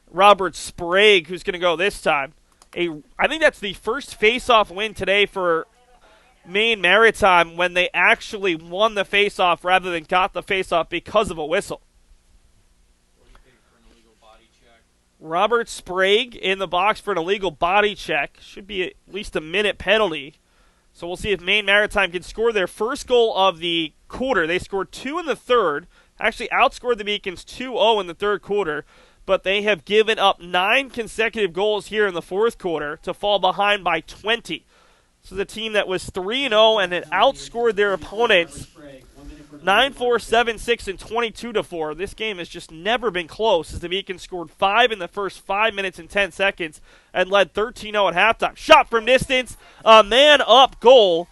Robert Sprague who's going to go this time. I think that's the first faceoff win today for Maine Maritime when they actually won the faceoff rather than got the faceoff because of a whistle. Robert Sprague in the box for an illegal body check. Should be at least a minute penalty. So we'll see if Maine Maritime can score their first goal of the quarter. They scored 2 in the third. Actually outscored the Beacons 2-0 in the third quarter. But they have given up 9 consecutive goals here in the fourth quarter to fall behind by 20. This is a team that was 3-0 and had outscored their opponents 9-4, 7-6, and 22-4. This game has just never been close as the Beacons scored 5 in the first 5 minutes and 10 seconds and led 13-0 at halftime. Shot from distance, a man-up goal.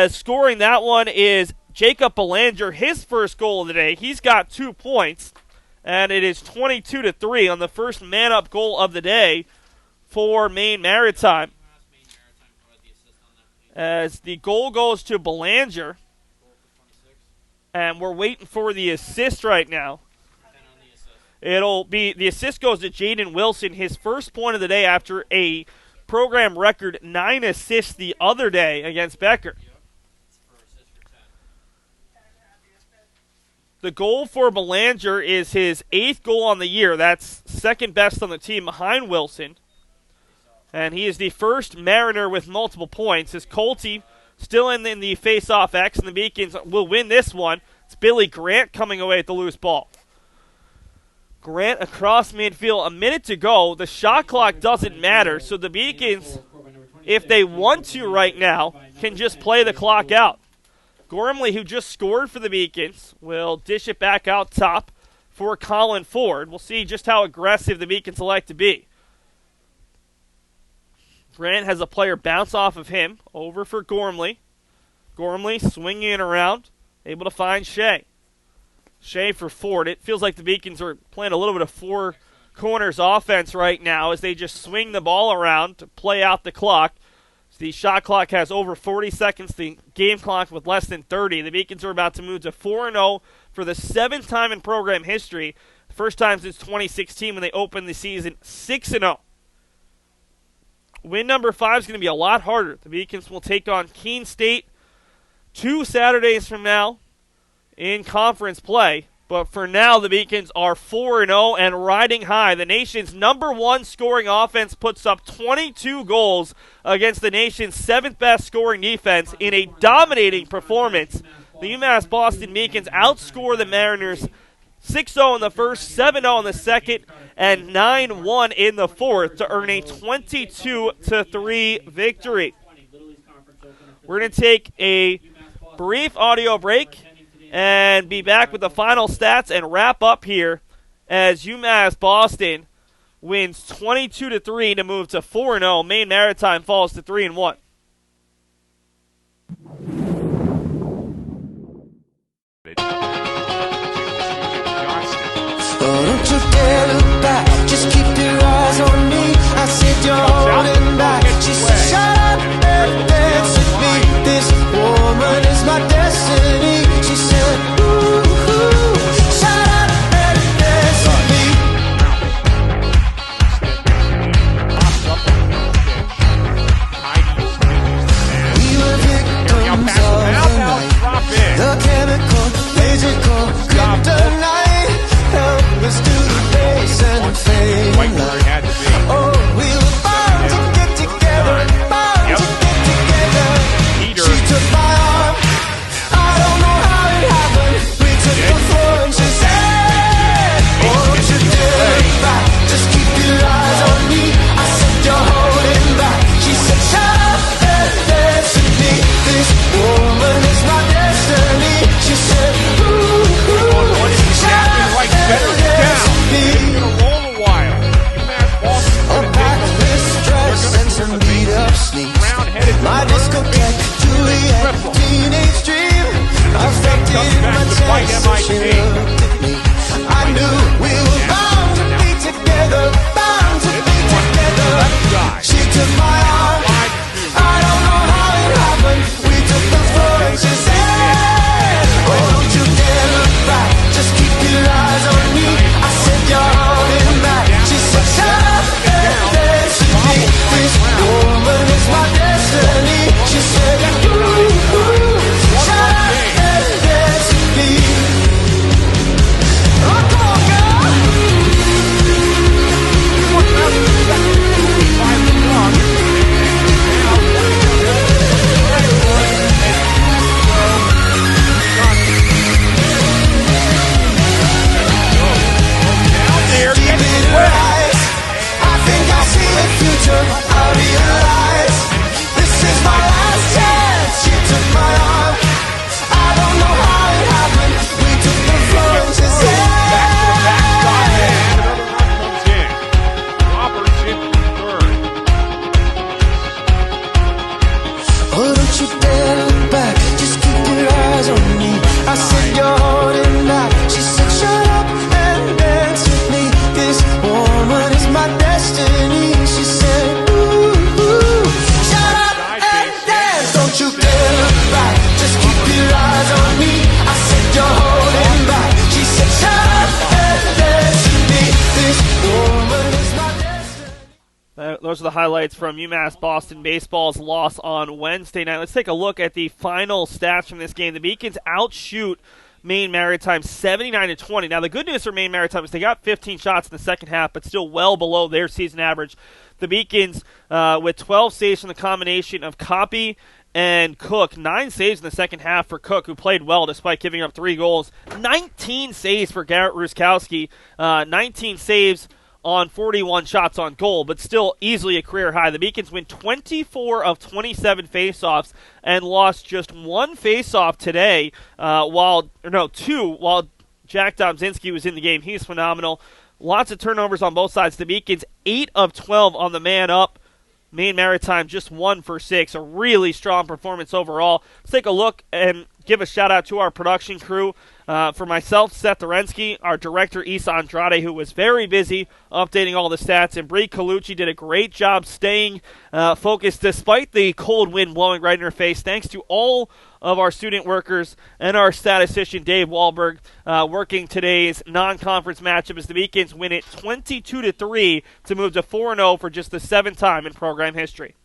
Scoring that one is Jacob Belanger, his first goal of the day. He's got 2 points, and it is 22-3 on the first man-up goal of the day for Maine Maritime. As the goal goes to Belanger. And we're waiting for the assist right now. It'll be the assist goes to Jaden Wilson, his first point of the day after a program record 9 assists the other day against Becker. The goal for Belanger is his 8th goal on the year. That's second best on the team behind Wilson. And he is the first Mariner with multiple points. As Colty still in the face-off X, and the Beacons will win this one. It's Billy Grant coming away with the loose ball. Grant across midfield, a minute to go. The shot clock doesn't matter, so the Beacons, if they want to right now, can just play the clock out. Gormley, who just scored for the Beacons, will dish it back out top for Colin Ford. We'll see just how aggressive the Beacons like to be. Grant has a player bounce off of him. Over for Gormley. Gormley swinging it around. Able to find Shea. Shea for Ford. It feels like the Beacons are playing a little bit of 4 corners offense right now as they just swing the ball around to play out the clock. The shot clock has over 40 seconds. The game clock with less than 30. The Beacons are about to move to 4-0 for the 7th time in program history. The first time since 2016 when they opened the season 6-0. Win number 5 is going to be a lot harder. The Beacons will take on Keene State 2 Saturdays from now in conference play. But for now, the Beacons are 4-0 and riding high. The nation's #1 scoring offense puts up 22 goals against the nation's 7th best scoring defense in a dominating performance. The UMass Boston Beacons outscore the Mariners 6-0 in the first, 7-0 in the second, and 9-1 in the fourth to earn a 22-3 victory. We're going to take a brief audio break and be back with the final stats and wrap up here as UMass Boston wins 22-3 to move to 4-0. Maine Maritime falls to 3-1. Oh, don't you dare look back, just keep your eyes on me. I said you're holding back. She said, shut up and dance with me. This woman is my destiny. She said, ooh, ooh, shut up and dance with me. like MIT. I knew we were bound to be together, bound to be together. She took my arm. I don't know how it happened. We took the floor and she said, oh, don't you dare look back. Just keep your eyes on me. I said, you're holding back. She said, shut up and dance with me. This woman is my destiny. She said, ooh, shut up and dance with me. Oh, come on, girl. Deep in her eyes, I think I see the future. I realize this is my last chance. She took my arm. I don't know how it happened. We took the floor and she said, oh, don't you dare look back. Just keep your eyes on me. I said, you're holding back. She said, shut up and dance with me. This woman is my destiny. She said, ooh, shut up and dance. Don't you dare look back. Just keep your eyes on me. I said, you're holding back. She said, shut up and dance with me. This woman is my destiny. Those are the highlights from UMass Boston baseball's loss on Wednesday night. Let's take a look at the final stats from this game. The Beacons outshoot Maine Maritime 79-20. Now, the good news for Maine Maritime is they got 15 shots in the second half, but still well below their season average. The Beacons, with 12 saves from the combination of Copy and Cook, 9 saves in the second half for Cook, who played well despite giving up 3 goals. 19 saves for Garrett Ruskowski, 19 saves on 41 shots on goal, but still easily a career high. The Beacons win 24 of 27 faceoffs and lost just 1 faceoff today, two, while Jack Domzinski was in the game. He's phenomenal. Lots of turnovers on both sides. The Beacons 8 of 12 on the man up. Maine Maritime just 1 for 6. A really strong performance overall. Let's take a look and give a shout out to our production crew. For myself, Seth Dorensky, our director, Isa Andrade, who was very busy updating all the stats, and Bree Colucci did a great job staying focused despite the cold wind blowing right in her face. Thanks to all of our student workers and our statistician, Dave Wahlberg, working today's non-conference matchup as the Beacons win it 22-3 to move to 4-0 for just the 7th time in program history.